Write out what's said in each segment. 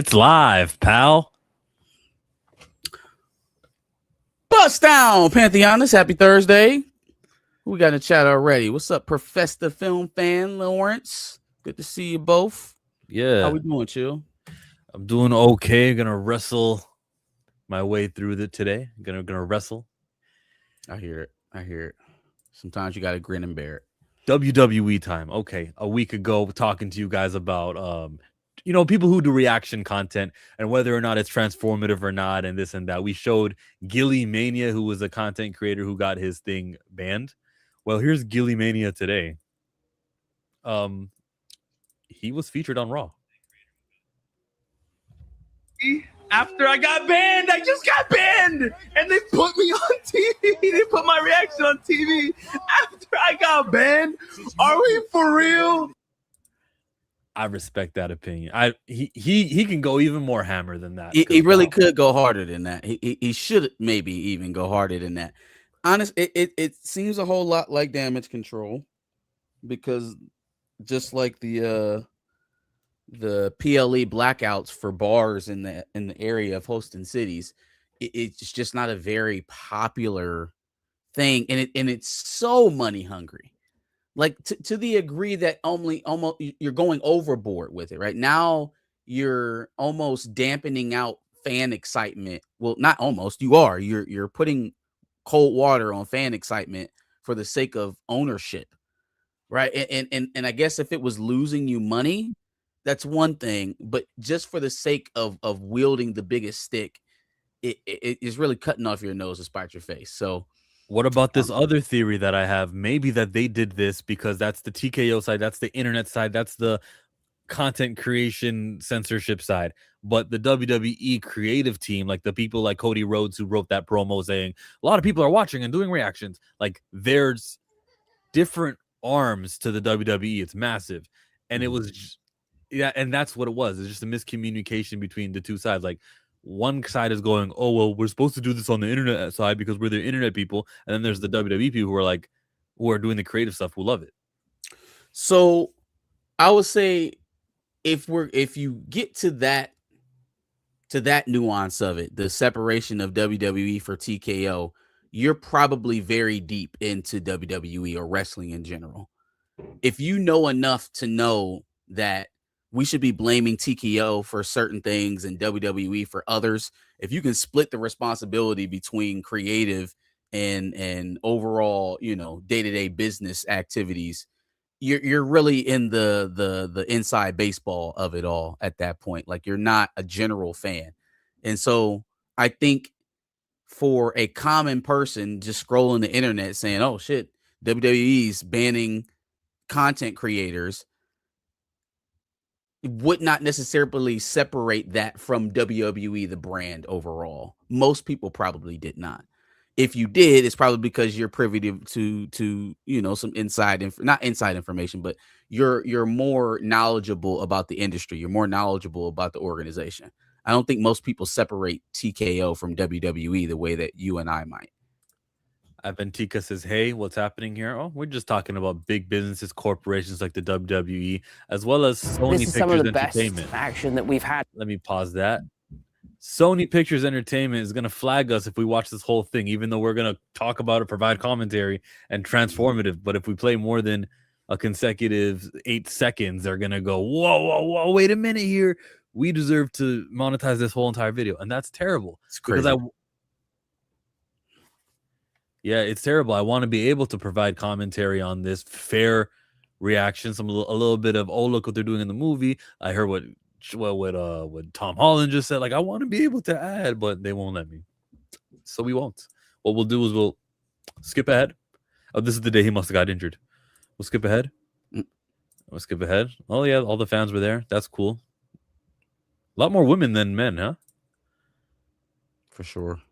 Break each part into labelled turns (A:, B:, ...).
A: It's live, pal.
B: Bust down, Pantheonists. Happy Thursday. Who we got in the chat already? What's up, Professor Film Fan Lawrence? Good to see you both.
A: Yeah.
B: How we doing, Chill?
A: I'm doing okay. Gonna wrestle my way through it today. Gonna wrestle.
B: I hear it. Sometimes you gotta grin and bear it.
A: WWE time. Okay. A week ago, talking to you guys about people who do reaction content and whether or not it's transformative or not, and this and that. We showed Gilly Mania, who was a content creator who got his thing banned. Well, here's Gilly Mania today. He was featured on Raw.
C: After I got banned, I just got banned, and they put me on TV. They put my reaction on TV after I got banned. Are we for real?
A: I respect that opinion. He can go even more hammer than that.
B: He really could go harder than that. He should maybe even go harder than that. Honest, it seems a whole lot like Damage Control, because just like the PLE blackouts for bars in the area of hosting cities, it's just not a very popular thing, and it's so money hungry, like to the degree that almost you're going overboard with it. Right now, you're almost dampening out fan excitement. Well, not almost. You're putting cold water on fan excitement for the sake of ownership, right? And I guess if it was losing you money, that's one thing, but just for the sake of wielding the biggest stick, it is really cutting off your nose to spite your face. So
A: what about this other theory that I have? Maybe that they did this because that's the TKO side, that's the internet side, that's the content creation censorship side. But the WWE creative team, like the people like Cody Rhodes who wrote that promo saying a lot of people are watching and doing reactions, like there's different arms to the WWE. It's massive. And it was and that's what it was. It's just a miscommunication between the two sides. Like one side is going, oh, well, we're supposed to do this on the internet side because we're the internet people. And then there's the WWE people who are doing the creative stuff, who love it.
B: So I would say if you get to that nuance of it, the separation of WWE for TKO, you're probably very deep into WWE or wrestling in general. If you know enough to know that we should be blaming TKO for certain things and WWE for others, if you can split the responsibility between creative and overall, day-to-day business activities, you're really in the inside baseball of it all at that point. Like, you're not a general fan. And so I think for a common person just scrolling the internet saying, oh shit, WWE's banning content creators, would not necessarily separate that from WWE, the brand overall. Most people probably did not. If you did, it's probably because you're privy to some not inside information, but you're more knowledgeable about the industry. You're more knowledgeable about the organization. I don't think most people separate TKO from WWE the way that you and I might.
A: Aventica says, hey, what's happening here? Oh, we're just talking about big businesses, corporations like the WWE, as well as Sony
D: This is
A: Pictures
D: some of the
A: Entertainment.
D: best action that we've had.
A: Let me pause that. Sony Pictures Entertainment is going to flag us if we watch this whole thing, even though we're going to talk about it, provide commentary, and transformative. But if we play more than a consecutive 8 seconds, they're going to go, whoa, wait a minute here. We deserve to monetize this whole entire video. And that's terrible.
B: It's crazy.
A: It's terrible. I want to be able to provide commentary on this, fair reaction, a little bit of, oh, look what they're doing in the movie. I heard what Tom Holland just said. Like, I want to be able to add, but they won't let me. So we won't. What we'll do is we'll skip ahead. Oh, this is the day he must have got injured. We'll skip ahead. We'll skip ahead. Oh, yeah, all the fans were there. That's cool. A lot more women than men, huh?
B: For sure.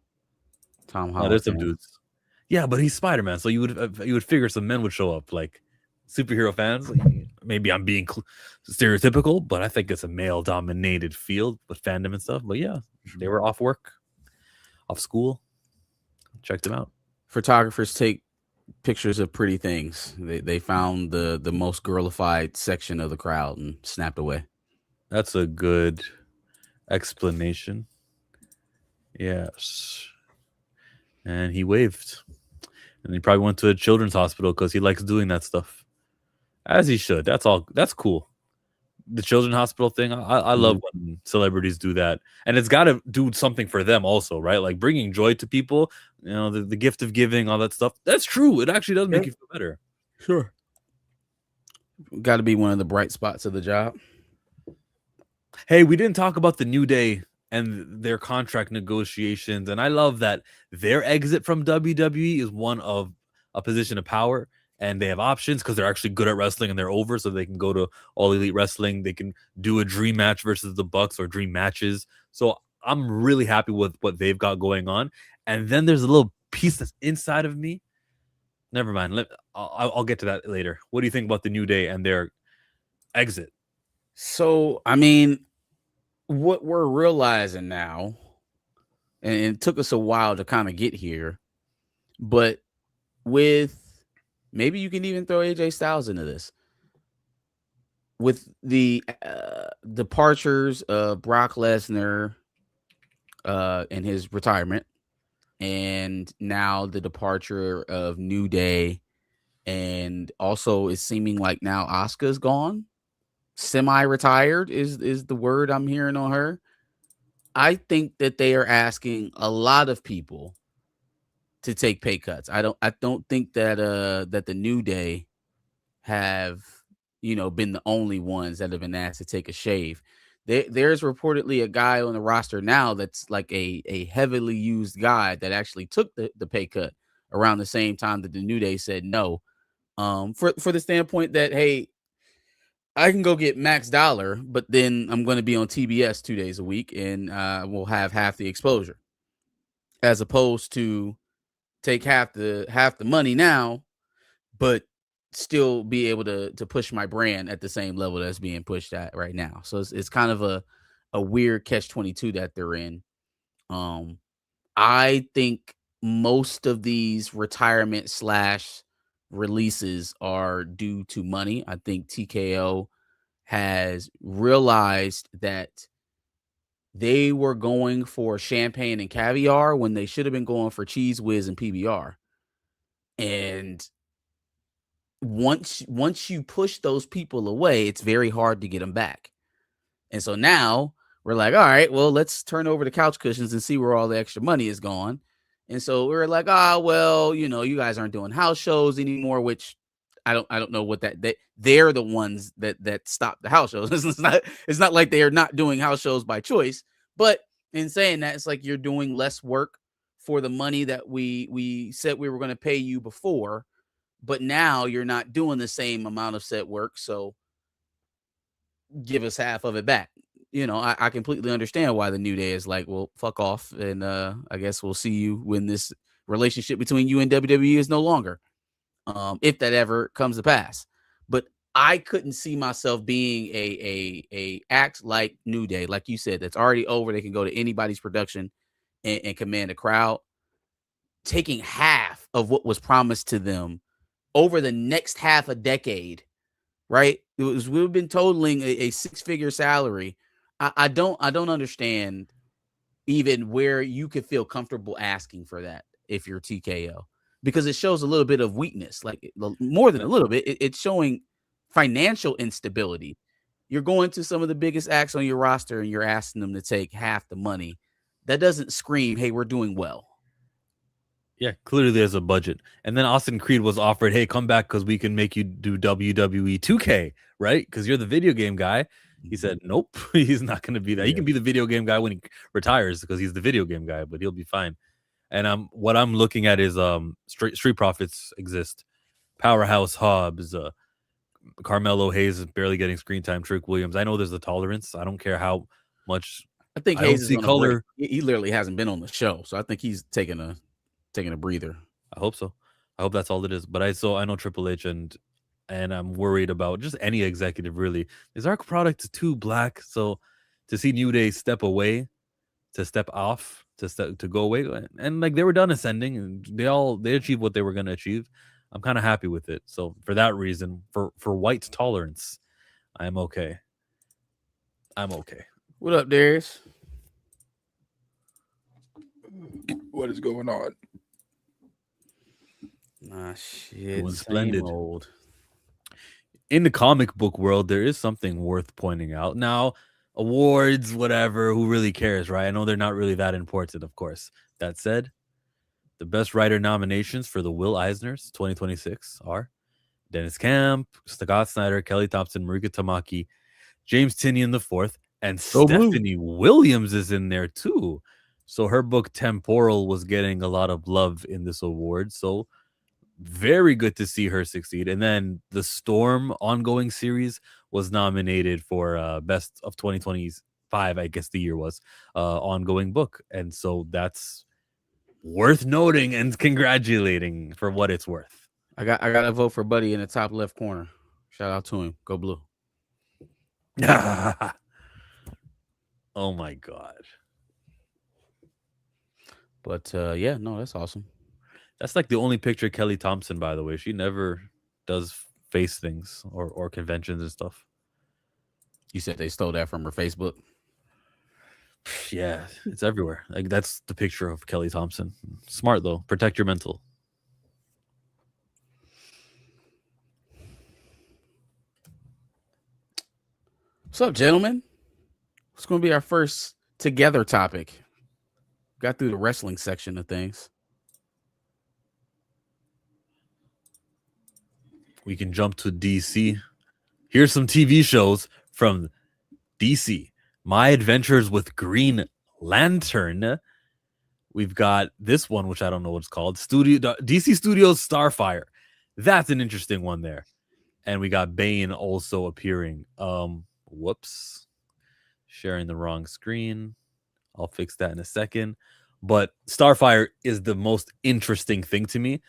B: Tom Holland.
A: There's some dudes. Yeah, but he's Spider-Man, so you would figure some men would show up, like superhero fans. Like, maybe I'm being stereotypical, but I think it's a male-dominated field with fandom and stuff. But yeah, they were off work, off school. Checked them out.
B: Photographers take pictures of pretty things. They found the most girlified section of the crowd and snapped away.
A: That's a good explanation. Yes. And he waved. And he probably went to a children's hospital because he likes doing that stuff. As he should. That's all. That's cool. The children's hospital thing. I love when celebrities do that. And it's got to do something for them also, right? Like bringing joy to people, the gift of giving, all that stuff. That's true. It actually does make you feel better.
B: Sure. Got to be one of the bright spots of the job.
A: Hey, we didn't talk about the New Day and their contract negotiations. And I love that their exit from WWE is one of a position of power. And they have options because they're actually good at wrestling and they're over, so they can go to All Elite Wrestling. They can do a dream match versus the Bucks or dream matches. So I'm really happy with what they've got going on. And then there's a little piece that's inside of me. Never mind. I'll get to that later. What do you think about the New Day and their exit?
B: So, I mean, what we're realizing now, and it took us a while to kind of get here, but with maybe you can even throw AJ Styles into this. With the departures of Brock Lesnar and his retirement, and now the departure of New Day, and also it's seeming like now Asuka's gone, semi-retired is the word I'm hearing on her. I think that they are asking a lot of people to take pay cuts. I don't think that that the New Day have been the only ones that have been asked to take a shave. There's reportedly a guy on the roster now that's like a heavily used guy that actually took the pay cut around the same time that the New Day said no. For the standpoint that, hey, I can go get max dollar, but then I'm going to be on TBS 2 days a week and we'll have half the exposure, as opposed to take half the money now, but still be able to push my brand at the same level that's being pushed at right now. So it's kind of a weird catch-22 that they're in. I think most of these retirement / releases are due to money. I think TKO has realized that they were going for champagne and caviar when they should have been going for Cheese Whiz and PBR. And once you push those people away, it's very hard to get them back. And so now we're like, all right, well, let's turn over the couch cushions and see where all the extra money is gone. And so we're like, well, you guys aren't doing house shows anymore, which I don't know what they're the ones that stop the house shows. It's not like they are not doing house shows by choice, but in saying that, it's like you're doing less work for the money that we said we were going to pay you before, but now you're not doing the same amount of set work, so give us half of it back. I completely understand why the New Day is like, well, fuck off, and I guess we'll see you when this relationship between you and WWE is no longer, if that ever comes to pass. But I couldn't see myself being a act like New Day, like you said, that's already over. They can go to anybody's production and command a crowd, taking half of what was promised to them over the next half a decade, right? We've been totaling a 6-figure salary. I don't understand even where you could feel comfortable asking for that if you're TKO, because it shows a little bit of weakness, like more than a little bit. It's showing financial instability. You're going to some of the biggest acts on your roster and you're asking them to take half the money. That doesn't scream, hey, we're doing well.
A: Yeah, clearly there's a budget. And then Austin Creed was offered, hey, come back because we can make you do WWE 2K, right? Because you're the video game guy. He said, nope, he's not going to be that. He can be the video game guy when he retires because he's the video game guy, but he'll be fine. And what I'm looking at is Street Profits exist. Powerhouse Hobbs, Carmelo Hayes is barely getting screen time. Trick Williams. I know there's a tolerance. I don't care how much.
B: I think Hayes is on color. He literally hasn't been on the show, so I think he's taking a breather.
A: I hope so. I hope that's all it is. But I know Triple H and I'm worried about just any executive really. Is our product too black? So to see New Day step away, to step off, to go away, and like they were done ascending, and they achieved what they were going to achieve. I'm kind of happy with it. So for that reason, for white tolerance, I'm okay. I'm okay.
B: What up, Darius?
D: What is going on?
B: Nah, shit.
A: Doing
B: Same
A: splendid.
B: old.
A: In the comic book world, there is something worth pointing out. Now, awards, whatever, who really cares, right? I know they're not really that important, of course. That said, the best writer nominations for the Will Eisners 2026 are Dennis Camp, Scott Snyder, Kelly Thompson, Marika Tamaki, James Tinian IV, and
B: Go Blue.
A: Stephanie Williams is in there too. So her book Temporal was getting a lot of love in this award. So very good to see her succeed. And then the Storm ongoing series was nominated for best of 2025, I guess the year was, ongoing book. And so that's worth noting and congratulating for what it's worth.
B: I got to vote for Buddy in the top left corner. Shout out to him. Go Blue.
A: Oh my god.
B: But yeah, no, that's awesome.
A: That's like the only picture of Kelly Thompson, by the way. She never does face things or conventions and stuff.
B: You said they stole that from her Facebook.
A: Yeah, it's everywhere. Like that's the picture of Kelly Thompson. Smart though. Protect your mental.
B: What's up, gentlemen? What's going to be our first together topic? Got through the wrestling section of things.
A: We can jump to DC. Here's some TV shows from DC. My Adventures with Green Lantern. We've got this one, which I don't know what it's called. DC Studios Starfire. That's an interesting one there. And we got Bane also appearing. Whoops. Sharing the wrong screen. I'll fix that in a second. But Starfire is the most interesting thing to me.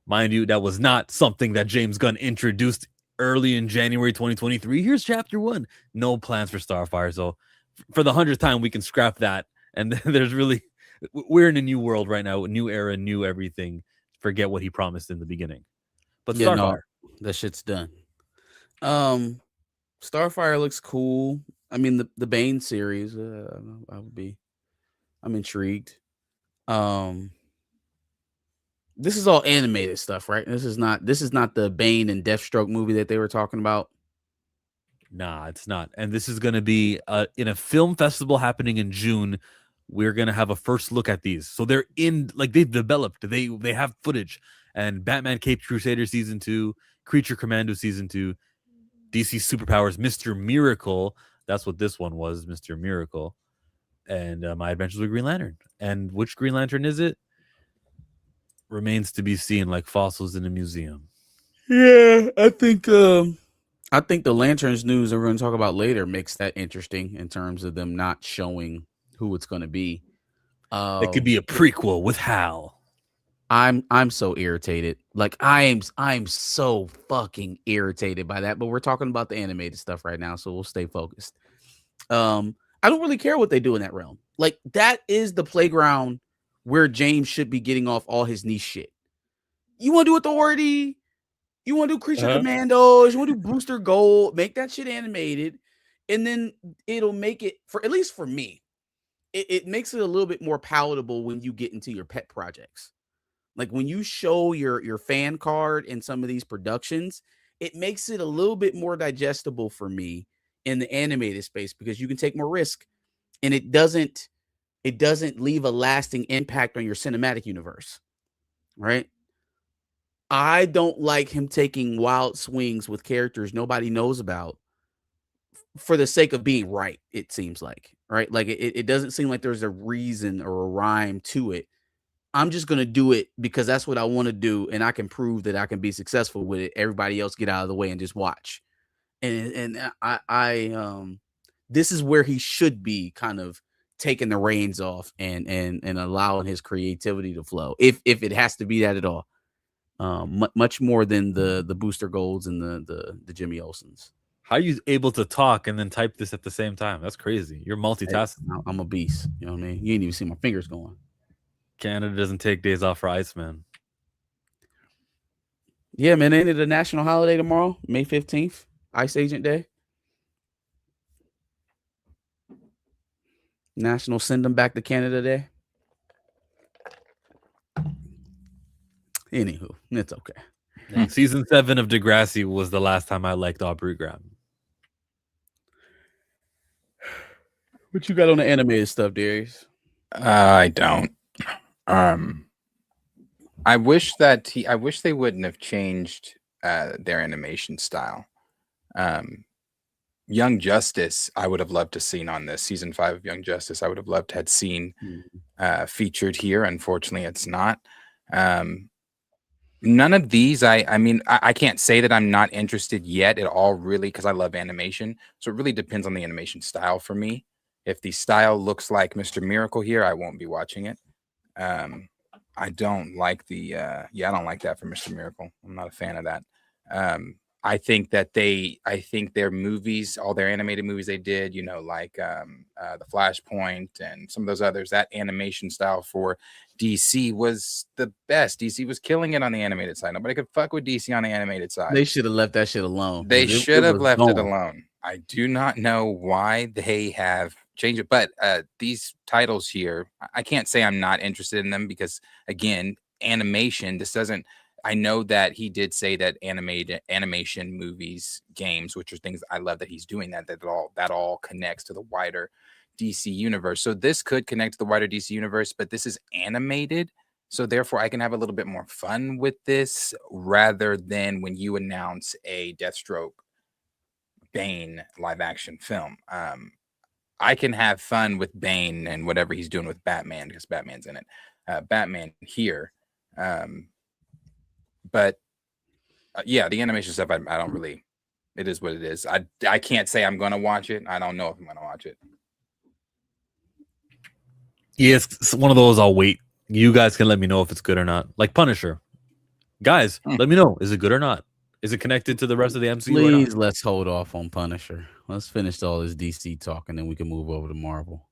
A: Mind you, that was not something that James Gunn introduced early in January 2023. Here's chapter 1. No plans for Starfire. So for the 100th time, we can scrap that. And there's really, we're in a new world right now, new era, new everything. Forget what he promised in the beginning. But
B: Yeah,
A: Starfire.
B: no, that shit's done. Starfire looks cool. I mean, the Bane series, I'm intrigued. This is all animated stuff, right? This is not the Bane and Deathstroke movie that they were talking about.
A: Nah, it's not. And this is going to be in a film festival happening in June. We're going to have a first look at these. So they're in, like they've developed, they have footage. And Batman Caped Crusader Season 2, Creature Commando Season 2, DC Superpowers, Mr. Miracle. That's what this one was, Mr. Miracle. And My Adventures with Green Lantern. And which Green Lantern is it? Remains to be seen, like fossils in a museum.
B: Yeah, I think the Lanterns news that we're going to talk about later makes that interesting in terms of them not showing who it's going to be.
A: It could be a prequel with Hal.
B: I'm so irritated. Like I'm so fucking irritated by that. But we're talking about the animated stuff right now, so we'll stay focused. I don't really care what they do in that realm. Like that is the playground where James should be getting off all his niche shit. You want to do Authority? You want to do Creature Commandos? You want to do Booster Gold? Make that shit animated, and then it'll make it, for at least for me, it makes it a little bit more palatable when you get into your pet projects. Like when you show your fan card in some of these productions, it makes it a little bit more digestible for me in the animated space because you can take more risk, and it doesn't leave a lasting impact on your cinematic universe, right? I don't like him taking wild swings with characters nobody knows about for the sake of being right, it seems like, right? Like it doesn't seem like there's a reason or a rhyme to it. I'm just going to do it because that's what I want to do, and I can prove that I can be successful with it. Everybody else get out of the way and just watch. And I this is where he should be kind of taking the reins off and allowing his creativity to flow, if it has to be that at all. Much more than the Booster Golds and the Jimmy Olsens.
A: How are you able to talk and then type this at the same time? That's crazy. You're multitasking.
B: Hey, I'm a beast. You know what I mean? You ain't even see my fingers going.
A: Canada doesn't take days off for Iceman.
B: Yeah, man. Ain't it a national holiday tomorrow? May 15th, Ice Agent Day. National Send Them Back to Canada Day. Anywho, it's okay.
A: Like, season 7 of Degrassi was the last time I liked Aubrey Graham.
B: What you got on the animated stuff, Darius?
D: I don't. I wish they wouldn't have changed their animation style. Young Justice, I would have loved to seen on this season 5 of Young Justice. I would have loved to have seen featured here. Unfortunately, it's not. None of these. I mean, I can't say that I'm not interested yet at all, really, because I love animation. So it really depends on the animation style for me. If the style looks like Mr. Miracle here, I won't be watching it. I don't like the I don't like that for Mr. Miracle. I'm not a fan of that. I think their movies, all their animated movies they did, like the Flashpoint and some of those others, that animation style for DC was the best. DC was killing it on the animated side. Nobody could fuck with DC on the animated side.
B: They should have left that shit alone.
D: They should have left it alone. I do not know why they have changed it, but these titles here, I can't say I'm not interested in them because, again, animation, this doesn't. I know that he did say that animation, movies, games, which are things I love that he's doing that all connects to the wider DC universe. So this could connect to the wider DC universe, but this is animated. So therefore I can have a little bit more fun with this rather than when you announce a Deathstroke Bane live action film. I can have fun with Bane and whatever he's doing with Batman because Batman's in it. Batman here. But yeah, the animation stuff, I don't really, it is what it is. I can't say I'm going to watch it. I don't know if I'm going to watch it.
A: Yeah, it's one of those I'll wait. You guys can let me know if it's good or not. Like Punisher. Guys, let me know. Is it good or not? Is it connected to the rest of the MCU or not?
B: Please, let's hold off on Punisher. Let's finish all this DC talk, and then we can move over to Marvel.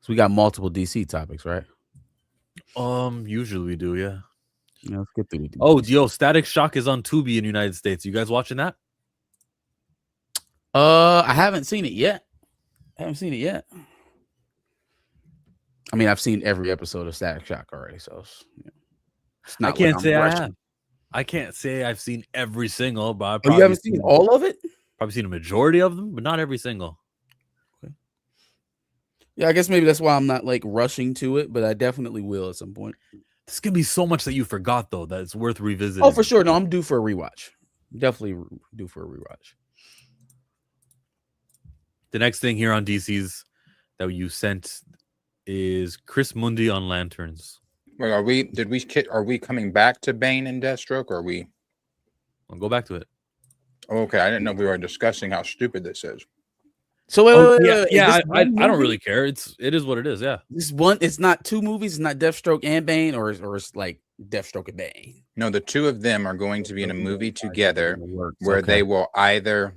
B: So we got multiple DC topics, right?
A: Usually we do, yeah.
B: Let's get through.
A: Oh, yo, Static Shock is on Tubi in the United States. You guys watching that?
B: I haven't seen it yet. I mean, I've seen every episode of Static Shock already, so it's not.
A: I can't say I have. I can't say I've seen every single, but I've
B: probably you haven't seen all of it?
A: Probably seen a majority of them, but not every single.
B: Okay. Yeah, I guess maybe that's why I'm not like rushing to it, but I definitely will at some point.
A: This could be so much that you forgot though that it's worth revisiting.
B: Oh, for sure. No, I'm due for a rewatch. Definitely due for a rewatch.
A: The next thing here on DC's that you sent is Chris Mundi on Lanterns.
D: Wait, are we coming back to Bane and Deathstroke, or are we?
A: I'll go back to it.
D: Okay, I didn't know we were discussing how stupid this is.
B: So wait.
A: I don't really care. It is what it is. Yeah,
B: this one. It's not two movies. It's not Deathstroke and Bane, or it's like Deathstroke and Bane.
D: No, the two of them are going to be in a movie together, where they will either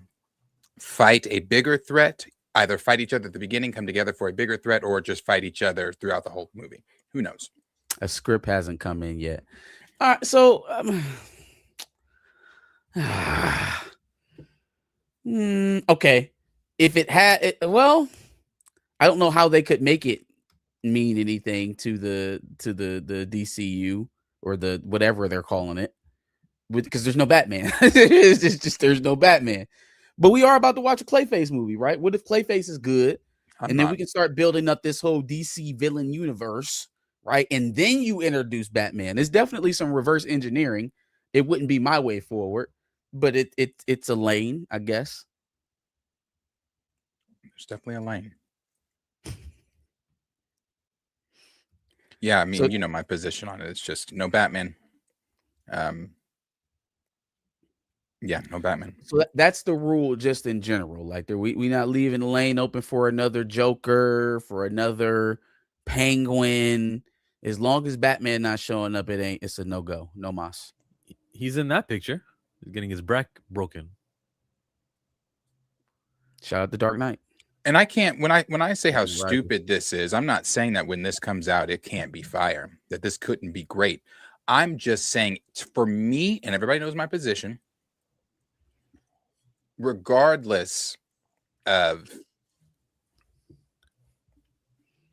D: fight a bigger threat, either fight each other at the beginning, come together for a bigger threat, or just fight each other throughout the whole movie. Who knows?
B: A script hasn't come in yet. All right, so okay. If it had, well, I don't know how they could make it mean anything to the DCU or the whatever they're calling it, because there's no Batman. It's just there's no Batman. But we are about to watch a Clayface movie, right? What if Clayface is good, then we can start building up this whole DC villain universe, right? And then you introduce Batman. There's definitely some reverse engineering. It wouldn't be my way forward, but it's a lane, I guess.
D: There's definitely a lane. Yeah, I mean, you know my position on it. It's just no Batman. Yeah, no Batman.
B: So that's the rule just in general. Like we not leaving the lane open for another Joker, for another Penguin. As long as Batman not showing up, it's a no-go. No mas.
A: He's in that picture. He's getting his back broken.
B: Shout out to Dark Knight.
D: And I can't, when I say how stupid this is, I'm not saying that when this comes out, it can't be fire, that this couldn't be great. I'm just saying, for me, and everybody knows my position, regardless of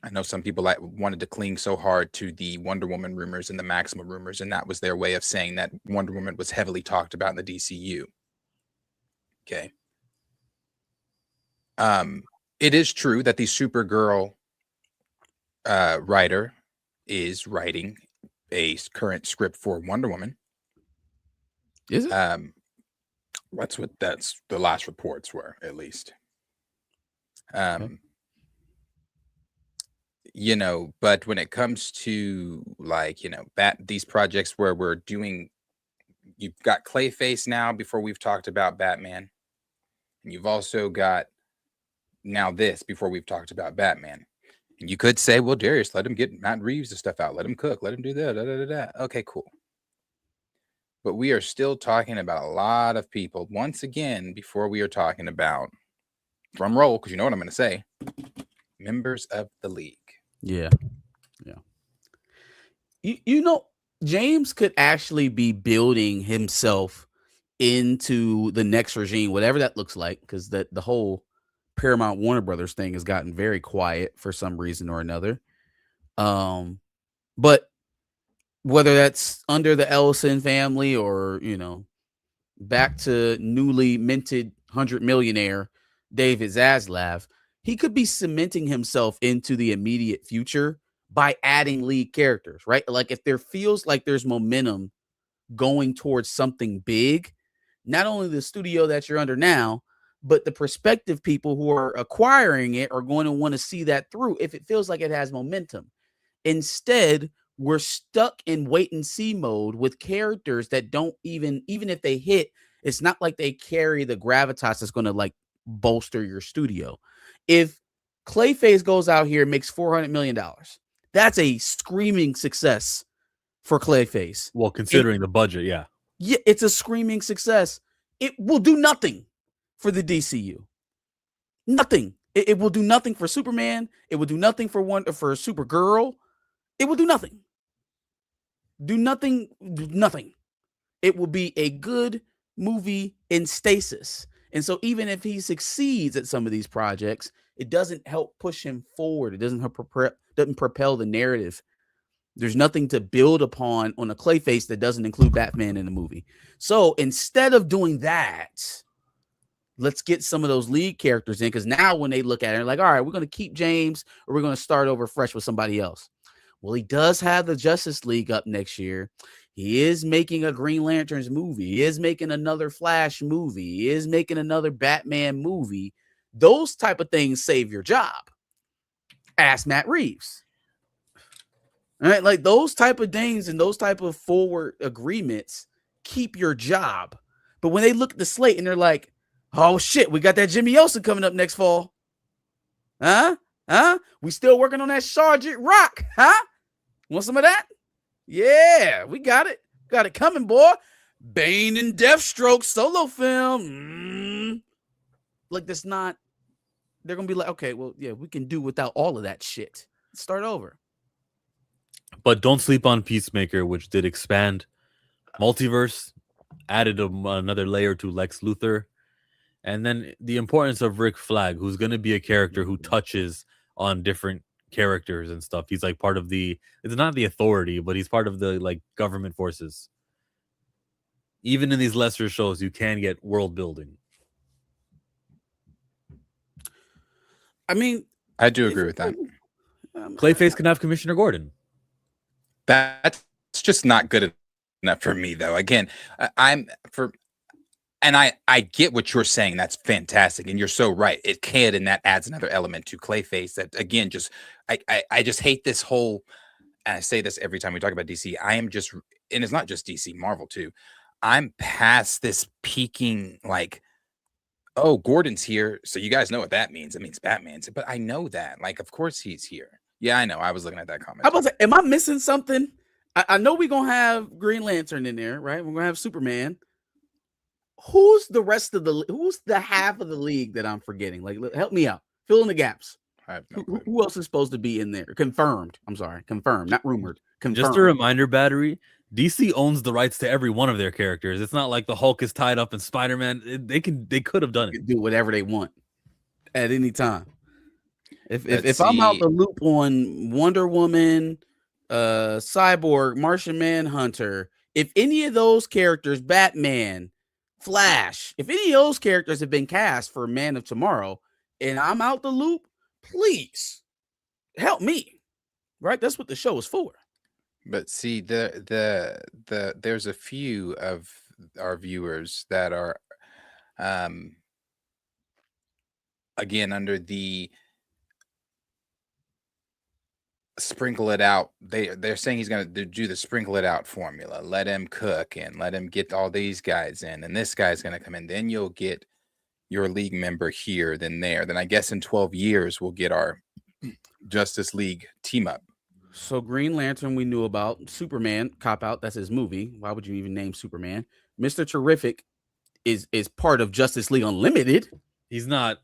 D: I know some people wanted to cling so hard to the Wonder Woman rumors and the Maxima rumors, and that was their way of saying that Wonder Woman was heavily talked about in the DCU. Okay. It is true that the Supergirl writer is writing a current script for Wonder Woman.
B: Is it?
D: That's the last reports were, at least.
B: Okay.
D: You know, but when it comes to like, you know, these projects where we're doing, you've got Clayface now before we've talked about Batman, and you've also got now this before we've talked about Batman. And you could say, well, Darius, let him get Matt Reeves the stuff out, let him cook, let him do that, da, da, da, da. Okay, cool. But we are still talking about a lot of people once again before we are talking about, drum roll, because you know what I'm going to say, members of the league.
B: Yeah. You know, James could actually be building himself into the next regime, whatever that looks like, because the whole Paramount Warner Brothers thing has gotten very quiet for some reason or another. But whether that's under the Ellison family or, you know, back to newly minted 100 millionaire David Zaslav, he could be cementing himself into the immediate future by adding lead characters, right? Like if there feels like there's momentum going towards something big, not only the studio that you're under now, but the prospective people who are acquiring it are going to want to see that through if it feels like it has momentum. Instead, we're stuck in wait and see mode with characters that don't even if they hit, it's not like they carry the gravitas that's going to like bolster your studio. If Clayface goes out here and makes $400 million, that's a screaming success for Clayface.
A: Well, considering the budget, yeah.
B: Yeah, it's a screaming success. It will do nothing for the DCU. Nothing. It will do nothing for Superman. It will do nothing for Supergirl. It will do nothing. Do nothing. Nothing. It will be a good movie in stasis. And so even if he succeeds at some of these projects, it doesn't help push him forward. It doesn't propel the narrative. There's nothing to build upon on a Clayface that doesn't include Batman in the movie. So instead of doing that, let's get some of those lead characters in, because now when they look at it, they're like, all right, we're going to keep James or we're going to start over fresh with somebody else. Well, he does have the Justice League up next year. He is making a Green Lanterns movie. He is making another Flash movie. He is making another Batman movie. Those type of things save your job. Ask Matt Reeves. All right, like those type of things and those type of forward agreements keep your job. But when they look at the slate and they're like, oh shit, we got that Jimmy Olsen coming up next fall. Huh? We still working on that Sergeant Rock, huh? Want some of that? Yeah, we got it. Got it coming, boy. Bane and Deathstroke solo film. Like that's not, they're going to be like, okay, well, yeah, we can do without all of that shit. Let's start over.
A: But don't sleep on Peacemaker, which did expand multiverse, added another layer to Lex Luthor, and then the importance of Rick Flag, who's going to be a character who touches on different characters and stuff. He's like part of it's not the authority, but he's part of the like government forces. Even in these lesser shows, you can get world building.
B: I mean,
D: I do agree with that.
A: Clayface can have Commissioner Gordon.
D: That's just not good enough for me, though. Again, I get what you're saying. That's fantastic, and you're so right. It can, and that adds another element to Clayface. That again, just I just hate this whole. And I say this every time we talk about DC. I am just, and it's not just DC, Marvel too. I'm past this peaking like, oh, Gordon's here, so you guys know what that means. It means Batman's, but I know that. Like, of course he's here. Yeah, I know. I was looking at that comment.
B: How about am I missing something? I know we're gonna have Green Lantern in there, right? We're gonna have Superman. Who's the rest of who's the half of the league that I'm forgetting? Like, help me out. Fill in the gaps.
D: I have no clue.
B: Who else is supposed to be in there? Confirmed. I'm sorry. Confirmed, not rumored. Confirmed.
A: Just a reminder, Battery, DC owns the rights to every one of their characters. It's not like the Hulk is tied up in Spider-Man. They could have done it.
B: Do whatever they want at any time. If I'm out the loop on Wonder Woman, Cyborg, Martian Manhunter, if any of those characters, Batman, Flash, if any of those characters have been cast for Man of Tomorrow, and I'm out the loop, please help me. Right? That's what the show is for.
D: But see, there's a few of our viewers that are again under the sprinkle it out. They're saying he's going to do the sprinkle it out formula. Let him cook and let him get all these guys in, and this guy's going to come in. Then you'll get your league member here, then there. Then I guess in 12 years we'll get our Justice League team up.
B: So Green Lantern we knew about. Superman, cop out, that's his movie. Why would you even name Superman? Mr. Terrific is part of Justice League Unlimited.
A: He's not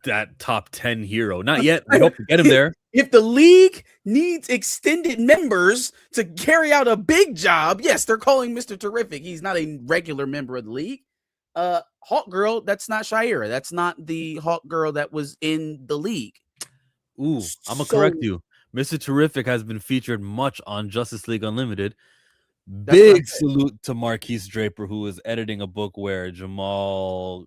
A: that top 10 hero. Not yet. We hope to get him there.
B: If the league needs extended members to carry out a big job, yes, they're calling Mr. Terrific. He's not a regular member of the league. Hawk Girl, that's not Shira. That's not the Hawk Girl that was in the league.
A: Ooh, I'm going to correct you. Mr. Terrific has been featured much on Justice League Unlimited. Big salute to Marquise Draper, who is editing a book where Jamal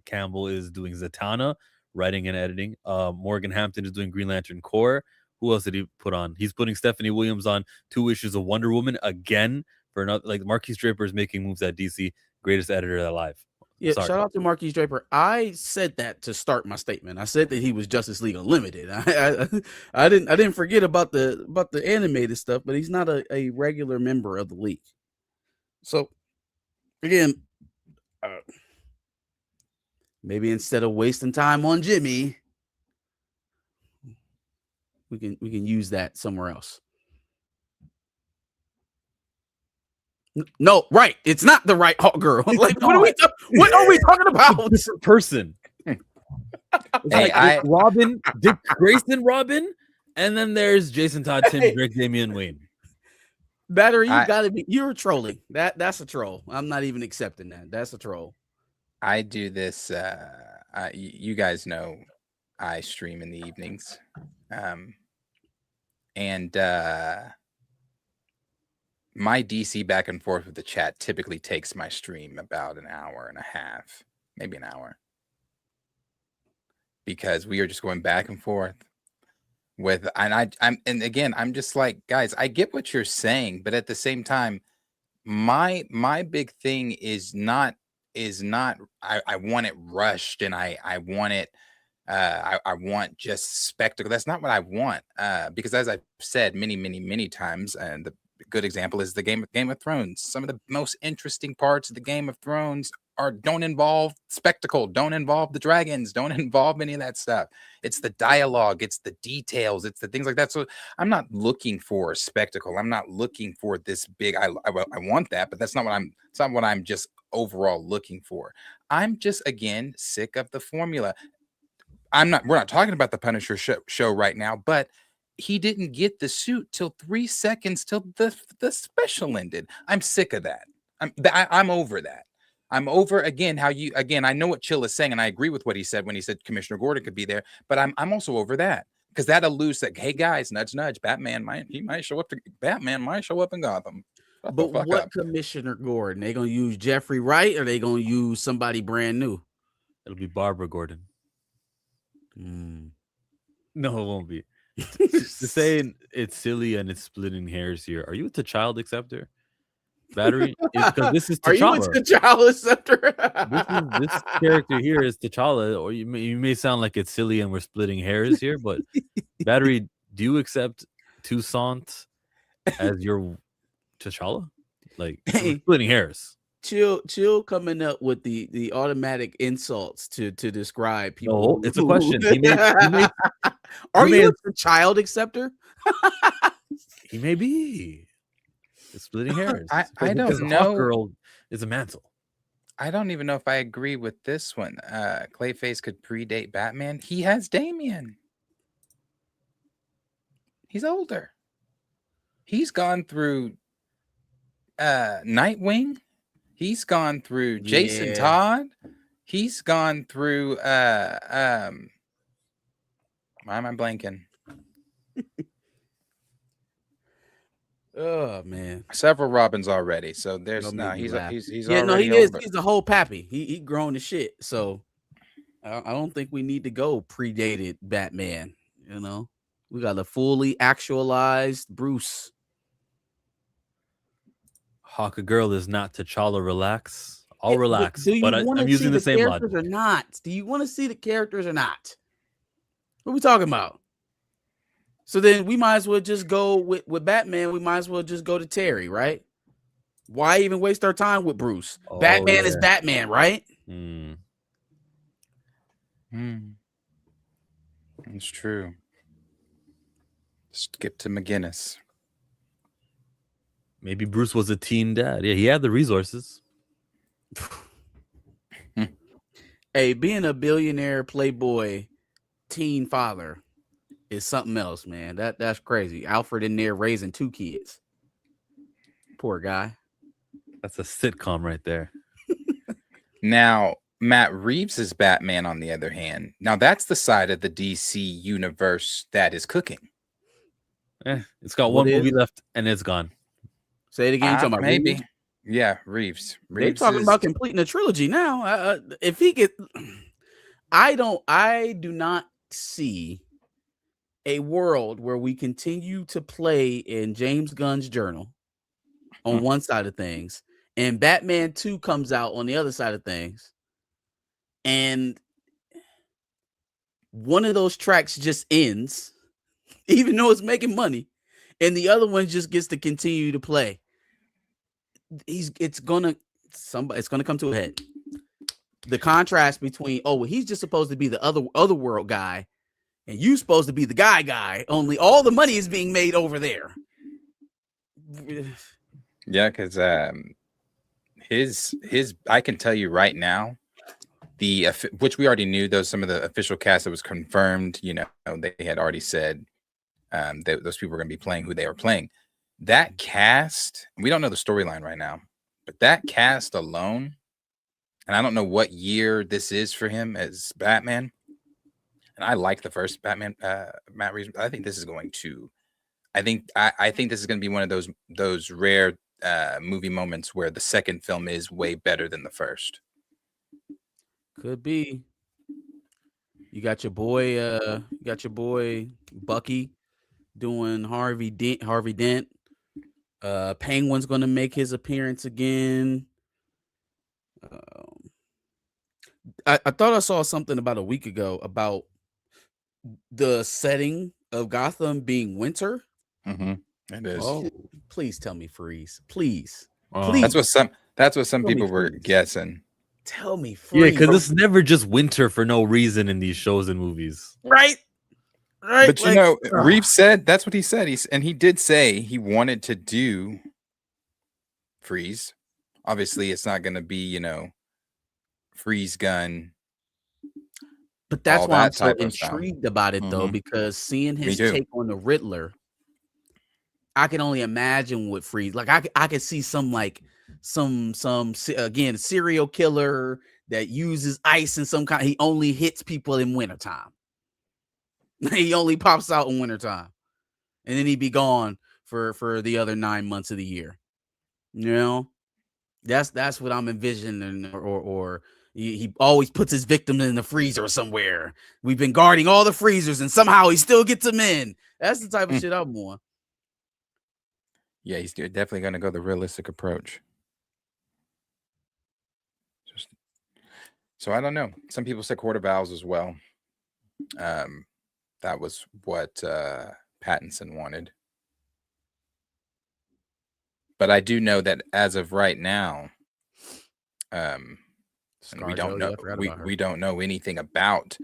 A: Campbell is doing Zatanna, writing and editing. Morgan Hampton is doing Green Lantern Corps. Who else did he put on? He's putting Stephanie Williams on 2 issues of Wonder Woman again for another. Like Marquise Draper is making moves at DC. Greatest editor alive.
B: Yeah, shout out to Marquise Draper. I said that to start my statement. I said that he was Justice League Unlimited. I didn't forget about the animated stuff, but he's not a regular member of the league. So again, maybe instead of wasting time on Jimmy, we can use that somewhere else. No, right. It's not the right Hawk Girl. Like, what are we talking about?
A: Different person. Robin, Dick Grayson, Robin, and then there's Jason Todd, Tim Drake, Damian Wayne.
B: Battery, you're trolling. That's a troll. I'm not even accepting that. That's a troll.
D: I do this. You guys know I stream in the evenings, and my DC back and forth with the chat typically takes my stream about an hour and a half, maybe an hour, because we are just going back and forth with, and again, I'm just like, guys, I get what you're saying, but at the same time, my big thing is not I want it rushed and I want it. I want just spectacle. That's not what I want. Because as I've said many times, and the good example is the Game of Thrones. Some of the most interesting parts of the Game of Thrones don't involve spectacle, don't involve the dragons, don't involve any of that stuff. It's the dialogue, it's the details, it's the things like that. So I'm not looking for a spectacle. I'm not looking for this big. I want that, but that's not what I'm. It's not what I'm just overall looking for. I'm just again sick of the formula. We're not talking about the Punisher show right now, but he didn't get the suit till 3 seconds till the special ended. I'm sick of that. I'm over that. I'm over again I know what Chill is saying, and I agree with what he said when he said Commissioner Gordon could be there, but I'm also over that, because that alludes that, hey guys, nudge Batman might show up in Gotham.
B: But what Commissioner Gordon? They gonna use Jeffrey Wright, or they gonna use somebody brand new?
A: It'll be Barbara Gordon. No, it won't be. To say it's silly and it's splitting hairs here. Are you a T'Challa acceptor? Battery? Because this is T'Challa.
B: Are you a T'Challa acceptor?
A: This character here is T'Challa, or you may sound like it's silly and we're splitting hairs here, but Battery, do you accept Toussaint as your T'Challa? Like, splitting hairs.
B: Chill coming up with the automatic insults to describe people.
A: No, it's a question.
B: Are you a child acceptor?
A: He may be. It's splitting hairs.
D: I don't know.
A: Hawk Girl is a mantle.
D: I don't even know if I agree with this one. Clayface could predate Batman. He has Damian. He's older. He's gone through Nightwing. He's gone through Jason Todd. He's gone through Why am I blanking?
B: Oh man,
D: Several Robins already. So there's
B: don't
D: no.
B: make me laugh.
D: He's
B: Yeah, no,
D: already
B: he is.
D: over.
B: He's a whole pappy. He grown as shit. So I don't think we need to go predated Batman. You know, we got a fully actualized Bruce.
A: Hawk Girl is not T'Challa. Relax. I'll
B: Yeah, but
A: relax,
B: do you
A: but
B: want
A: I'm
B: to see
A: using the
B: the
A: same
B: characters
A: logic.
B: or not? Do you want to see the characters or not? What are we talking about? So then we might as well just go with Batman. We might as well just go to Terry, right? Why even waste our time with Bruce?
A: Oh,
B: Batman is
A: yeah.
B: Batman, right?
A: Hmm.
D: It's true. Skip to McGinnis.
A: Maybe Bruce was a teen dad. Yeah, he had the resources.
B: Hey, being a billionaire playboy teen father is something else, man. That's crazy. Alfred in there raising 2 kids. Poor guy.
A: That's a sitcom right there.
D: Now, Matt Reeves' Batman, on the other hand, now that's the side of the DC universe that is cooking.
A: It's got
B: What
A: one movie
B: is?
A: left and it's gone.
B: Say it again. You talking about
D: Maybe.
B: Reeves?
D: Yeah, Reeves.
B: They
D: Reeves
B: talking
D: is,
B: about completing a trilogy now. If he get, I do not see a world where we continue to play in James Gunn's journal on one side of things, and Batman 2 comes out on the other side of things, and one of those tracks just ends, even though it's making money, and the other one just gets to continue to play. It's gonna come to a head. The contrast between, he's just supposed to be the other world guy, and you supposed to be the guy. Only all the money is being made over there.
D: yeah, because his I can tell you right now, which we already knew, some of the official cast that was confirmed, they had already said that those people were going to be playing who they were playing. That cast, we don't know the storyline right now, but that cast alone, and I don't know what year this is for him as Batman. And I like the first Batman, Matt Reeves. I think this is going to, I think this is going to be one of those rare movie moments where the second film is way better than the first.
B: Could be. You got your boy Bucky doing Harvey Dent. Penguin's going to make his appearance again. I thought I saw something about a week ago about the setting of Gotham being winter.
D: Mm-hmm. It is.
B: Oh, please tell me freeze. Please.
D: That's what some people were guessing.
B: Tell me freeze.
A: Yeah, because it's never just winter for no reason in these shows and movies.
B: Right.
D: But Reeves said, that's what he said. He did say he wanted to do freeze. Obviously, it's not going to be, freeze gun.
B: But that's why I'm so intrigued about it, though, because seeing his take on the Riddler, I can only imagine what freeze. Like I could see some again serial killer that uses ice in some kind. He only hits people in wintertime. He only pops out in wintertime, and then he'd be gone for the other 9 months of the year. That's what I'm envisioning. Or he always puts his victims in the freezer somewhere. We've been guarding all the freezers, and somehow he still gets them in. That's the type of shit I'm on.
D: Yeah, he's definitely going to go the realistic approach. So I don't know. Some people said Court of Owls as well. That was what Pattinson wanted. But I do know that as of right now, and we don't know we don't know anything about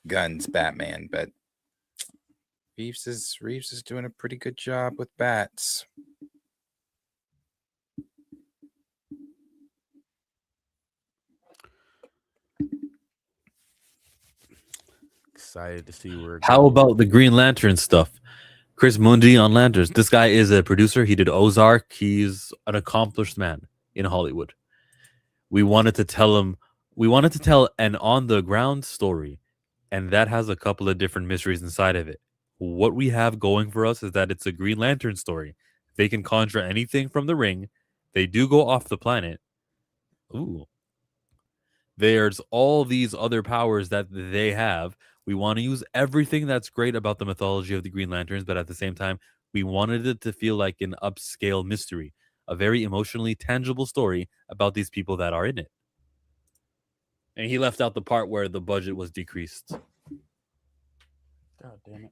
D: Gunn's Batman, but Reeves is doing a pretty good job with bats.
B: Excited to see where.
A: How about the Green Lantern stuff? Chris Mundi on Lanterns. This guy is a producer. He did Ozark. He's an accomplished man in Hollywood. We wanted to tell an on the ground story, and that has a couple of different mysteries inside of it. What we have going for us is that it's a Green Lantern story. They can conjure anything from the ring. They do go off the planet. Ooh. There's all these other powers that they have. We want to use everything that's great about the mythology of the Green Lanterns, but at the same time, we wanted it to feel like an upscale mystery, a very emotionally tangible story about these people that are in it. And he left out the part where the budget was decreased.
B: God damn it.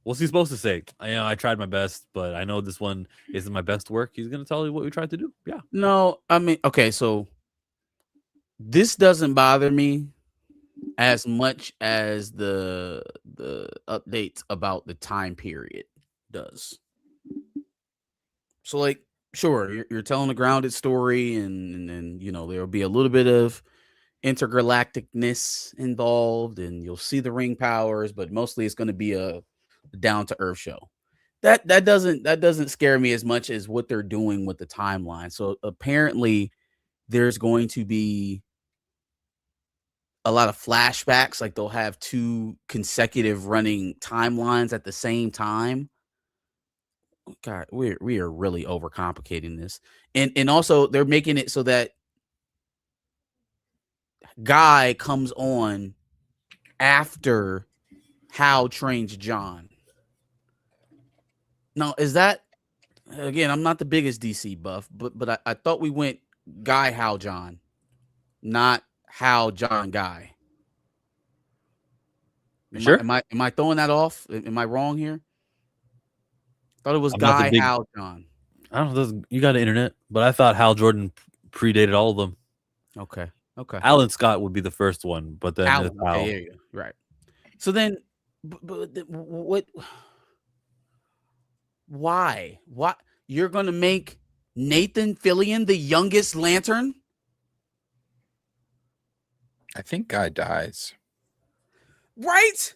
A: What's he supposed to say? I tried my best, but I know this one isn't my best work. He's gonna tell you what we tried to do. Yeah.
B: No, I mean, okay, so this doesn't bother me as much as the updates about the time period does. So, like, sure, you're telling a grounded story, and you know there'll be a little bit of intergalacticness involved, and you'll see the ring powers, but mostly it's going to be a down to earth show. That doesn't scare me as much as what they're doing with the timeline. So apparently there's going to be a lot of flashbacks, like they'll have 2 consecutive running timelines at the same time. God, we are really overcomplicating this. And also they're making it so that Guy comes on after Hal trains John. Now, is that, again, I'm not the biggest DC buff, but I thought we went Guy, Hal, John, not Hal, John, Guy.
A: Sure.
B: Am I throwing that off? Am I wrong here? Thought it was Guy, Hal, John.
A: I don't know. You got the internet, but I thought Hal Jordan predated all of them.
B: Okay.
A: Alan Scott would be the first one, but then
B: Alan,
A: Hal.
B: okay, there you go. Right. So then, what? Why? What? You're going to make Nathan Fillion the youngest Lantern?
D: I think Guy dies.
B: Right?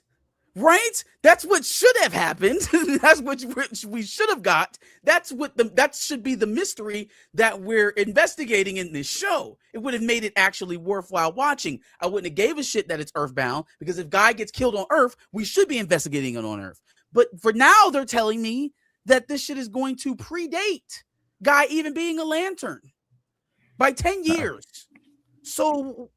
B: That's what should have happened. That's what we should have got. That should be the mystery that we're investigating in this show. It would have made it actually worthwhile watching. I wouldn't have gave a shit that it's Earthbound, because if Guy gets killed on Earth, we should be investigating it on Earth. But for now, they're telling me that this shit is going to predate Guy even being a Lantern by 10 years. So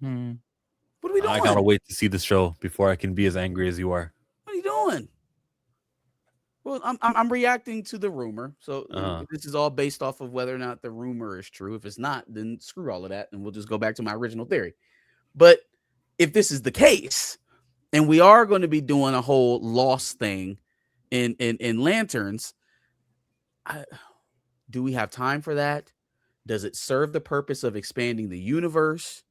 B: what are we doing?
A: I gotta wait to see the show before I can be as angry as you are.
B: What are you doing? Well, I'm reacting to the rumor. So this is all based off of whether or not the rumor is true. If it's not, then screw all of that, and we'll just go back to my original theory. But if this is the case, and we are going to be doing a whole Lost thing in Lanterns, do we have time for that? Does it serve the purpose of expanding the universe?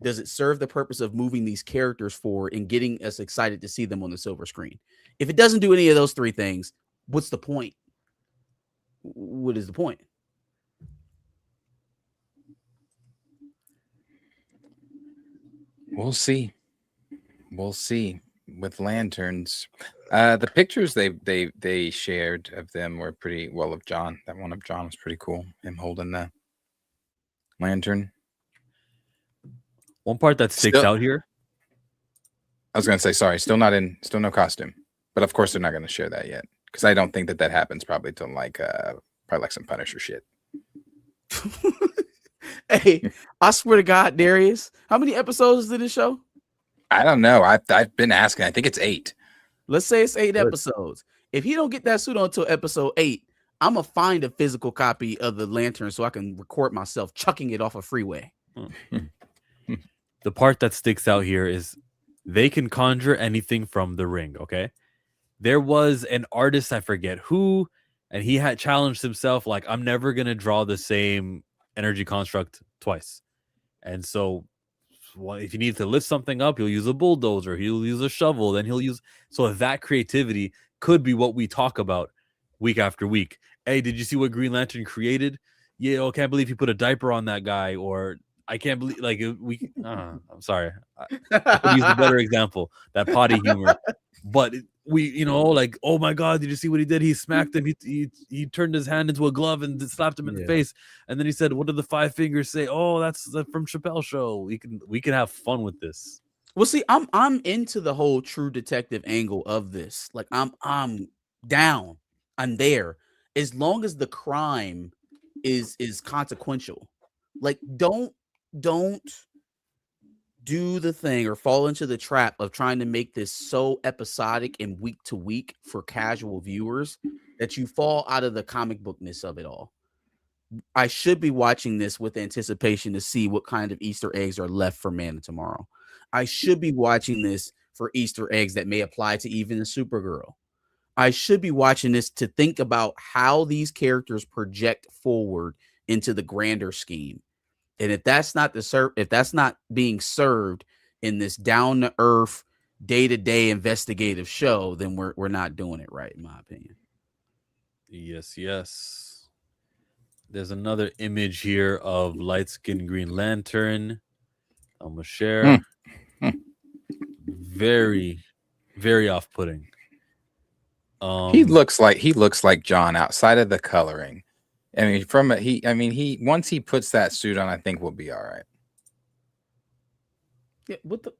B: Does it serve the purpose of moving these characters forward and getting us excited to see them on the silver screen? If it doesn't do any of those 3 things, what's the point? What is the point?
D: We'll see with Lanterns. The pictures they shared of them were pretty well. Of John, that one of John was pretty cool, him holding the lantern.
A: One part that sticks out here.
D: I was gonna say, sorry, still no costume, but of course they're not gonna share that yet, because I don't think that happens probably till probably like some Punisher shit.
B: Hey, I swear to God, Darius, how many episodes is in this show?
D: I don't know. I've been asking. I think it's 8.
B: Let's say it's 8 episodes. If he don't get that suit until episode 8, I'm gonna find a physical copy of the Lantern so I can record myself chucking it off a freeway.
A: The part that sticks out here is they can conjure anything from the ring. Okay, there was an artist, I forget who, and he had challenged himself like, I'm never gonna draw the same energy construct twice. And so, if he needs to lift something up, he'll use a bulldozer, he'll use a shovel, then he'll use. So that creativity could be what we talk about week after week. Hey, did you see what Green Lantern created? Yeah, I can't believe he put a diaper on that guy. Or I can't believe, like, I'm sorry. I could use a better example, that potty humor. But like, oh my god, did you see what he did? He smacked him. He turned his hand into a glove and slapped him in the face. And then he said, what did the 5 fingers say? Oh, that's from Chappelle Show. We can have fun with this.
B: Well, see, I'm into the whole true detective angle of this. Like, I'm down. I'm there. As long as the crime is consequential. Like, don't do the thing or fall into the trap of trying to make this so episodic and week to week for casual viewers that you fall out of the comic bookness of it all. I should be watching this with anticipation to see what kind of Easter eggs are left for Man of Tomorrow. I should be watching this for Easter eggs that may apply to even the Supergirl. I should be watching this to think about how these characters project forward into the grander scheme. And if that's not if that's not being served in this down to earth, day to day investigative show, then we're not doing it right, in my opinion.
A: Yes. There's another image here of light skinned Green Lantern. I'm gonna share. Very, very off putting.
D: He looks like John outside of the coloring. I mean, once he puts that suit on, I think we'll be all right.
B: Yeah, what the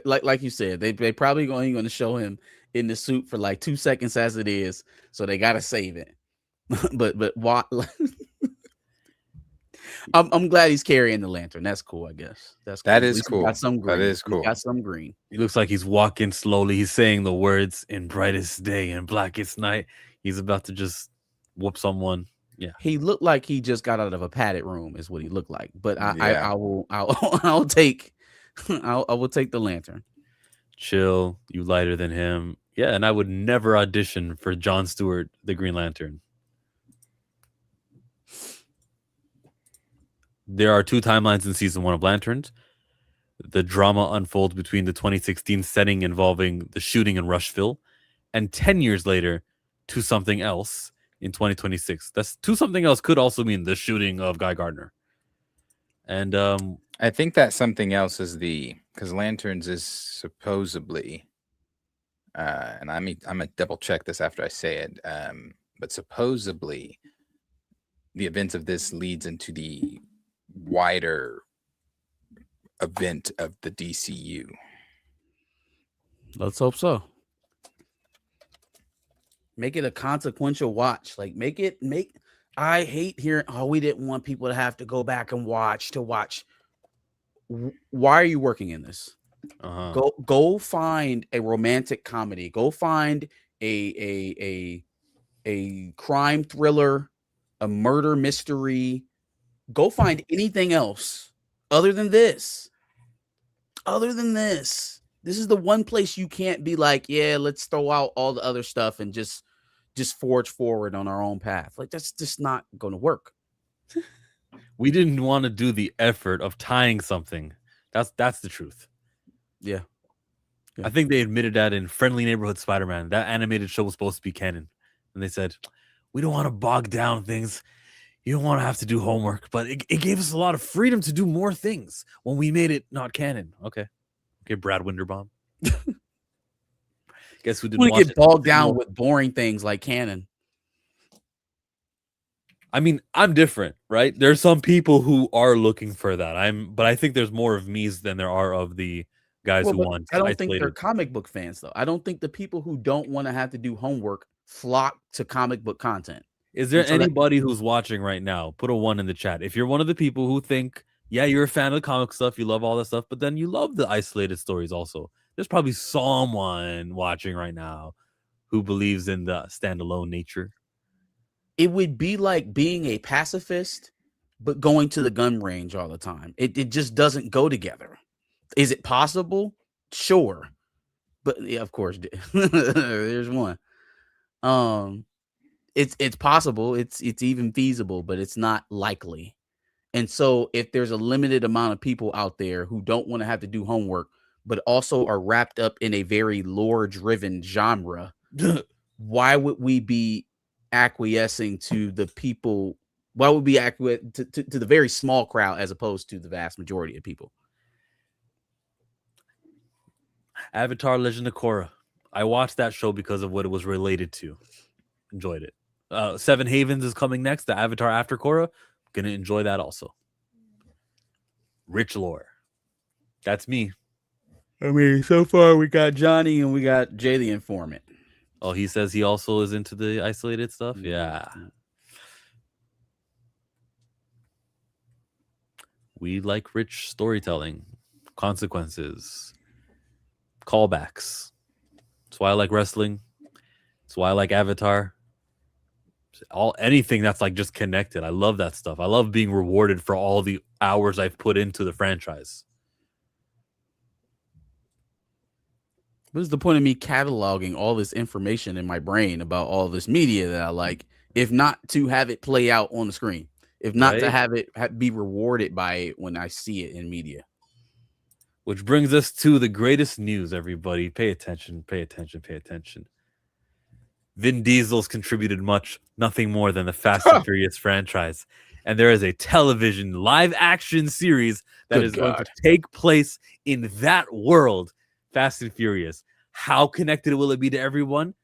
B: like you said, they probably only going to show him in the suit for like 2 seconds as it is, so they got to save it. but what? I'm glad he's carrying the lantern. That's cool, I guess.
D: That is cool.
B: Got some green.
D: That is cool.
B: He's got some green.
A: He looks like he's walking slowly. He's saying the words "in brightest day and blackest night." He's about to just whoop someone. Yeah,
B: he looked like he just got out of a padded room, is what he looked like. But I will take the lantern.
A: Chill, you lighter than him. Yeah, and I would never audition for Jon Stewart, the Green Lantern. There are 2 timelines in season 1 of Lanterns. The drama unfolds between the 2016 setting involving the shooting in Rushville, and 10 years later to something else in 2026. That's to something else could also mean the shooting of Guy Gardner. And
D: I think that something else is because Lanterns is supposedly, and I'm gonna double check this after I say it, but supposedly the events of this leads into the wider event of the DCU.
B: Let's hope so. Make it a consequential watch. Like I hate hearing, oh, we didn't want people to have to go back and watch. Why are you working in this? Go find a romantic comedy. Go find a crime thriller, a murder mystery. Go find anything else other than this. This is the one place you can't be like, yeah, let's throw out all the other stuff and just forge forward on our own path. Like, that's just not going to work.
A: We didn't want to do the effort of tying something. That's the truth.
B: Yeah.
A: I think they admitted that in Friendly Neighborhood Spider-Man. That animated show was supposed to be canon. And they said, we don't want to bog down things. You don't want to have to do homework. But it gave us a lot of freedom to do more things when we made it not canon. Okay, Brad Winderbaum. Guess who didn't
B: get bogged down with boring things like canon.
A: I mean, I'm different, right? There's some people who are looking for that. But I think there's more of me's than there are of the guys who want.
B: I don't think they're comic book fans, though. I don't think the people who don't want to have to do homework flock to comic book content.
A: Is there anybody who's watching right now? Put a 1 in the chat. If you're one of the people who think, yeah, you're a fan of the comic stuff, you love all that stuff, but then you love the isolated stories also. There's probably someone watching right now who believes in the standalone nature.
B: It would be like being a pacifist, but going to the gun range all the time. It just doesn't go together. Is it possible? Sure. But yeah, of course, there's one. It's possible. It's even feasible, but it's not likely. And so if there's a limited amount of people out there who don't want to have to do homework, but also are wrapped up in a very lore-driven genre, why would we be acquiescing to the people? Why would we acquiesce to the very small crowd as opposed to the vast majority of people?
A: Avatar: Legend of Korra. I watched that show because of what it was related to. Enjoyed it. Seven Havens is coming next. The Avatar after Korra. Gonna enjoy that also. Rich lore. That's me.
B: I mean, so far we got Johnny and we got Jay the Informant.
A: Oh, he says he also is into the isolated stuff. Yeah. We like rich storytelling, consequences, callbacks. That's why I like wrestling. That's why I like Avatar. Anything that's like just connected. I love that stuff. I love being rewarded for all the hours I've put into the franchise.
B: What is the point of me cataloging all this information in my brain about all this media that I like, if not to have it play out on the screen, if not to have it be rewarded by it when I see it in media?
A: Which brings us to the greatest news, everybody. Pay attention, pay attention, pay attention. Vin Diesel's contributed nothing more than the Fast and Furious franchise. And there is a television live action series that is going to take place in that world. Fast and Furious. How connected will it be to everyone?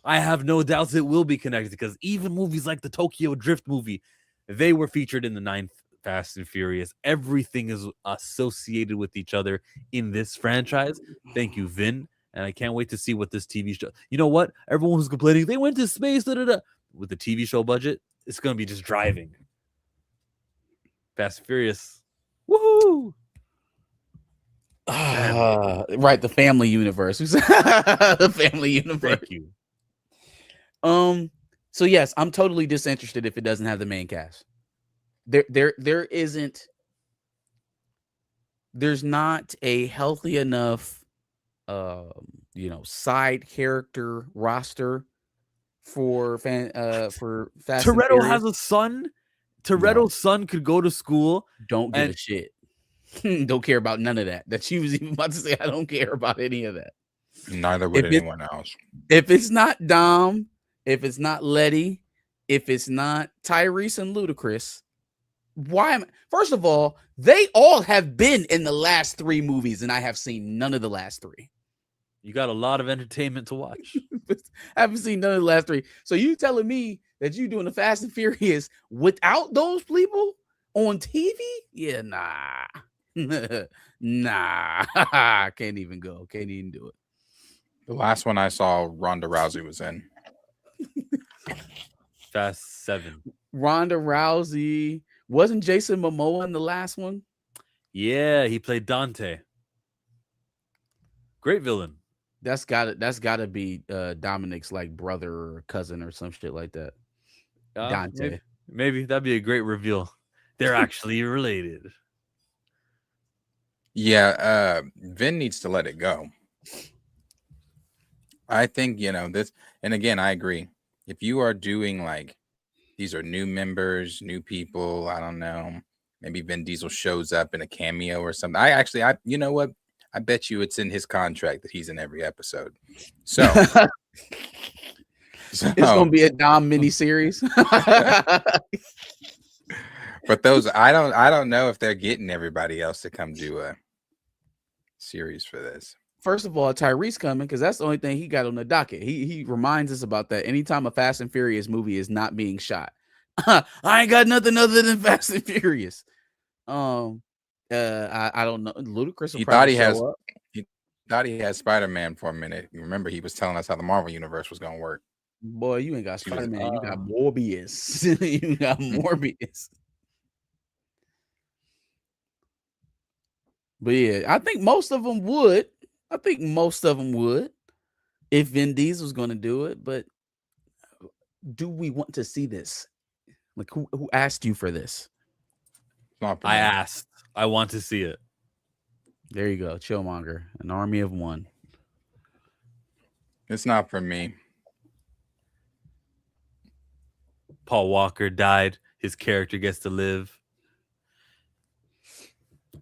A: I have no doubts it will be connected, because even movies like the Tokyo Drift movie, they were featured in the 9th Fast and Furious. Everything is associated with each other in this franchise. Thank you, Vin. And I can't wait to see what this TV show. You know what? Everyone was complaining they went to space. With the TV show budget, it's going to be just driving. Fast and Furious. Woohoo!
B: Right, the family universe. The family universe.
A: Thank you.
B: So yes, I'm totally disinterested if it doesn't have the main cast. There's not a healthy enough side character roster for Fast
A: Toretto has a son. Toretto's son could go to school.
B: Don't give a shit. Don't care about none of that. That she was even about to say, I don't care about any of that.
D: Neither would anyone else.
B: If it's not Dom, if it's not Letty, if it's not Tyrese and Ludacris, first of all, they all have been in the last 3 movies, and I have seen none of the last 3.
A: You got a lot of entertainment to watch.
B: I haven't seen none of the last 3. So you telling me that you doing the Fast and Furious without those people on TV? Yeah, nah. Nah. Can't even go. Can't even do it.
D: The last one I saw, Ronda Rousey was in.
A: Fast 7.
B: Ronda Rousey. Wasn't Jason Momoa in the last one?
A: Yeah, he played Dante. Great villain.
B: That's gotta be Dominic's like brother or cousin or some shit like that. Dante.
A: Maybe that'd be a great reveal. They're actually related.
D: Yeah, Vin needs to let it go. I think, this, and again, I agree. If you are doing like, these are new members, new people, I don't know, maybe Vin Diesel shows up in a cameo or something. You know what? I bet you it's in his contract that he's in every episode. So,
B: it's gonna be a Dom miniseries.
D: But those, I don't know if they're getting everybody else to come do a series for this.
B: First of all, Tyrese coming, because that's the only thing he got on the docket. He reminds us about that anytime a Fast and Furious movie is not being shot. I ain't got nothing other than Fast and Furious. I don't know. Ludacris will probably show up.
D: He thought he had Spider-Man for a minute. Remember, he was telling us how the Marvel universe was gonna work.
B: Boy, you ain't got Spider-Man. You got Morbius. You got Morbius. But yeah, I think most of them would. If Vin Diesel's going to do it. But do we want to see this? Like, who asked you for this?
A: I asked. I want to see it.
B: There you go. Chillmonger, an army of one.
D: It's not for me.
A: Paul Walker died. His character gets to live.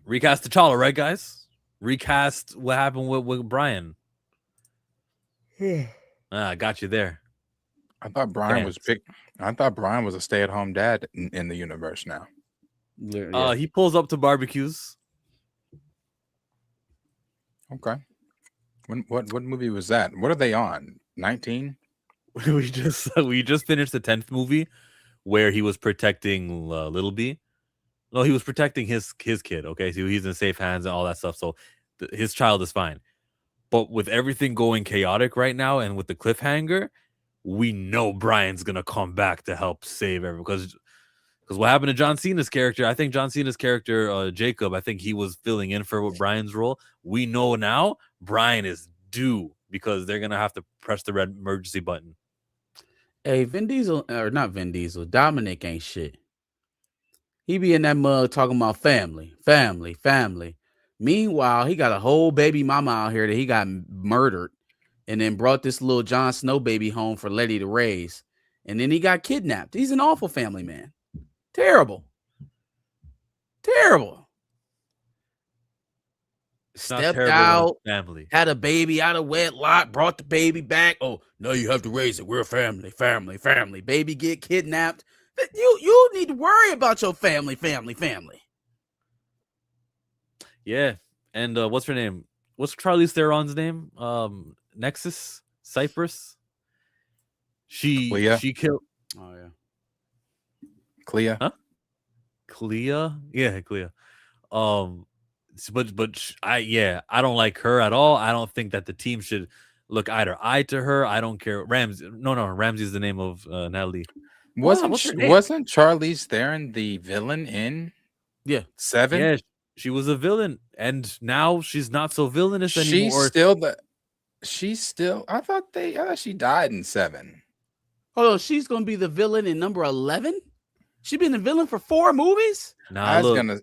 A: Recast T'Challa, right, guys? Recast what happened with Brian. I got you there.
D: I thought Brian was picked. I thought Brian was a stay-at-home dad in the universe now.
B: Yeah.
A: He pulls up to barbecues.
D: Okay. What movie was that? What are they on? 19?
A: we just finished the 10th movie where he was protecting Little B. No, he was protecting his kid. Okay, so he's in safe hands and all that stuff. So his child is fine. But with everything going chaotic right now, and with the cliffhanger, we know Brian's gonna come back to help save everyone. Because what happened to John Cena's character? I think John Cena's character, Jacob, I think he was filling in for Brian's role. We know now Brian is due because they're gonna have to press the red emergency button.
B: Hey, Vin Diesel, or not Vin Diesel, Dominic ain't shit. He be in that mug talking about family, family, family. Meanwhile, he got a whole baby mama out here that he got murdered and then brought this little Jon Snow baby home for Letty to raise. And then he got kidnapped. He's an awful family man. Terrible. Terrible.
A: It's not
B: Stepped
A: terrible when
B: out,
A: it's family.
B: had a baby out of wedlock, brought the baby back. Oh, no, you have to raise it. We're family, family, family. Baby get kidnapped. You need to worry about your family, family, family.
A: Yeah. And what's her name? What's Charlize Theron's name? Nexus? Cypress?
D: Clea?
A: She killed
B: Oh, yeah.
D: Clea?
A: Huh? Clea? Yeah, Clea. I don't like her at all. I don't think that the team should look eye to her. I don't care. Ramsey. No, Ramsey's the name of Natalie.
D: Wasn't
B: what's her name?
D: wasn't Charlize Theron the villain in 7?
A: Yeah, she was a villain, and now she's not so villainous anymore.
D: She's still. I thought she died in 7.
B: Oh, she's gonna be the villain in number 11. She been the villain for 4 movies.
A: Nah, look,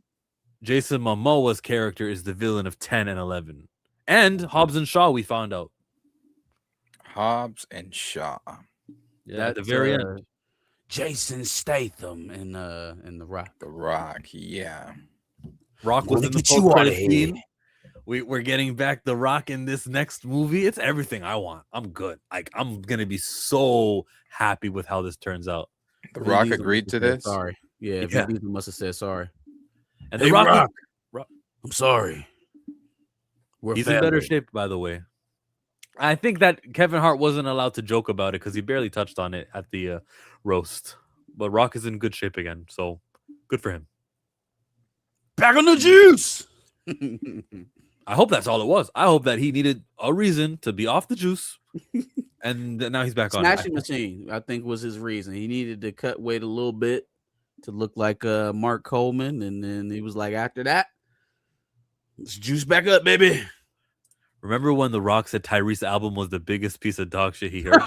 A: Jason Momoa's character is the villain of 10 and 11, and Hobbs and Shaw. We found out
D: Hobbs and Shaw.
A: Yeah, at the very end.
B: Jason Statham in The Rock.
D: The Rock, yeah.
A: Rock was in the post-credit scene. We're getting back The Rock in this next movie. It's everything I want. I'm good. Like, I'm gonna be so happy with how this turns out.
D: The Rock agreed to this.
B: Sorry, yeah. Vin Diesel must have said sorry.
A: And The Rock,
B: I'm sorry.
A: He's in better shape, by the way. I think that Kevin Hart wasn't allowed to joke about it because he barely touched on it at the roast. But Rock is in good shape again, so good for him.
B: Back on the juice.
A: I hope that's all it was. I hope that he needed a reason to be off the juice, and now he's back on.
B: Snatching machine, I think, was his reason. He needed to cut weight a little bit to look like Mark Coleman, and then he was like, after that, let's juice back up, baby.
A: Remember when The Rock said Tyrese's album was the biggest piece of dog shit he heard?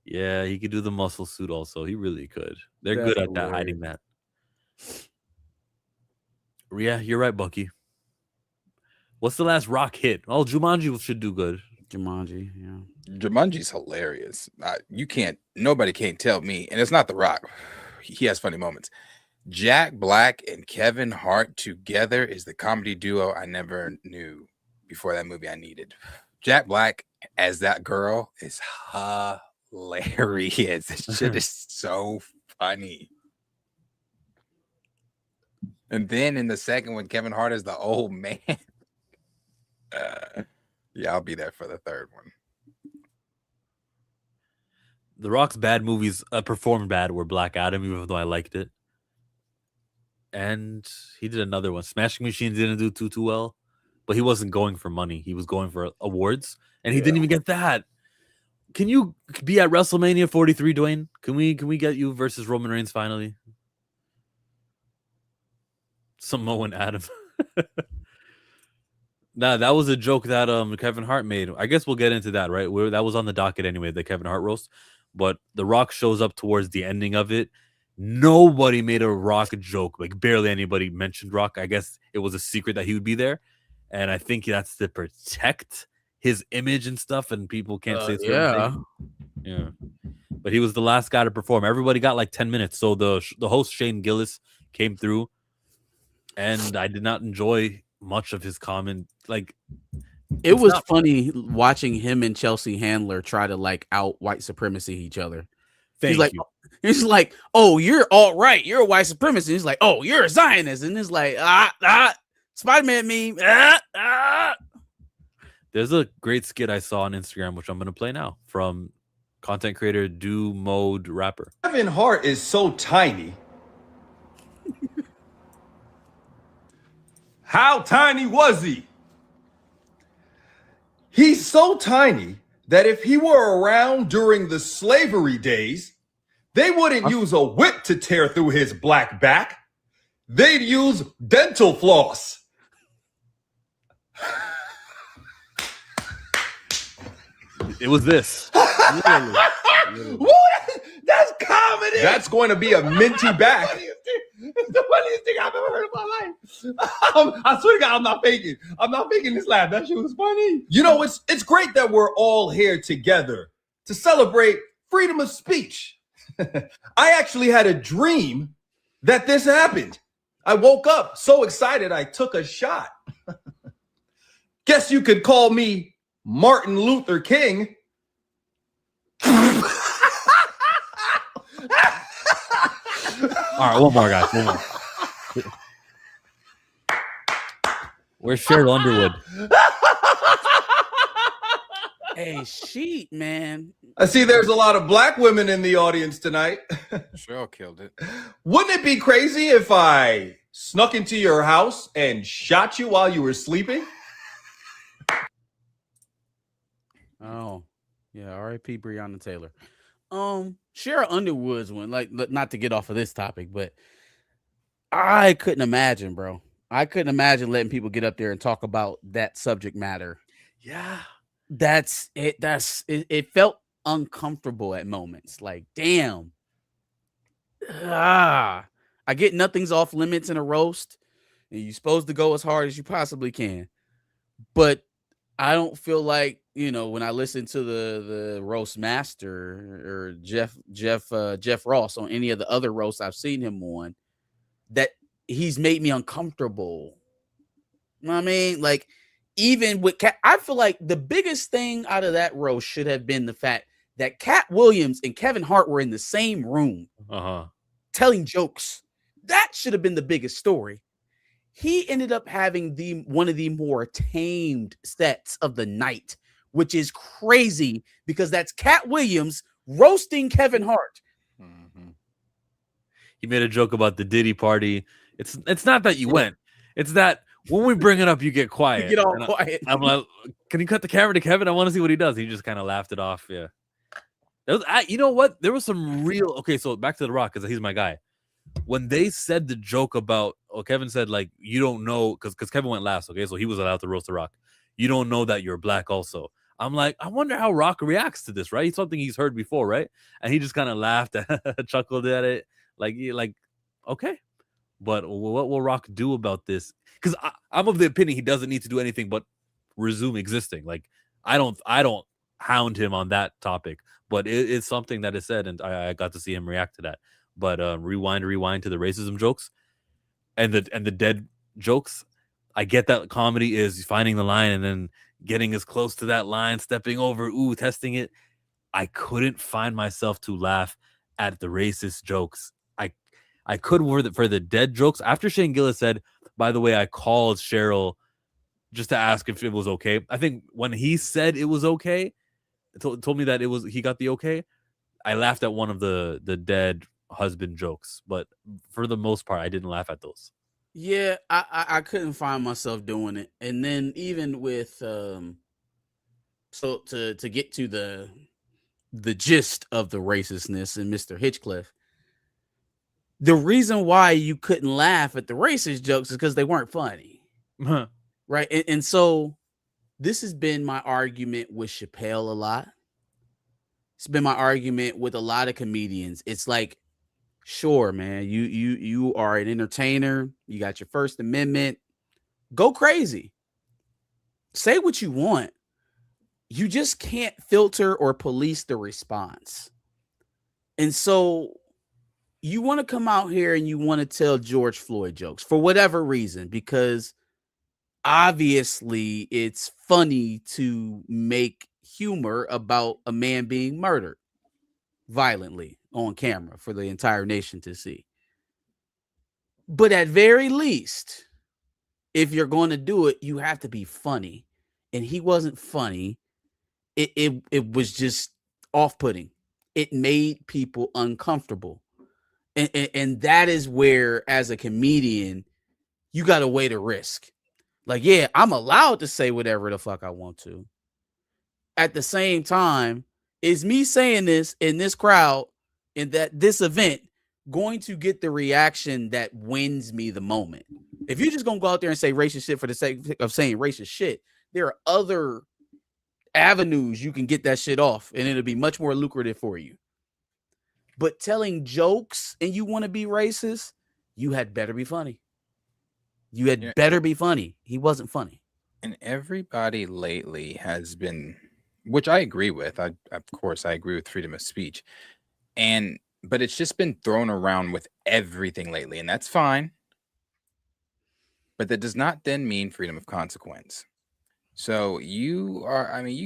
A: Yeah, he could do the muscle suit also. He really could. They're good at that, hiding that. Yeah, you're right, Bucky. What's the last Rock hit? Oh, Jumanji should do good.
B: Jumanji, yeah.
D: Jumanji's hilarious. Nobody can't tell me, and it's not The Rock. He has funny moments. Jack Black and Kevin Hart together is the comedy duo I never knew before that movie I needed. Jack Black as that girl is hilarious. This shit is so funny. And then in the second one, Kevin Hart is the old man. Yeah, I'll be there for the third one.
A: The Rock's bad movies performed bad were Black Adam, even though I liked it. And he did another one. Smashing Machines didn't do too well, but he wasn't going for money. He was going for awards, and he didn't even get that. Can you be at WrestleMania 43, Dwayne? Can we get you versus Roman Reigns finally? Samoan Adam. Nah, that was a joke that Kevin Hart made. I guess we'll get into that, right? That was on the docket anyway, the Kevin Hart roast. But The Rock shows up towards the ending of it. Nobody made a Rock joke. Like, barely anybody mentioned Rock. I guess it was a secret that he would be there. And I think that's to protect his image and stuff, and people can't say certain things. Yeah. But he was the last guy to perform. Everybody got like 10 minutes. So the host, Shane Gillis, came through, and I did not enjoy much of his comment. Like,
B: it was funny watching him and Chelsea Handler try to like out white supremacy each other.
A: Thank you.
B: He's like, oh, you're all right. You're a white supremacist. He's like, oh, you're a Zionist. And it's like, Spider-Man meme.
A: There's a great skit I saw on Instagram, which I'm going to play now, from content creator Do Mode Rapper.
E: Kevin Hart is so tiny. How tiny was he? He's so tiny that if he were around during the slavery days, they wouldn't use a whip to tear through his black back. They'd use dental floss.
A: It was this.
E: Literally. What? That's comedy. That's going to be a minty back. It's the funniest thing I've ever heard in my life. I swear to God, I'm not faking. I'm not faking this laugh. That shit was funny. You know, it's great that we're all here together to celebrate freedom of speech. I actually had a dream that this happened. I woke up so excited I took a shot. Guess you could call me Martin Luther King.
A: All right, one more, guys. One more. Where's Cheryl Underwood?
B: Hey, sheet, man.
E: I see there's a lot of black women in the audience tonight.
D: Cheryl killed it.
E: Wouldn't it be crazy if I snuck into your house and shot you while you were sleeping?
B: Oh, yeah. R.I.P. Breonna Taylor. Cheryl Underwood's one, like, not to get off of this topic, but I couldn't imagine, bro. I couldn't imagine letting people get up there and talk about that subject matter.
A: Yeah.
B: That's it. It felt uncomfortable at moments. Like, damn. I get nothing's off limits in a roast, and you're supposed to go as hard as you possibly can. But I don't feel like, when I listen to the roast master or Jeff Ross on any of the other roasts I've seen him on, that he's made me uncomfortable. You know what I mean? Like, even with Cat, I feel like the biggest thing out of that roast should have been the fact that Cat Williams and Kevin Hart were in the same room telling jokes. That should have been the biggest story. He ended up having one of the more tamed sets of the night, which is crazy because that's Cat Williams roasting Kevin Hart.
A: Mm-hmm. He made a joke about the Diddy party. It's not that you went. It's that when we bring it up, you get quiet.
B: You get all quiet.
A: I'm like, can you cut the camera to Kevin? I want to see what he does. He just kind of laughed it off. Yeah. You know what? There was some real. Okay, so back to The Rock because he's my guy. When they said the joke about, Kevin said, like, you don't know, because Kevin went last, okay? So he was allowed to roast The Rock. You don't know that you're black also. I'm like, I wonder how Rock reacts to this, right? It's something he's heard before, right? And he just kind of laughed, chuckled at it. Like, okay. But what will Rock do about this? Because I'm of the opinion he doesn't need to do anything but resume existing. Like, I don't hound him on that topic. But it's something that is said, and I got to see him react to that. But rewind to the racism jokes and the dead jokes. I get that comedy is finding the line and then getting as close to that line, stepping over, testing it. I couldn't find myself to laugh at the racist jokes. I could for the dead jokes. After Shane Gillis said, by the way, I called Cheryl just to ask if it was okay. I think when he said it was okay, told me that he got the okay, I laughed at one of the dead husband jokes, but for the most part I didn't laugh at those.
B: Yeah, I couldn't find myself doing it. And then even with so to get to the gist of the racistness in Mr. Hitchcliff, the reason why you couldn't laugh at the racist jokes is because they weren't funny. Right. And so this has been my argument with Chappelle a lot. It's been my argument with a lot of comedians. It's like, sure, man, you are an entertainer. You got your First Amendment. Go crazy. Say what you want. You just can't filter or police the response. And so you want to come out here and you want to tell George Floyd jokes for whatever reason, because obviously it's funny to make humor about a man being murdered. violently on camera for the entire nation to see. But at very least, if you're going to do it, you have to be funny. And he wasn't funny. It was just off-putting. It made people uncomfortable. And that is where, as a comedian, you got to weigh the risk. Like, yeah, I'm allowed to say whatever the fuck I want to. At the same time, is me saying this in this crowd, in that this event, going to get the reaction that wins me the moment? If you're just going to go out there and say racist shit for the sake of saying racist shit, there are other avenues you can get that shit off, and it'll be much more lucrative for you. But telling jokes and you want to be racist, you had better be funny. You had better be funny. He wasn't funny.
D: And everybody lately has been, which I agree with. Of course, I agree with freedom of speech. But it's just been thrown around with everything lately, and that's fine. But that does not then mean freedom of consequence. So you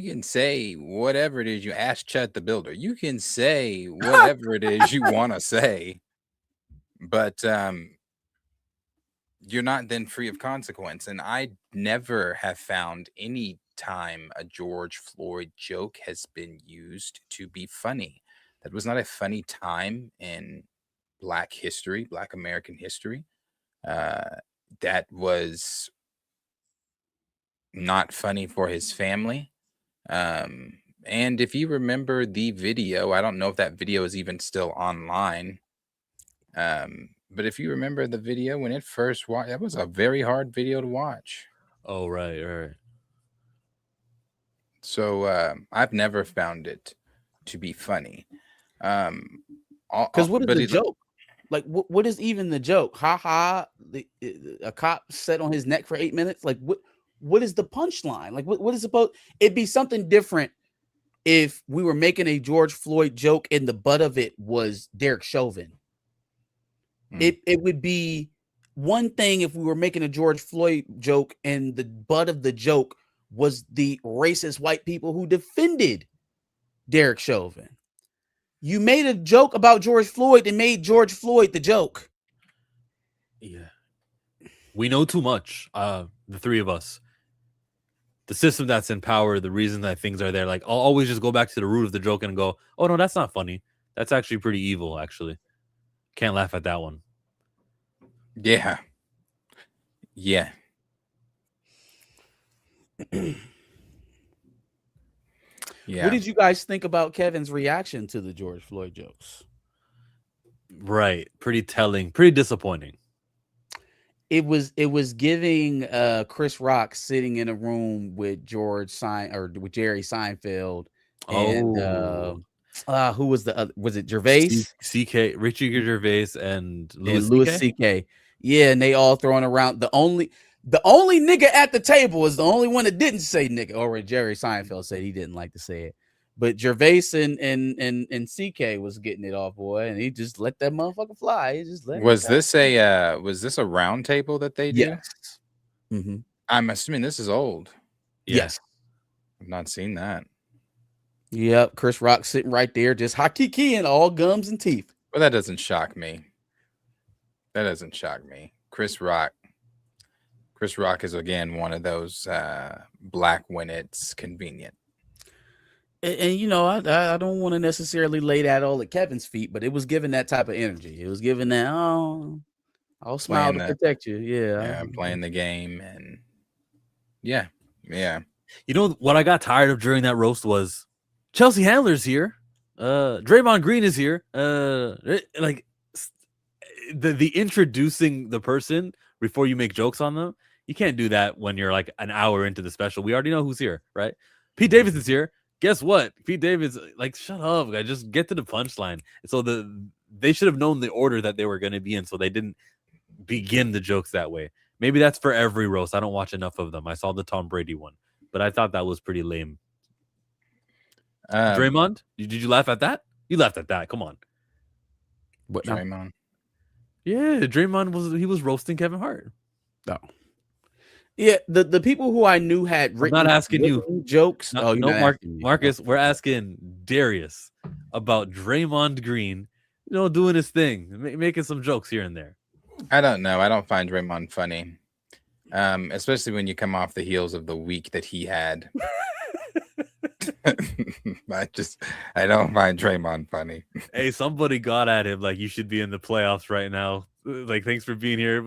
D: can say whatever it is. You ask Chet the Builder. You can say whatever it is you want to say, but you're not then free of consequence. And I never have found any time a George Floyd joke has been used to be funny. That was not a funny time in Black history, Black American history. That was not funny for his family. And if you remember the video, I don't know if that video is even still online. But if you remember the video when it first watched, that was a very hard video to watch.
A: Oh, right.
D: So I've never found it to be funny.
B: Because what is the joke? Like, what is even the joke? Ha ha! A cop sat on his neck for 8 minutes. Like, what is the punchline? Like, what is supposed? It'd be something different if we were making a George Floyd joke and the butt of it was Derek Chauvin. It would be one thing if we were making a George Floyd joke and the butt of the joke was the racist white people who defended Derek Chauvin. You made a joke about George Floyd and made George Floyd the joke.
A: Yeah. We know too much, the three of us. The system that's in power, the reason that things are there. Like, I'll always just go back to the root of the joke and go, oh, no, that's not funny. That's actually pretty evil, actually. Can't laugh at that one.
D: Yeah. Yeah. Yeah.
B: What did you guys think about Kevin's reaction to the George Floyd jokes?
A: Right. Pretty telling. Pretty disappointing.
B: It was giving Chris Rock sitting in a room with with Jerry Seinfeld and who was the other? Was it Gervais?
A: Richie Gervais and
B: Louis C.K. Yeah, and they all throwing around the only nigga at the table is the only one that didn't say nigga. Or Jerry Seinfeld said he didn't like to say it, but Gervais and CK was getting it off, boy, and he just let that motherfucker fly. He just let.
D: Was this a round table that they did?
B: Yes. Mm-hmm.
D: I'm assuming this is old.
B: Yes.
D: I've not seen that.
B: Yep, Chris Rock sitting right there, just hakiki and all gums and teeth.
D: Well, that doesn't shock me. Chris Rock is again one of those Black when it's convenient.
B: And you know, I don't want to necessarily lay that all at Kevin's feet, but it was giving that type of energy. It was giving that, oh, I'll smile to protect you. Yeah,
D: I'm playing the game, and yeah.
A: You know what I got tired of during that roast was Chelsea Handler's here. Draymond Green is here. Like the introducing the person before you make jokes on them. You can't do that when you're like an hour into the special. We already know who's here, right? Pete Davidson's here. Guess what? Pete Davidson, like, shut up, guys. Just get to the punchline. So they should have known the order that they were going to be in, so they didn't begin the jokes that way. Maybe that's for every roast. I don't watch enough of them. I saw the Tom Brady one, but I thought that was pretty lame. Draymond, did you laugh at that? You laughed at that. Come on.
B: What,
D: Draymond?
A: Yeah, Draymond was roasting Kevin Hart.
B: No. Yeah, the people who I knew had
A: I'm
B: written,
A: not asking you.
B: jokes.
A: No,
B: You're
A: no,
B: not asking me.
A: Marcus, we're asking Darius about Draymond Green, doing his thing, making some jokes here and there.
D: I don't know. I don't find Draymond funny, especially when you come off the heels of the week that he had. I don't find Draymond funny.
A: Hey, somebody got at him like you should be in the playoffs right now. Like, thanks for being here.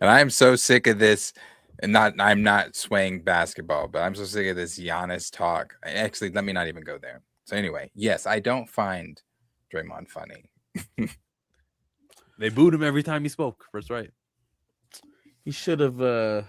D: And I'm so sick of this. And I'm not swaying basketball, but I'm so sick of this Giannis talk. Actually, let me not even go there. So anyway, yes, I don't find Draymond funny.
A: They booed him every time he spoke. That's right.
B: He should have.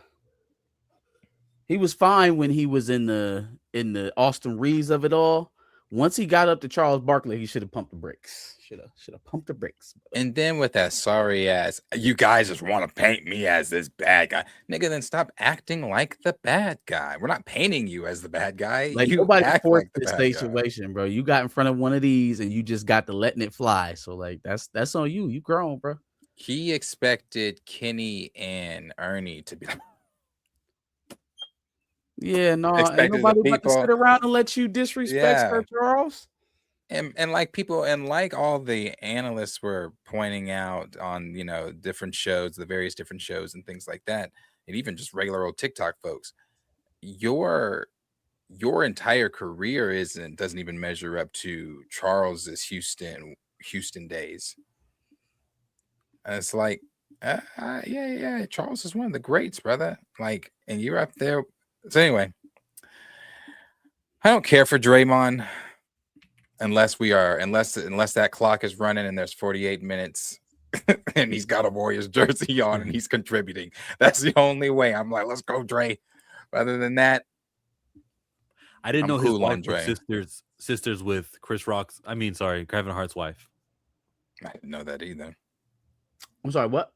B: He was fine when he was in the Austin Reeves of it all. Once he got up to Charles Barkley, he should have pumped the brakes. Should have pumped the brakes.
D: And then with that sorry ass, you guys just want to paint me as this bad guy. Nigga, then stop acting like the bad guy. We're not painting you as the bad guy.
B: Like,
D: you
B: nobody
D: act
B: forced
D: like the
B: this
D: bad guy.
B: situation, bro. You got in front of one of these and you just got to letting it fly. So like that's on you. You grown, bro.
D: He expected Kenny and Ernie to be like,
B: Yeah, no, ain't
D: Expected the
B: nobody about to
D: people-
B: sit around and let you disrespect
D: Yeah.
B: Sir Charles.
D: and like people and like all the analysts were pointing out on different shows, the various different shows and things like that, and even just regular old TikTok folks, your entire career doesn't even measure up to Charles's Houston days. And it's like, yeah, Charles is one of the greats, brother. Like, and you're up there. So anyway, I don't care for Draymond. Unless that clock is running and there's 48 minutes and he's got a Warriors jersey on and he's contributing. That's the only way. I'm like, let's go, Dre. Other than that,
A: I didn't
D: I'm
A: know his
D: cool on
A: wife was sisters with Kevin Hart's wife.
D: I didn't know that either.
B: I'm sorry, what?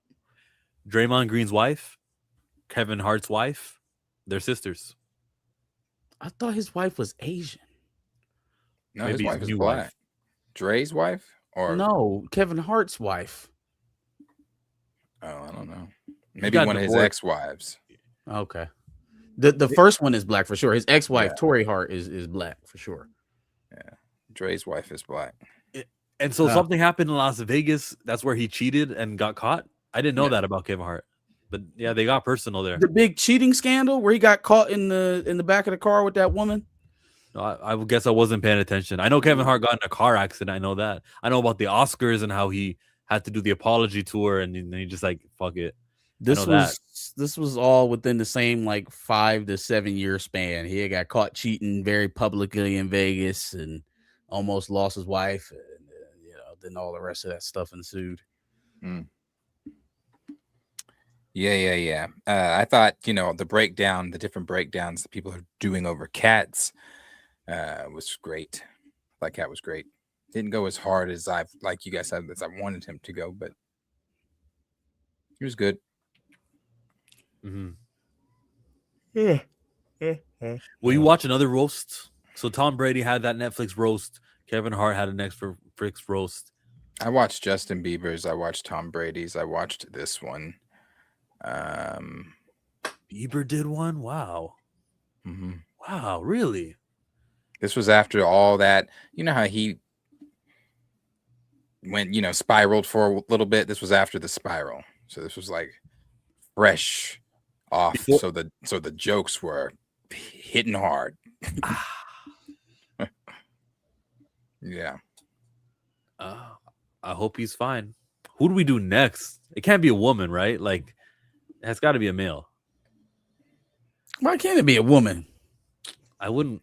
A: Draymond Green's wife, Kevin Hart's wife, they're sisters.
B: I thought his wife was Asian.
D: No,
A: Maybe
D: his wife
A: his
D: is
A: new
D: black.
A: wife.
D: Dre's wife? Or
B: No, Kevin Hart's wife.
D: Oh, I don't know. Maybe
A: got
D: one of his
A: divorced.
D: ex-wives.
B: Okay. The first one is black for sure. His ex-wife,
D: Yeah.
B: Tori Hart, is black for sure.
D: Dre's wife is black.
A: And so
B: Ah.
A: something happened in Las Vegas. That's where he cheated and got caught. I didn't know that about Kevin Hart. But yeah, they got personal there.
B: The big cheating scandal where he got caught in the back of the car with that woman.
A: No, I would guess I wasn't paying attention. I know Kevin Hart got in a car accident. I know that. I know about the Oscars and how he had to do the apology tour and then he just like, fuck it.
B: This
A: know
B: was all within the same like 5 to 7 year span. He had got caught cheating very publicly in Vegas and almost lost his wife, and then all the rest of that stuff ensued.
D: Yeah. I thought, the different breakdowns that people are doing over Cats was great. I thought Cat was great. Didn't go as hard as like you guys said, as I wanted him to go, but he was good.
A: Mm-hmm.
B: Yeah.
A: Will you watch another roast? So Tom Brady had that Netflix roast. Kevin Hart had a Netflix roast.
D: I watched Justin Bieber's. I watched Tom Brady's. I watched this one.
A: Bieber did one? Wow.
D: Mhm.
A: Wow, really?
D: This was after all that. You know how he went, spiraled for a little bit. This was after the spiral. So this was like fresh off. So the jokes were hitting hard. Yeah.
A: I hope he's fine. Who do we do next? It can't be a woman, right? Like, it has got to be a male.
B: Why can't it be a woman?
A: I wouldn't,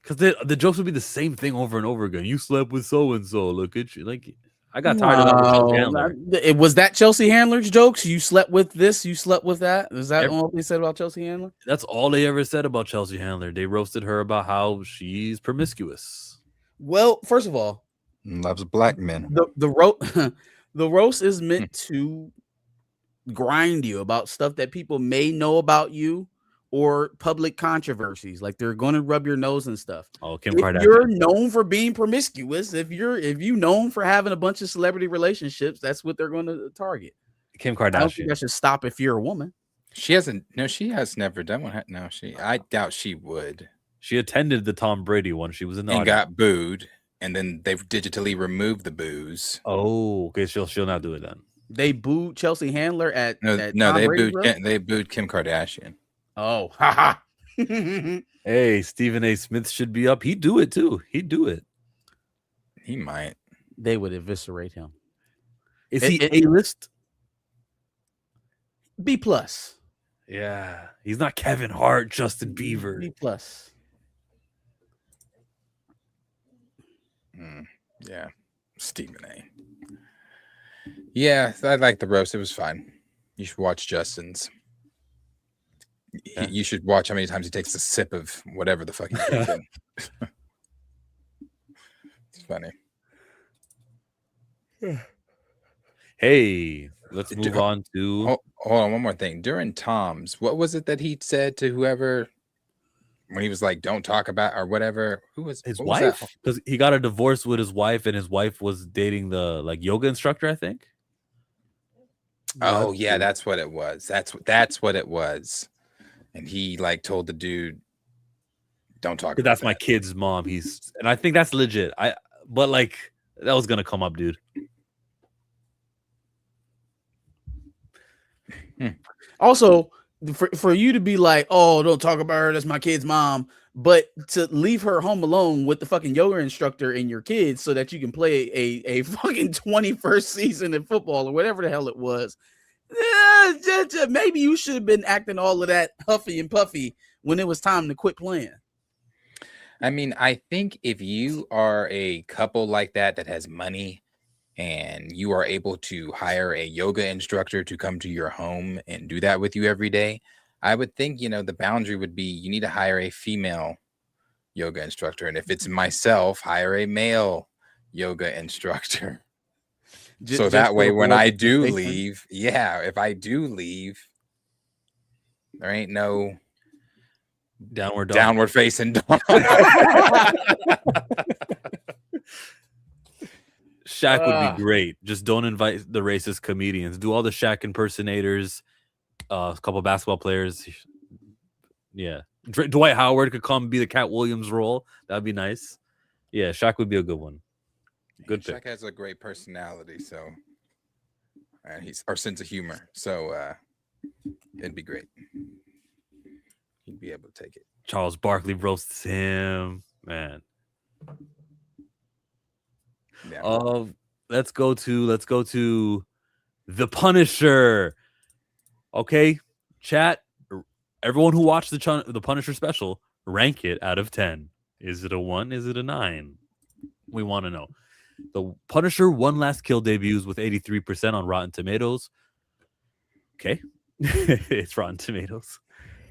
A: because the jokes would be the same thing over and over again. You slept with so and so. Look at you. Like, I got tired of that with Chelsea Handler.
B: Was that Chelsea Handler's jokes? You slept with this, you slept with that. Is that all they said about Chelsea Handler?
A: That's all they ever said about Chelsea Handler. They roasted her about how she's promiscuous.
B: Well, first of all,
D: Loves black men.
B: the roast is meant to grind you about stuff that people may know about you or public controversies. Like, they're going to rub your nose and stuff.
A: Oh, Kim
B: If
A: Kardashian.
B: you're known for being promiscuous, if you known for having a bunch of celebrity relationships, that's what they're going to target.
A: Kim
B: I don't think
A: Kardashian.
B: that should stop if you're a woman.
D: She hasn't. No, she has never done one. No, I doubt she would.
A: She attended the Tom Brady one. She was in the
D: And
A: audience.
D: got booed, and then they've digitally removed the boos.
A: Oh, okay. She'll not do it then.
B: They booed Chelsea Handler at
D: No,
B: Tom
D: they
B: Brady,
D: booed.
B: bro?
D: They booed Kim Kardashian.
B: Oh, haha.
A: Hey, Stephen A. Smith should be up. He'd do it too. He'd do it.
D: He might.
B: They would eviscerate him.
A: Is he A-list?
B: B plus.
A: Yeah. He's not Kevin Hart, Justin Bieber.
B: B plus.
D: Yeah, Stephen A. Yeah, I like the roast. It was fine. You should watch Justin's.
A: Yeah.
D: You should watch how many times he takes a sip of whatever the fuck he's drinking. It's funny.
A: Hey, let's move on to.
D: Hold on, one more thing. During Tom's, what was it that he said to whoever when he was like, "Don't talk about" or whatever? Who was
A: His
D: what was that?
A: wife, because he got a divorce with his wife, and his wife was dating the yoga instructor, I think.
D: Oh yeah, that's what it was. That's what it was. And he like told the dude, "Don't talk." About
A: That's
D: that.
A: my kid's mom. And I think that's legit. But like that was gonna come up, dude.
B: Also, for you to be like, "Oh, don't talk about her. That's my kid's mom," but to leave her home alone with the fucking yoga instructor and your kids so that you can play a fucking 21st season in football or whatever the hell it was. Maybe you should have been acting all of that huffy and puffy when it was time to quit playing.
D: I mean, I think if you are a couple like that has money and you are able to hire a yoga instructor to come to your home and do that with you every day, I would think, the boundary would be you need to hire a female yoga instructor. And if it's myself, hire a male yoga instructor. So that way, when I do leave, if I do leave, there ain't no downward facing dog.
A: Shaq would be great. Just don't invite the racist comedians. Do all the Shaq impersonators, a couple of basketball players. Yeah. Dwight Howard could come be the Cat Williams role. That'd be nice. Yeah, Shaq would be a good one. Good pick.
D: Shaq has a great personality, so and he's our sense of humor. So it'd be great. He'd be able to take it.
A: Charles Barkley roasts him, man.
D: Yeah.
A: Let's go to The Punisher. Okay, chat. Everyone who watched the Punisher special, rank it out of 10. Is it a 1? Is it a 9? We want to know. The Punisher One Last Kill debuts with 83% on Rotten Tomatoes. Okay. It's Rotten Tomatoes.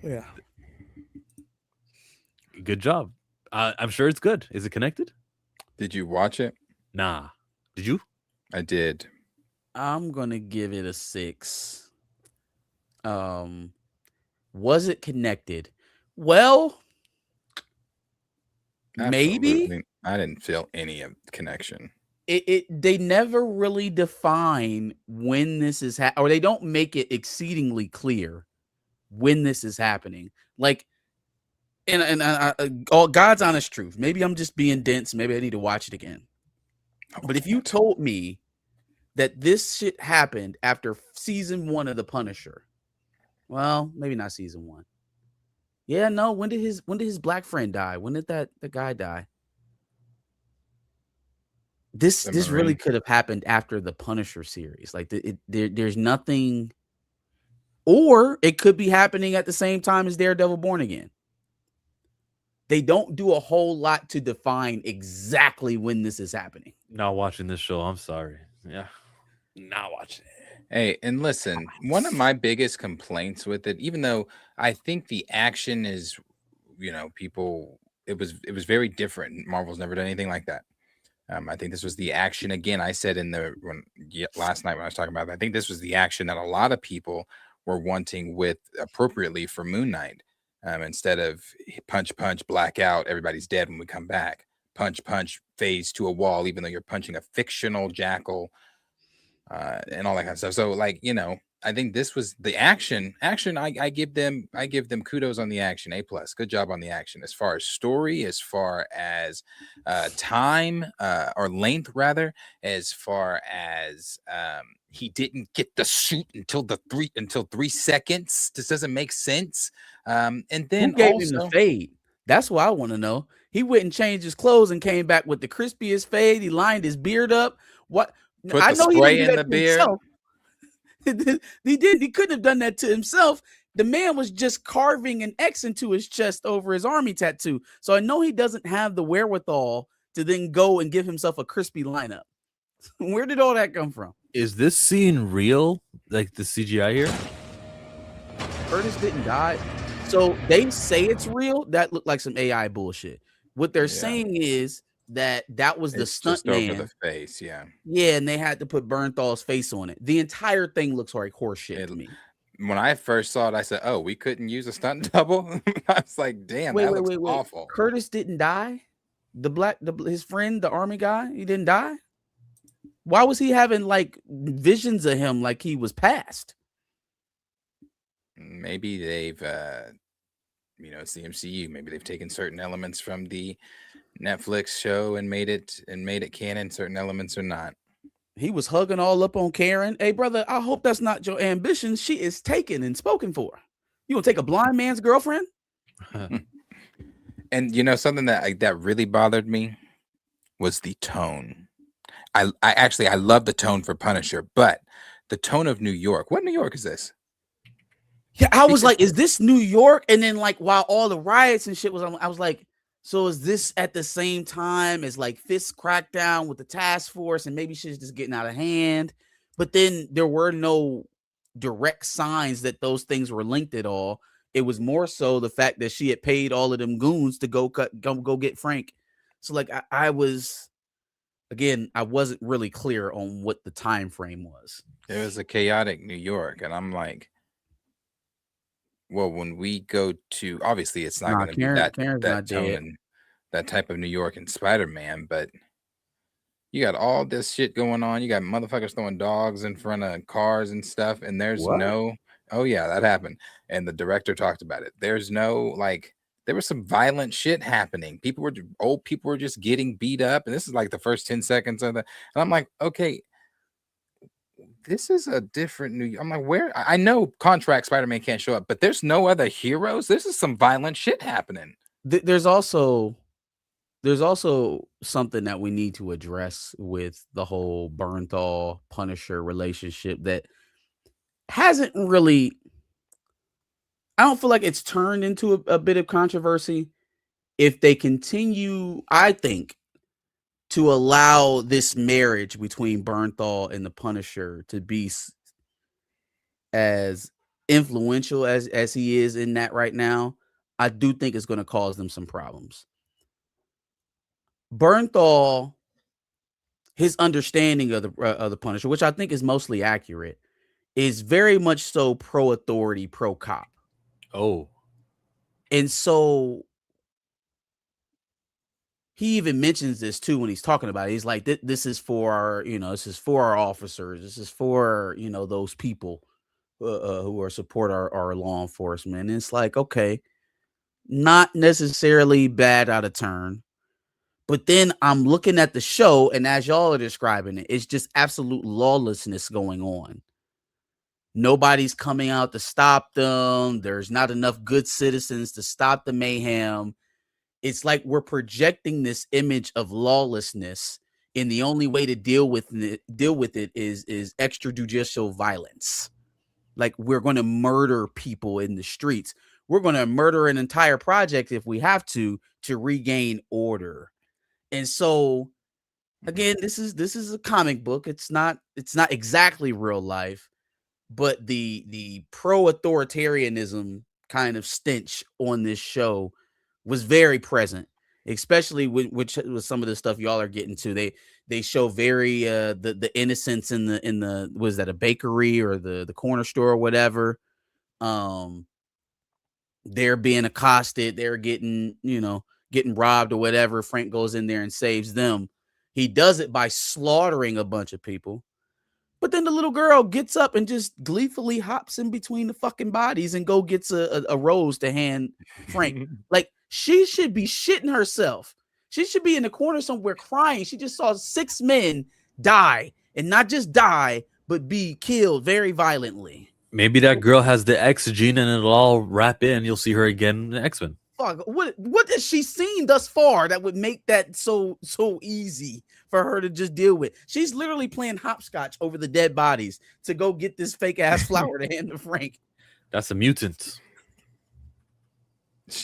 B: Yeah.
A: Good job. I'm sure it's good. Is it connected?
D: Did you watch it?
A: Nah. Did you?
D: I did.
B: I'm gonna give it a 6. Was it connected? Well, maybe.
D: Absolutely. I didn't feel any of the connection.
B: They never really define when this is or they don't make it exceedingly clear when this is happening. Like, and all God's honest truth. Maybe I'm just being dense. Maybe I need to watch it again. But if you told me that this shit happened after season 1 of The Punisher, well, maybe not season 1. Yeah, no. When did his black friend die? When did the guy die? This really could have happened after the Punisher series. Like there's nothing, or it could be happening at the same time as Daredevil Born Again. They don't do a whole lot to define exactly when this is happening.
A: Not watching this show. I'm sorry. Yeah. Not watching it.
D: Hey, and listen, one of my biggest complaints with it, even though I think the action is, people, it was very different. Marvel's never done anything like that. I think this was the action. Again, I said last night when I was talking about it, I think this was the action that a lot of people were wanting with appropriately for Moon Knight. Instead of punch, black out, everybody's dead when we come back. Punch, phase to a wall, even though you're punching a fictional jackal. and all that kind of stuff. So like, I think this was the action. I give them kudos on the action. A+. Good job on the action. As far as story, as far as time or length rather, as far as he didn't get the suit until 3 seconds. This doesn't make sense. And then
B: who gave him
D: also
B: the fade? That's what I want to know. He went and changed his clothes and came back with the crispiest fade. He lined his beard up. What?
D: put
B: I
D: the
B: know he
D: spray
B: didn't do
D: in
B: that
D: the
B: to
D: beard.
B: himself. He couldn't have done that to himself. The man was just carving an X into his chest over his army tattoo. So I know he doesn't have the wherewithal to then go and give himself a crispy lineup. Where did all that come from?
A: Is this scene real? Like the CGI here?
B: Curtis didn't die. So they say it's real. That looked like some AI bullshit. What they're saying is that was the
D: It's
B: stunt
D: just over
B: man.
D: the face. Yeah.
B: Yeah, and they had to put Bernthal's face on it. The entire thing looks like horseshit to me.
D: When I first saw it, I said, "Oh, we couldn't use a stunt double." I was like, "Damn, that looks awful."
B: Curtis didn't die. His friend, the army guy, he didn't die. Why was he having like visions of him like he was passed?
D: Maybe they've, it's the MCU. Maybe they've taken certain elements from the Netflix show and made it canon. Certain elements are not.
B: He was hugging all up on Karen. Hey, brother, I hope that's not your ambition. She is taken and spoken for. You gonna take a blind man's girlfriend?
D: And something that really bothered me was the tone. I love the tone for Punisher, but the tone of New York. What New York is this?
B: Yeah, I was like, is this New York? And then like while all the riots and shit was on, I was like, so is this at the same time as like Fist crackdown with the task force and maybe shit's just getting out of hand? But then there were no direct signs that those things were linked at all. It was more so the fact that she had paid all of them goons to go get Frank. So like I wasn't really clear on what the time frame was.
D: It was a chaotic New York, and I'm like, well, when we go to, obviously it's not going to be that tone and that type of New York in Spider-Man, but you got all this shit going on. You got motherfuckers throwing dogs in front of cars and stuff, and there's oh yeah, that happened. And the director talked about it. There's no there was some violent shit happening. Old people were just getting beat up, and this is like the first 10 seconds of the. And I'm like, okay, this is a different New York. I'm like, where? I know Contract Spider-Man can't show up, but there's no other heroes. This is some violent shit happening.
B: There's also something that we need to address with the whole Bernthal Punisher relationship that hasn't really. I don't feel like it's turned into a bit of controversy. If they continue, I think, to allow this marriage between Bernthal and the Punisher to be as influential as he is in that right now, I do think it's going to cause them some problems. Bernthal, his understanding of the Punisher, which I think is mostly accurate, is very much so pro-authority, pro-cop.
A: Oh.
B: And so he even mentions this too when he's talking about it. He's like, this is for our, this is for our officers. This is for, those people who are support our law enforcement. And it's like, okay, not necessarily bad out of turn. But then I'm looking at the show, and as y'all are describing it, it's just absolute lawlessness going on. Nobody's coming out to stop them. There's not enough good citizens to stop the mayhem. It's like we're projecting this image of lawlessness, and the only way to deal with it is extrajudicial violence. Like, we're going to murder people in the streets. We're going to murder an entire project if we have to regain order. And so, again, this is a comic book. It's not exactly real life, but the pro-authoritarianism kind of stench on this show was very present, especially with some of the stuff y'all are getting to. They show very the innocence in the was that a bakery or the corner store or whatever. They're being accosted, they're getting robbed or whatever. Frank goes in there and saves them. He does it by slaughtering a bunch of people. But then the little girl gets up and just gleefully hops in between the fucking bodies and go gets a rose to hand Frank. Like, she should be shitting herself. She should be in the corner somewhere crying. She just saw 6 men die, and not just die, but be killed very violently.
A: Maybe that girl has the X gene and it'll all wrap in. You'll see her again in the X-Men.
B: Fuck, what has she seen thus far that would make that so easy for her to just deal with? She's literally playing hopscotch over the dead bodies to go get this fake ass flower to hand to Frank.
A: That's a mutant.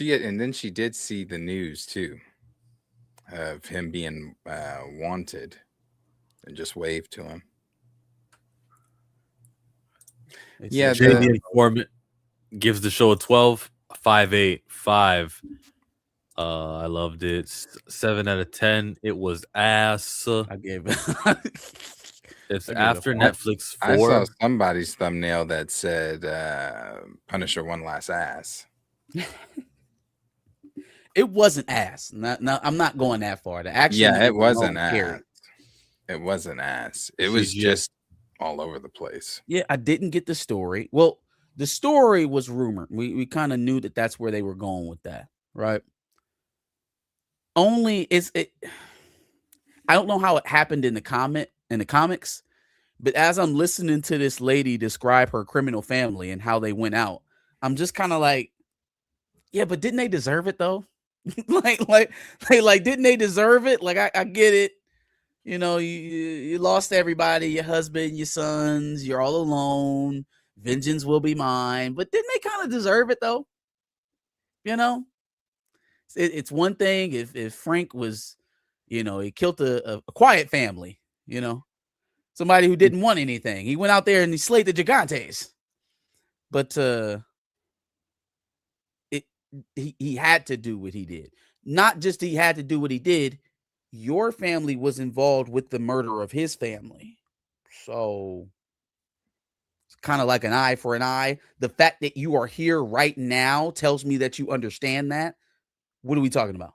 D: And then she did see the news too of him being wanted, and just waved to him. Yeah,
A: JD Informant gives the show a 12, 5.8, 5. I loved it. 7 out of 10. It was ass.
B: I gave it.
A: It's after Netflix 4.
D: I saw somebody's thumbnail that said Punisher one last ass.
B: It wasn't ass. No, I'm not going that far. The action.
D: Yeah, it wasn't ass. It wasn't ass. It was just all over the place.
B: Yeah, I didn't get the story. Well, the story was rumored. We kind of knew that that's where they were going with that, right? Only I don't know how it happened in the comics, but as I'm listening to this lady describe her criminal family and how they went out, I'm just kind of like, yeah, but didn't they deserve it though? like didn't they deserve it? Like I get it. You know, you lost everybody, your husband, your sons, you're all alone. Vengeance will be mine. But didn't they kind of deserve it though? You know, it's one thing if Frank was, you know, he killed a quiet family, you know, somebody who didn't want anything. He went out there and he slayed the gigantes. But he had to do what he did. Not just he had to do what he did. Your family was involved with the murder of his family. So it's kind of like an eye for an eye. The fact that you are here right now tells me that you understand that. What are we talking about?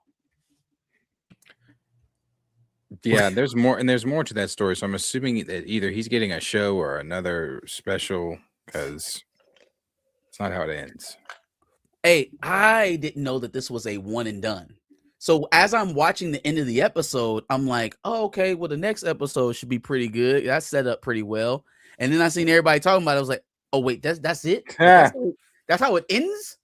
D: Yeah, there's more to that story. So I'm assuming that either he's getting a show or another special, because it's not how it ends.
B: Hey, I didn't know that this was a one and done. So as I'm watching the end of the episode, I'm like, oh, okay, well, the next episode should be pretty good. That's set up pretty well. And then I seen everybody talking about it. I was like, oh, wait, that's it? That's how it ends?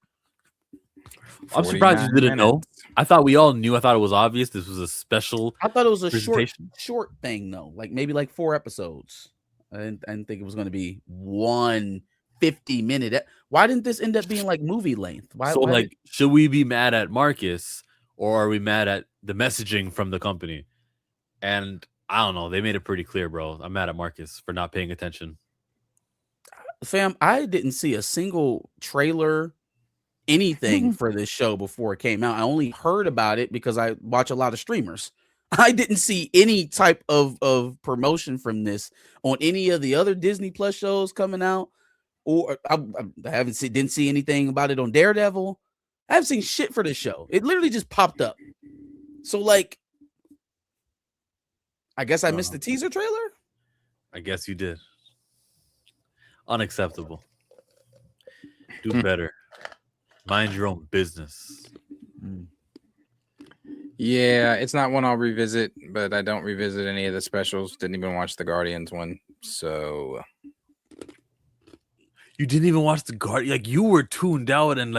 A: I'm surprised you didn't know. I thought we all knew. I thought it was obvious. This was a special.
B: I thought it was a short thing, though. Like maybe like 4 episodes. I didn't think it was going to be 1 50-minute. Why didn't this end up being like movie length?
A: Should we be mad at Marcus? Or are we mad at the messaging from the company? And I don't know. They made it pretty clear, bro. I'm mad at Marcus for not paying attention.
B: Fam, I didn't see a single trailer, anything for this show before it came out. I only heard about it because I watch a lot of streamers. I didn't see any type of promotion from this on any of the other Disney Plus shows coming out. Or I didn't see anything about it on Daredevil. I haven't seen shit for this show. It literally just popped up. So, like, I guess I missed the teaser trailer?
A: I guess you did. Unacceptable. Do better. Mind your own business.
D: Yeah, it's not one I'll revisit, but I don't revisit any of the specials. Didn't even watch the Guardians one. So...
A: You didn't even watch the Guardian. Like, you were tuned out and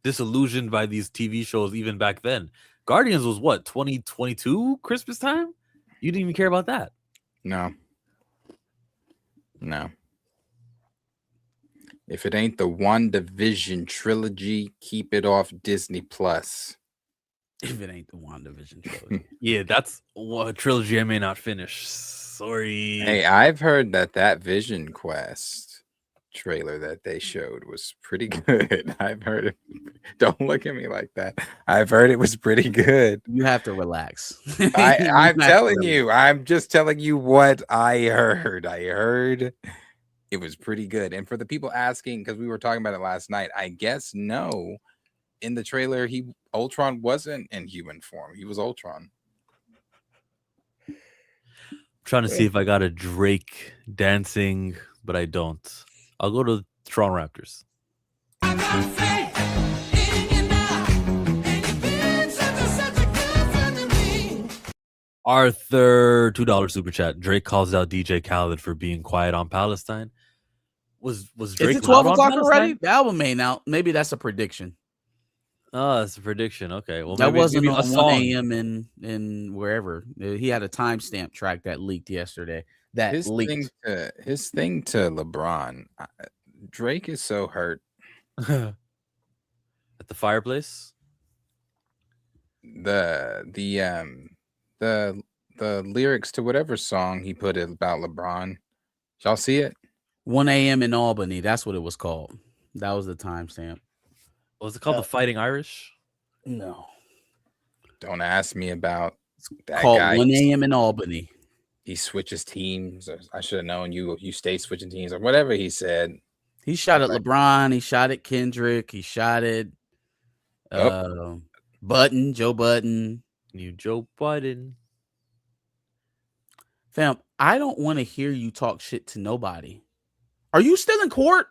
A: disillusioned by these TV shows even back then. Guardians was what, 2022 Christmas time? You didn't even care about that.
D: No. If it ain't the WandaVision trilogy, keep it off Disney Plus.
B: If it ain't the WandaVision trilogy.
A: Yeah, that's a trilogy I may not finish. Sorry.
D: Hey, I've heard that Vision Quest trailer that they showed was pretty good. I've heard it. Don't look at me like that. I've heard it was pretty good.
B: You have to relax.
D: I'm telling you. I'm just telling you what I heard. I heard it was pretty good. And for the people asking, because we were talking about it last night, I guess no. In the trailer, Ultron wasn't in human form. He was Ultron.
A: trying to see if I got a Drake dancing, but I don't. I'll go to Toronto Raptors. Arthur, $2 super chat. Drake calls out DJ Khaled for being quiet on Palestine. Was Drake
B: Is it 12
A: loud on
B: o'clock
A: Palestine?
B: already? The album ain't out. Maybe that's a prediction.
A: Oh, that's a prediction. Okay, well,
B: That wasn't
A: maybe a
B: on 1
A: song.
B: a.m. in wherever. He had a timestamp track that leaked yesterday.
D: His thing to LeBron. Drake is so hurt.
A: At the fireplace.
D: The lyrics to whatever song he put about LeBron. Y'all see it?
B: 1 a.m. in Albany. That's what it was called. That was the timestamp.
A: Was it called the Fighting Irish?
B: No.
D: Don't ask me about that
B: Called
D: guy.
B: 1 a.m. in Albany.
D: He switches teams. I should have known you stay switching teams or whatever he said.
B: He shot at LeBron. He shot at Kendrick. He shot at Button, Joe Button.
A: You Joe Biden.
B: Fam, I don't want to hear you talk shit to nobody. Are you still in court?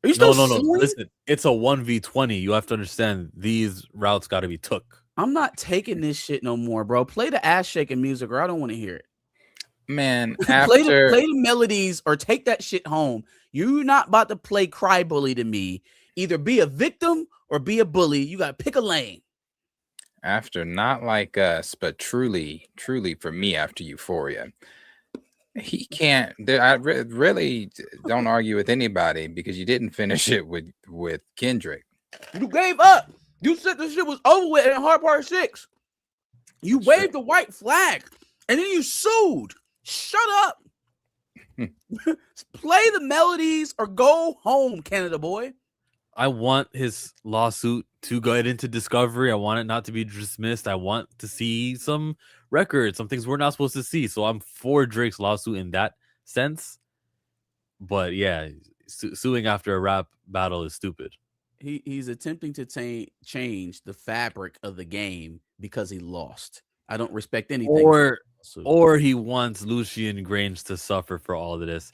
B: Are you still
A: No.
B: suing?
A: Listen, it's a 1v20. You have to understand these routes got to be took.
B: I'm not taking this shit no more, bro. Play the ass shaking music, or I don't want to hear it.
D: Man,
B: play the melodies, or take that shit home. You're not about to play cry bully to me. Either be a victim or be a bully. You got to pick a lane.
D: After not like us, but truly for me, after Euphoria, he can't. I really don't argue with anybody because you didn't finish it with Kendrick.
B: You gave up. You said this shit was over with in Hard Part 6. You waved the white flag and then you sued. Shut up. Play the melodies or go home, Canada boy.
A: I want his lawsuit to go into discovery. I want it not to be dismissed. I want to see some records, some things we're not supposed to see. So I'm for Drake's lawsuit in that sense. But yeah, suing after a rap battle is stupid.
B: He's attempting to change the fabric of the game because he lost. I don't respect anything.
A: Or he wants Lucian Grange to suffer for all of this,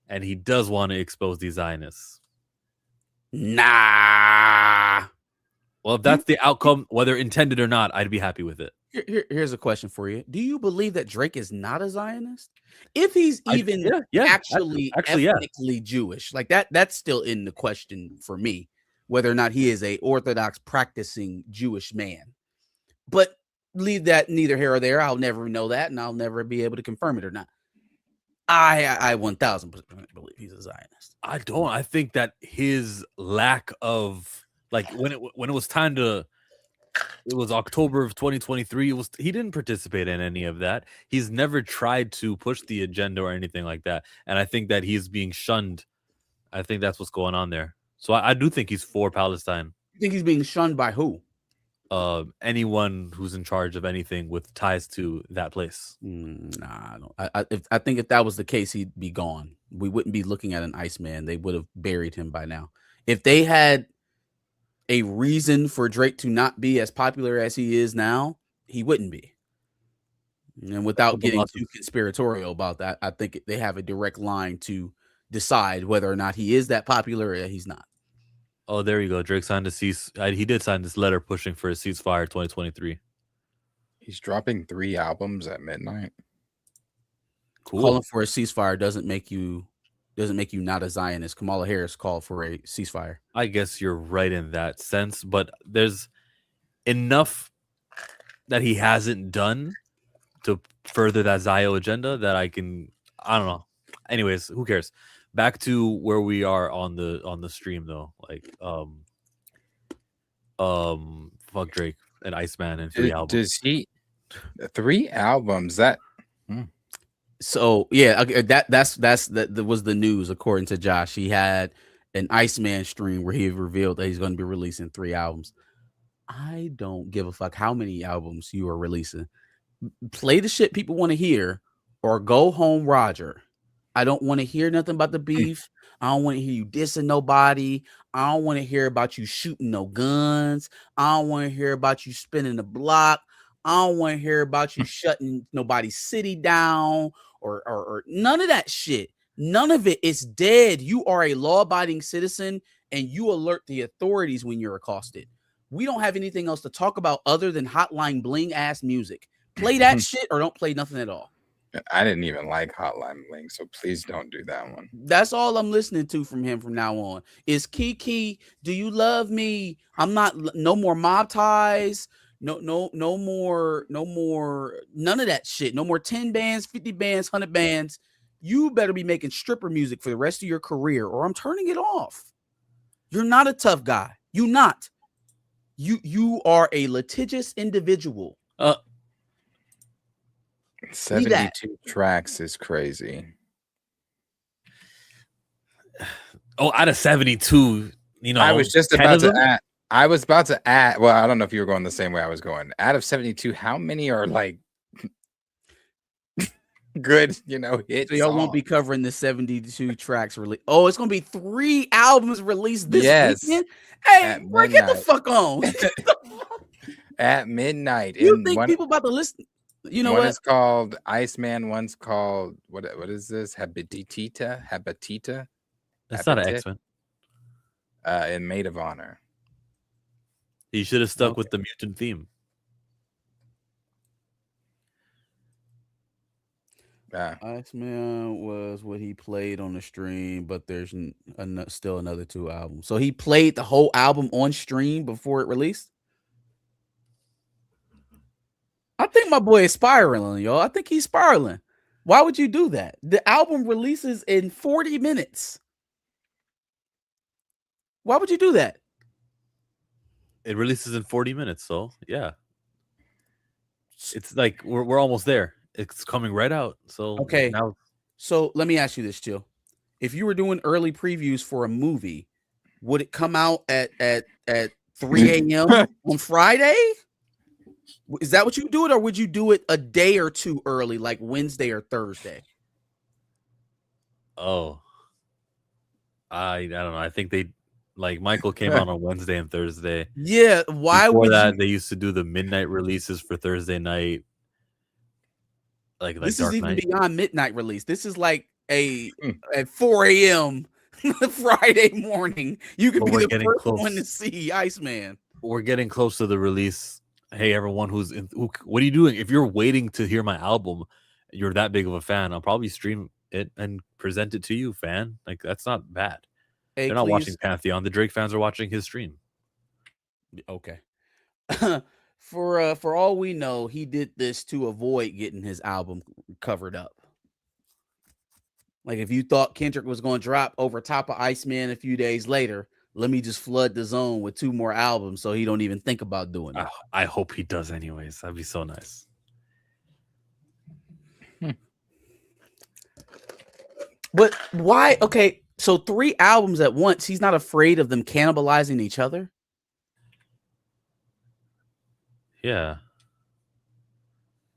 A: and he does want to expose these Zionists.
B: Nah.
A: Well, if that's the outcome, whether intended or not, I'd be happy with it.
B: Here's a question for you. Do you believe that Drake is not a Zionist? If he's even actually ethnically Jewish, like that's still in the question for me, whether or not he is a Orthodox practicing Jewish man. But leave that neither here or there. I'll never know that, and I'll never be able to confirm it or not. I 1000% believe he's a Zionist.
A: I don't. I think that his lack of, like, when it was time to, it was October of 2023. He didn't participate in any of that. He's never tried to push the agenda or anything like that. And I think that he's being shunned. I think that's what's going on there. So I do think he's for Palestine.
B: You think he's being shunned by who?
A: Anyone who's in charge of anything with ties to that place.
B: Nah, I don't. I think if that was the case, he'd be gone. We wouldn't be looking at an Iceman. They would have buried him by now. If they had a reason for Drake to not be as popular as he is now, he wouldn't be. And without getting too conspiratorial about that, I think they have a direct line to decide whether or not he is that popular or he's not.
A: Oh, there you go. Drake signed a cease. He did sign this letter pushing for a ceasefire 2023.
D: He's dropping 3 albums at midnight.
B: Cool. Calling for a ceasefire doesn't make you not a Zionist. Kamala Harris called for a ceasefire.
A: I guess you're right in that sense, but there's enough that he hasn't done to further that Zio agenda that I don't know. Anyways, who cares? Back to where we are on the stream though. Like fuck Drake and Iceman and 3 albums.
D: Does he 3 albums that
B: So yeah, that was the news according to Josh. He had an Iceman stream where he revealed that he's going to be releasing 3 albums. I don't give a fuck how many albums you are releasing. Play the shit people want to hear or go home, Roger. I don't want to hear nothing about the beef. I don't want to hear you dissing nobody. I don't want to hear about you shooting no guns. I don't want to hear about you spinning the block. I don't want to hear about you shutting nobody's city down or none of that shit. None of it is dead. You are a law-abiding citizen, and you alert the authorities when you're accosted. We don't have anything else to talk about other than Hotline Bling ass music. Play that shit or don't play nothing at all.
D: I didn't even like Hotline Bling, so please don't do that one.
B: That's all I'm listening to from him from now on. Is Kiki, do you love me? I'm not, no more mob ties. No more, none of that shit. No more 10 bands, 50 bands, 100 bands. You better be making stripper music for the rest of your career, or I'm turning it off. You're not a tough guy. You not. You are a litigious individual.
D: 72 tracks is crazy.
A: Oh, out of 72, you know,
D: I was just about to add. I was about to add. Well, I don't know if you were going the same way I was going. Out of 72, how many are like good, you know, hits?
B: So y'all won't be covering the 72 tracks release. Oh, it's gonna be 3 albums released this weekend. Hey, bro, get the fuck on.
D: At midnight.
B: You think people about to listen? You know
D: one
B: what?
D: is called Iceman. One's called what is this? Habitita.
A: That's not an X-Men.
D: In Maid of Honor.
A: You should have stuck with the mutant theme.
B: Iceman was what he played on the stream, but there's still another 2 albums. So he played the whole album on stream before it released. I think my boy is spiraling, y'all. I think he's spiraling. Why would you do that? The album releases in 40 minutes. Why would you do that?
A: It releases in 40 minutes, so yeah. It's like we're almost there. It's coming right out. So
B: okay.
A: Now,
B: so let me ask you this, Chill. If you were doing early previews for a movie, would it come out at 3 a.m. on Friday? Is that what you do it, or would you do it a day or two early, like Wednesday or Thursday?
A: Oh, I don't know. I think they like Michael came out on Wednesday and Thursday.
B: Yeah, why
A: Before
B: would
A: that they used to do the midnight releases for Thursday night? Like
B: this
A: Dark
B: is even
A: Knight.
B: beyond midnight release. This is like at 4 a.m. Friday morning. You could be the first one to see Iceman.
A: We're getting close to the release. Hey, everyone what are you doing? If you're waiting to hear my album, you're that big of a fan, I'll probably stream it and present it to you, fan. Like, that's not bad.
B: Hey,
A: they're not watching Pantheon. The Drake fans are watching his stream.
B: Okay. For all we know, he did this to avoid getting his album covered up. Like, if you thought Kendrick was going to drop over top of Iceman a few days later, let me just flood the zone with 2 more albums so he don't even think about doing it.
A: I hope he does anyways. That'd be so nice.
B: But why? Okay, so 3 albums at once. He's not afraid of them cannibalizing each other?
A: Yeah.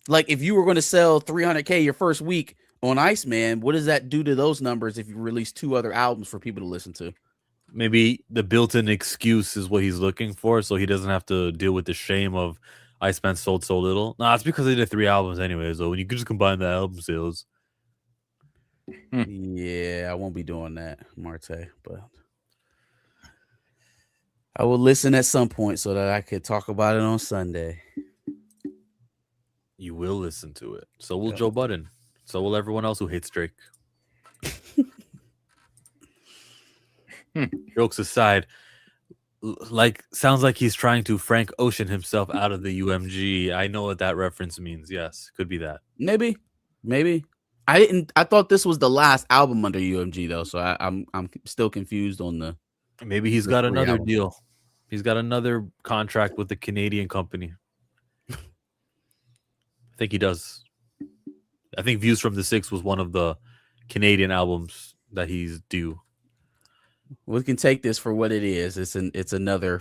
B: Like, if you were going to sell 300K your first week on Iceman, what does that do to those numbers if you release 2 other albums for people to listen to?
A: Maybe the built-in excuse is what he's looking for, so he doesn't have to deal with the shame of Iceman sold so little. Nah, it's because they did 3 albums anyways, though. When you could just combine the album sales.
B: Yeah, I won't be doing that, Marte, but I will listen at some point so that I could talk about it on Sunday.
A: You will listen to it. So will Joe Budden. So will everyone else who hates Drake. Jokes aside, sounds like he's trying to Frank Ocean himself out of the UMG. I know what that reference means. Yes, could be that.
B: Maybe. I thought this was the last album under UMG though, so I'm still confused on the.
A: Maybe he's got another deal. He's got another contract with the Canadian company. I think he does. I think Views from the Six was one of the Canadian albums that he's due.
B: We can take this for what it is. It's another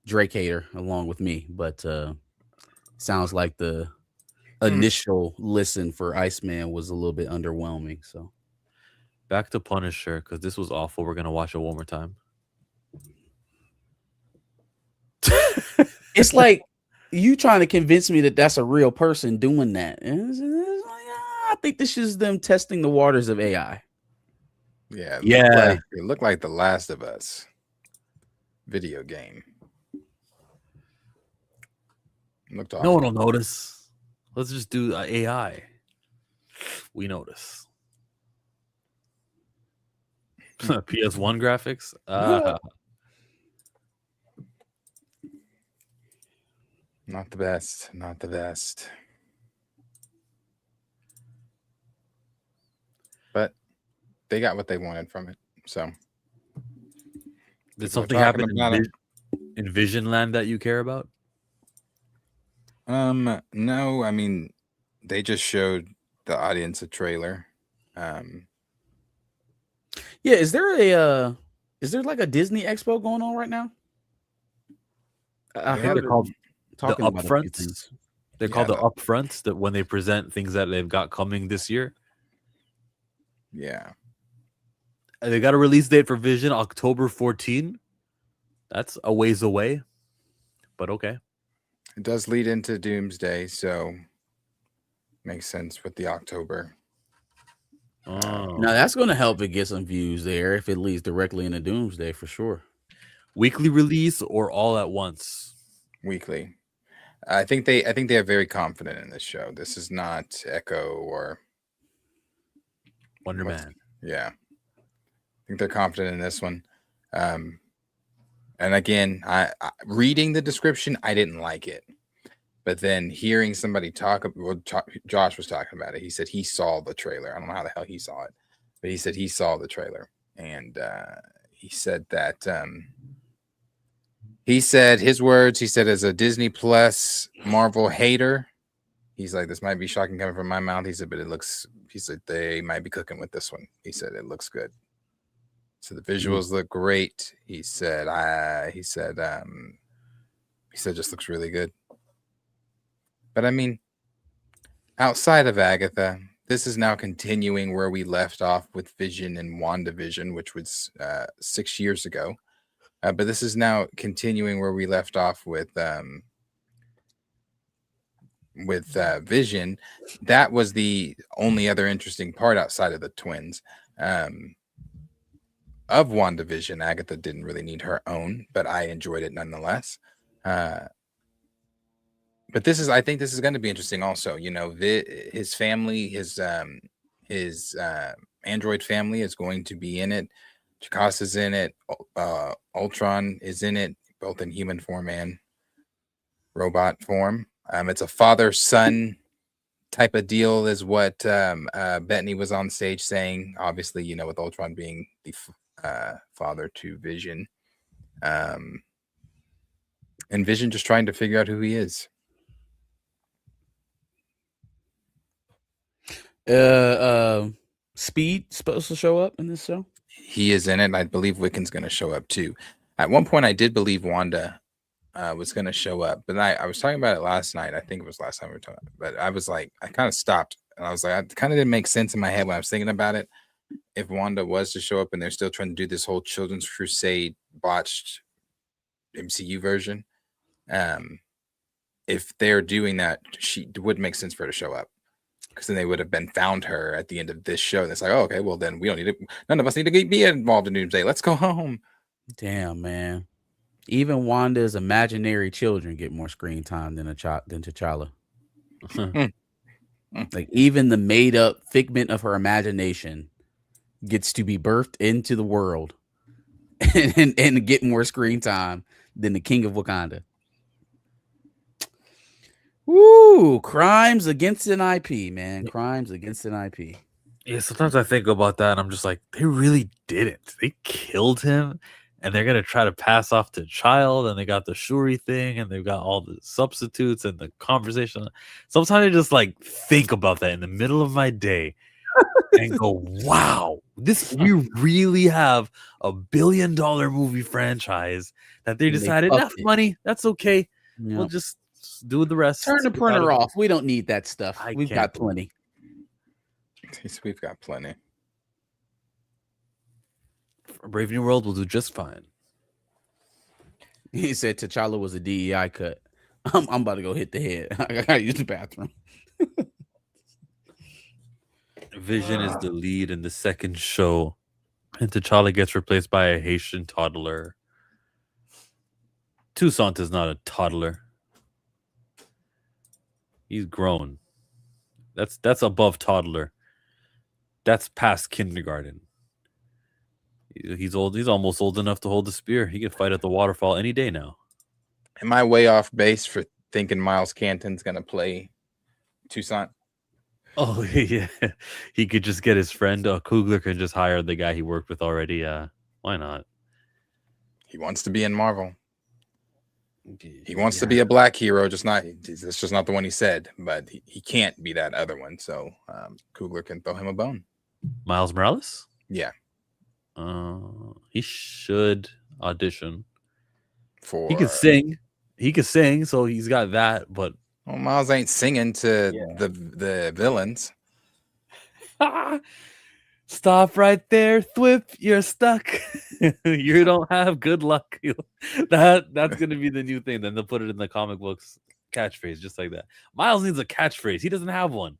B: Drake hater along with me, but sounds like the initial listen for Iceman was a little bit underwhelming. So
A: back to Punisher, because this was awful. We're gonna watch it one more time.
B: It's like you trying to convince me that that's a real person doing that. I think this is them testing the waters of AI.
D: Yeah,
A: Yeah.
D: It looked like The Last of Us video game. Looked awful.
A: No one will notice. Let's just do AI. We notice. PS1 graphics.
D: Not the best. Not the best. But they got what they wanted from it. So
A: Did
D: people are
A: something
D: talking
A: happen
D: about it.
A: in Vision Land that you care about?
D: No, I mean, they just showed the audience a trailer.
B: Yeah, is there like a Disney Expo going on right now? I
A: I think
B: heard
A: they're called the
B: talking about a few
A: upfronts.
B: things.
A: They're
D: Yeah,
A: called the upfronts. That when they present things that they've got coming this year.
D: Yeah.
A: They got a release date for Vision, October 14. That's a ways away, but okay.
D: It does lead into Doomsday, so makes sense with the October.
A: Oh.
B: Now that's going to help it get some views there if it leads directly into Doomsday for sure.
A: Weekly release or all at once?
D: Weekly. I think they are very confident in this show. This is not Echo or
A: Wonder Man.
D: Yeah. I think they're confident in this one. And again, I reading the description, I didn't like it. But then hearing somebody talk, Josh was talking about it. He said he saw the trailer. I don't know how the hell he saw it, but he said he saw the trailer. And he said that he said his words, he said, as a Disney Plus Marvel hater, he's like, this might be shocking coming from my mouth. He said, but he said, they might be cooking with this one. He said, it looks good. So the visuals look great. He said, just looks really good. But I mean, outside of Agatha, this is now continuing where we left off with Vision and WandaVision, which was 6 years ago. But this is now continuing where we left off with Vision. That was the only other interesting part outside of the twins. Of WandaVision, Agatha didn't really need her own, but I enjoyed it nonetheless. But I think this is going to be interesting also. You know, his family, his android family is going to be in it. Jakasa's in it. Ultron is in it, both in human form and robot form. It's a father-son type of deal is what Bettany was on stage saying. Obviously, you know, with Ultron being the father to Vision. And Vision just trying to figure out who he is.
B: Speed supposed to show up in this show?
D: He is in it, and I believe Wiccan's going to show up too. At one point, I did believe Wanda was going to show up, but I was talking about it last night. I think it was last time we were talking, but I was like, I kind of stopped, and I was like, it kind of didn't make sense in my head when I was thinking about it. If Wanda was to show up and they're still trying to do this whole Children's Crusade botched MCU version, if they're doing that, it would make sense for her to show up. Because then they would have found her at the end of this show. And it's like, oh, okay, well, then we don't need it. None of us need to be involved in Doomsday. Let's go home.
B: Damn, man. Even Wanda's imaginary children get more screen time than T'Challa. Like, even the made-up figment of her imagination gets to be birthed into the world and get more screen time than the King of Wakanda. Woo! Crimes against an IP, man. Crimes against an IP.
A: Yeah, sometimes I think about that and I'm just like, they really didn't. They killed him and they're going to try to pass off to child, and they got the Shuri thing and they've got all the substitutes and the conversation. Sometimes I just like think about that in the middle of my day and go, wow, we really have $1 billion movie franchise that they decided, enough money, that's okay. Yep. We'll just do the rest.
B: Turn the printer off. We don't need that stuff. We've got plenty.
D: We've got plenty.
A: Brave New World will do just fine.
B: He said T'Challa was a DEI cut. I'm about to go hit the head. I gotta use the bathroom.
A: Vision is the lead in the second show, and T'Challa gets replaced by a Haitian toddler. Toussaint is not a toddler. He's grown. That's above toddler. That's past kindergarten. He's old. He's almost old enough to hold the spear. He can fight at the waterfall any day now.
D: Am I way off base for thinking Miles Canton's gonna play Toussaint?
A: Oh yeah, he could just get his friend. Coogler can just hire the guy he worked with already. Why not?
D: He wants to be in Marvel. He wants to be a black hero, just not. It's just not the one he said, but he can't be that other one. So Coogler can throw him a bone.
A: Miles Morales?
D: Yeah.
A: He should audition.
D: For
A: he could sing. He could sing, so he's got that. But
D: well, Miles ain't singing to the villains.
A: Stop right there, Thwip. You're stuck. You don't have good luck. That's gonna be the new thing. Then they'll put it in the comic books catchphrase, just like that. Miles needs a catchphrase. He doesn't have one.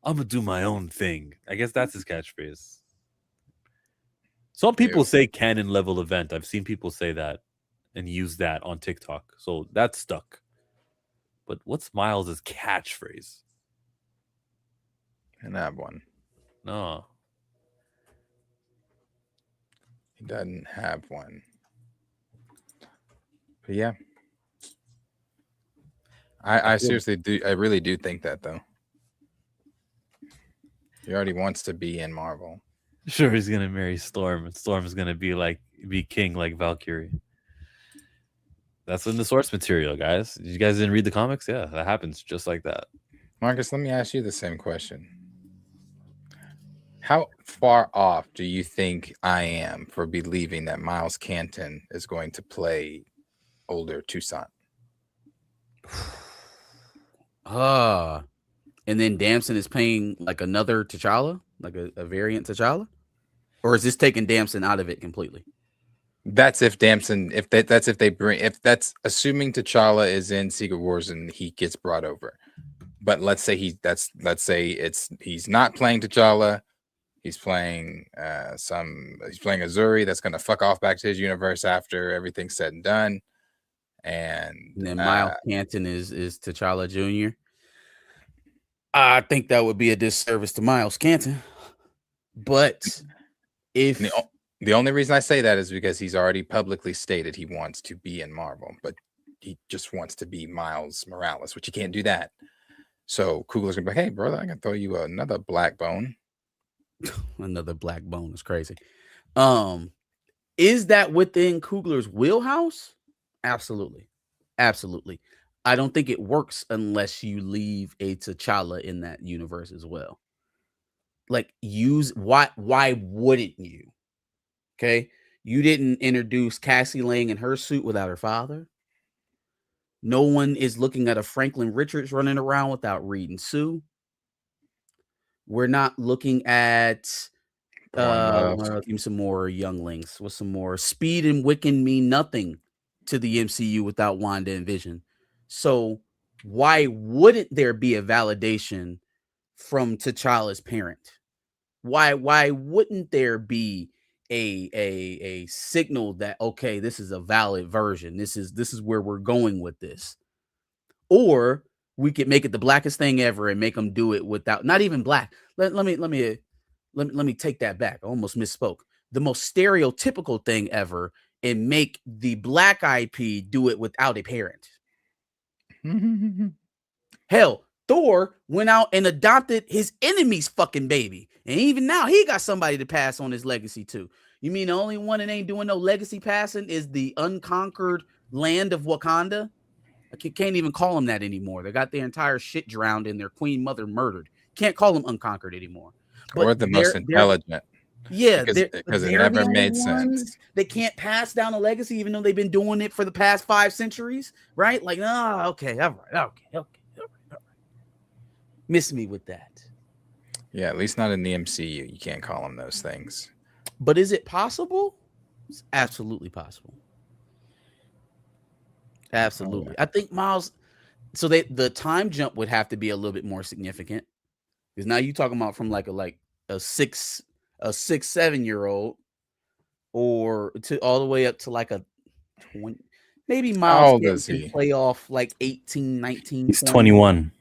A: I'm gonna do my own thing. I guess that's his catchphrase. Some people say canon level event. I've seen people say that and use that on TikTok. So that's stuck. But what's Miles's catchphrase?
D: And have one.
A: No.
D: He doesn't have one. But yeah. I seriously do. I really do think that, though. He already wants to be in Marvel.
A: Sure, he's gonna marry Storm, and Storm's gonna be king like Valkyrie. That's in the source material, guys. You guys didn't read the comics? Yeah, that happens just like that.
D: Marcus, let me ask you the same question. How far off do you think I am for believing that Miles Canton is going to play older Toussaint?
B: And then Damson is paying like another T'Challa, like a variant T'Challa? Or is this taking Damson out of it completely?
D: That's if Damson, if that's assuming T'Challa is in Secret Wars and he gets brought over. But let's say he's not playing T'Challa. He's playing Azuri that's gonna fuck off back to his universe after everything's said and done. And
B: then Miles Canton is T'Challa Jr. I think that would be a disservice to Miles Canton. But if
D: the only reason I say that is because he's already publicly stated he wants to be in Marvel, but he just wants to be Miles Morales, which he can't do that. So Coogler's gonna be like, hey, brother, I can throw you another black bone.
B: Another black bone is crazy. Is that within Coogler's wheelhouse? Absolutely. Absolutely. I don't think it works unless you leave a T'Challa in that universe as well. Like, why wouldn't you? Okay. You didn't introduce Cassie Lang in her suit without her father. No one is looking at a Franklin Richards running around without reading Sue. We're not looking at some more younglings with some more Speed and Wiccan mean nothing to the MCU without Wanda and Vision. So why wouldn't there be a validation from T'Challa's parent? Why wouldn't there be a signal that, okay, this is a valid version. This is where we're going with this. Or we could make it the blackest thing ever and make them do it without, not even black. Let me take that back. I almost misspoke. The most stereotypical thing ever and make the black IP do it without a parent. Hell, Thor went out and adopted his enemy's fucking baby. And even now, he got somebody to pass on his legacy to. You mean the only one that ain't doing no legacy passing is the unconquered land of Wakanda? I can't even call them that anymore. They got their entire shit drowned and their queen mother murdered. Can't call them unconquered anymore.
D: But or the most intelligent.
B: Yeah,
D: because it never made sense.
B: They can't pass down a legacy, even though they've been doing it for the past 5 centuries, right? Like, okay, all right. Miss me with that.
D: Yeah, at least not in the MCU. You can't call them those things.
B: But is it possible? It's absolutely possible. Absolutely. I think Miles, so the time jump would have to be a little bit more significant. Because now you talking about from like a 7-year-old, or to all the way up to like a 20. Maybe
D: How
B: Miles
D: old
B: Canton
D: is
B: can
D: he?
B: play off like 18, 19,
A: He's
B: 20.
A: 21.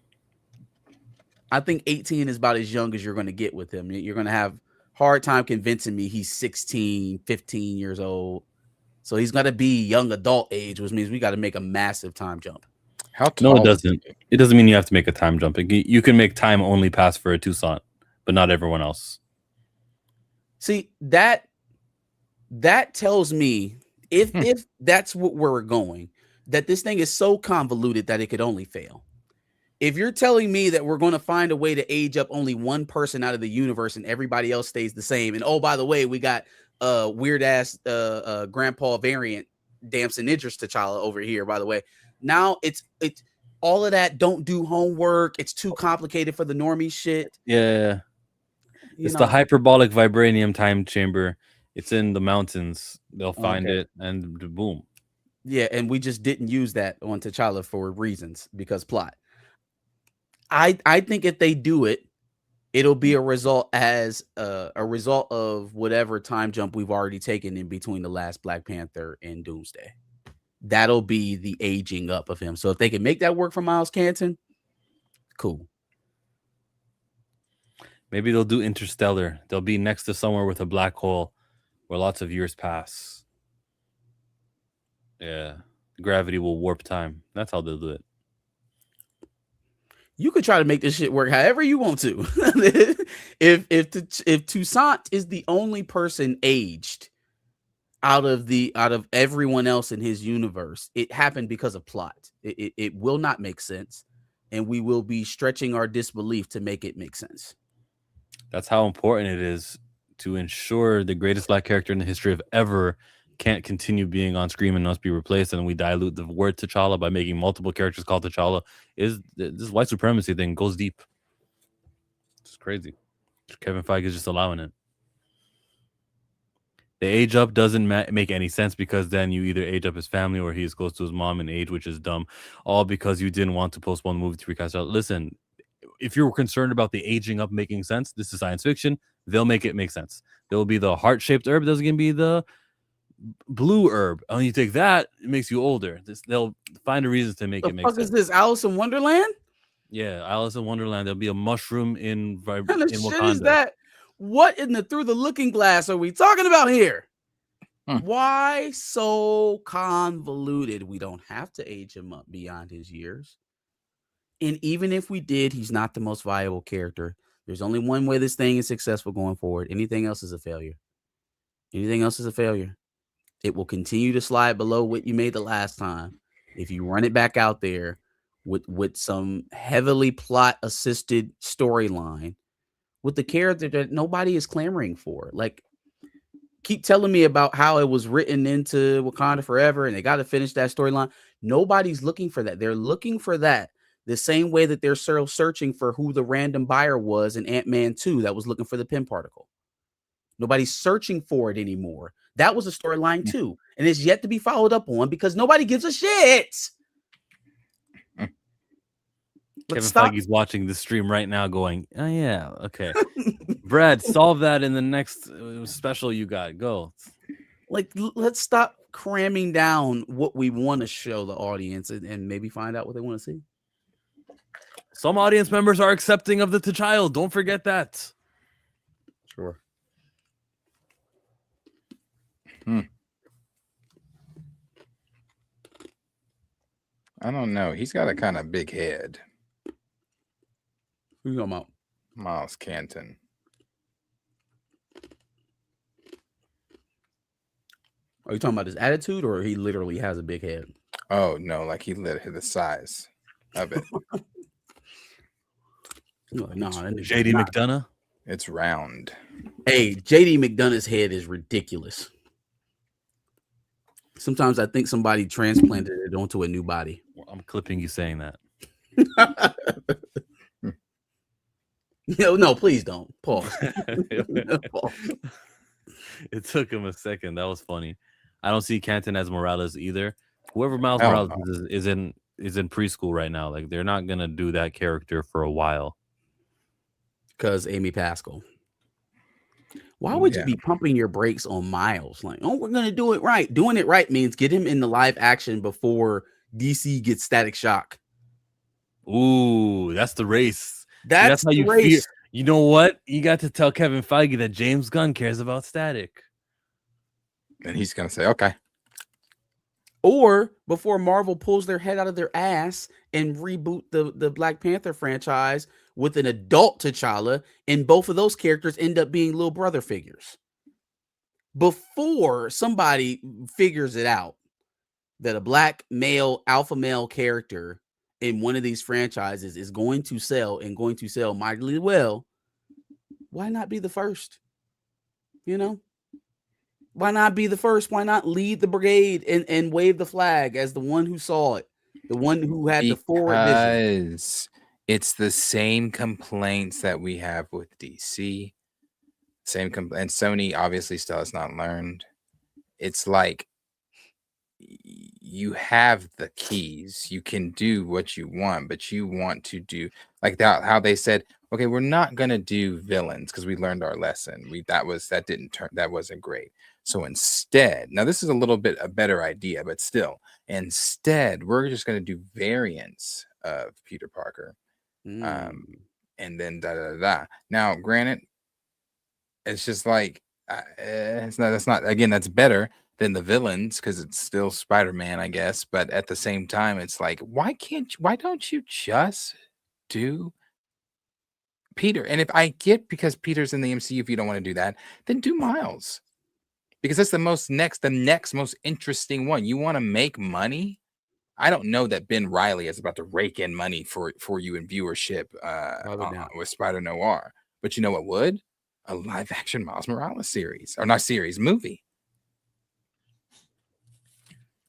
B: I think 18 is about as young as you're going to get with him. You're going to have hard time convincing me he's 16, 15 years old. So he's got to be young adult age, which means we got to make a massive time jump.
D: How
A: No, it
D: tall is
A: doesn't.
D: he?
A: It doesn't mean you have to make a time jump. You can make time only pass for a Toussaint, but not everyone else.
B: See, that tells me if that's what we're going, that this thing is so convoluted that it could only fail. If you're telling me that we're going to find a way to age up only one person out of the universe and everybody else stays the same, and oh, by the way, we got weird ass grandpa variant Damson Idris T'Challa over here, by the way. Now it's all of that. Don't do homework. It's too complicated for the normie shit.
A: Yeah. It's the hyperbolic vibranium time chamber. It's in the mountains. They'll find it and boom.
B: Yeah, and we just didn't use that on T'Challa for reasons because plot. I think if they do it, it'll be a result of whatever time jump we've already taken in between the last Black Panther and Doomsday. That'll be the aging up of him. So if they can make that work for Miles Canton, cool.
A: Maybe they'll do Interstellar. They'll be next to somewhere with a black hole where lots of years pass. Yeah. Gravity will warp time. That's how they'll do it.
B: You could try to make this shit work however you want to. if Toussaint is the only person aged out of everyone else in his universe, it happened because of plot. It will not make sense, and we will be stretching our disbelief to make it make sense.
A: That's how important it is to ensure the greatest Black character in the history of ever can't continue being on screen and must be replaced, and we dilute the word T'Challa by making multiple characters called T'Challa. This white supremacy thing goes deep. It's crazy. Kevin Feige is just allowing it. The age up doesn't make any sense because then you either age up his family or he is close to his mom in age, which is dumb. All because you didn't want to postpone the movie to recast. Listen, if you're concerned about the aging up making sense, this is science fiction. They'll make it make sense. There will be the heart-shaped herb. There's going to be the blue herb. And when you take that, it makes you older. They'll find a reason to make it make sense.
B: The fuck is this, Alice in Wonderland?
A: Yeah, Alice in Wonderland. There'll be a mushroom in
B: What kind of shit
A: Wakanda.
B: is that? What in the Through the Looking Glass are we talking about here? Why so convoluted? We don't have to age him up beyond his years. And even if we did, he's not the most viable character. There's only one way this thing is successful going forward. Anything else is a failure. Anything else is a failure. It will continue to slide below what you made the last time. If you run it back out there with some heavily plot assisted storyline with the character that nobody is clamoring for. Like, keep telling me about how it was written into Wakanda Forever and they got to finish that storyline. Nobody's looking for that. They're looking for that the same way that they're searching for who the random buyer was in Ant-Man 2 that was looking for the pin particle. Nobody's searching for it anymore. That was a storyline too, and it's yet to be followed up on because nobody gives a shit.
A: Kevin Feige's watching the stream right now going, oh, yeah, okay. Brad, solve that in the next special you got. Go.
B: Like, let's stop cramming down what we want to show the audience and maybe find out what they want to see.
A: Some audience members are accepting of the T'Challa. Don't forget that.
B: Sure.
D: I don't know. He's got a kind of big head.
B: Who you talking about?
D: Miles Canton.
B: Are you talking about his attitude or he literally has a big head?
D: Oh, no. Like he lit the size of it.
B: No,
A: JD McDonough?
D: It's round.
B: Hey, JD McDonough's head is ridiculous. Sometimes I think somebody transplanted it onto a new body.
A: Well, I'm clipping you saying that.
B: No, please don't. Pause.
A: It took him a second. That was funny. I don't see Canton as Morales either. Whoever Miles Morales is in preschool right now. Like, they're not gonna do that character for a while.
B: Because Amy Pascal. Why would you be pumping your brakes on Miles? Like, oh, we're gonna do it right. Doing it right means get him in the live action before DC gets Static Shock.
A: Ooh, that's the race.
B: That's
A: how
B: the
A: you
B: race.
A: feel. You know what? You got to tell Kevin Feige that James Gunn cares about Static.
D: And he's gonna say, okay.
B: Or before Marvel pulls their head out of their ass and reboot the Black Panther franchise with an adult T'Challa, and both of those characters end up being little brother figures. Before somebody figures it out that a black male, alpha male character in one of these franchises is going to sell and going to sell mightily well, why not be the first? You know? Why not be the first? Why not lead the brigade and wave the flag as the one who saw it, the one who had the forward vision?
D: Because it's the same complaints that we have with DC. And Sony obviously still has not learned. It's like you have the keys, you can do what you want, but you want to do like that. How they said, okay, we're not gonna do villains because we learned our lesson. That wasn't great. So instead, now this is a little bit a better idea, but still, instead, we're just gonna do variants of Peter Parker, and then da da da. Now, granted, it's just like that's not again, that's better than the villains because it's still Spider-Man, I guess. But at the same time, it's like, why don't you just do Peter? And if I get because Peter's in the MCU, if you don't want to do that, then do Miles. Because that's the next most interesting one. You want to make money? I don't know that Ben Reilly is about to rake in money for you in viewership with Spider Noir. But you know what would? A live action Miles Morales series. Or not series, movie.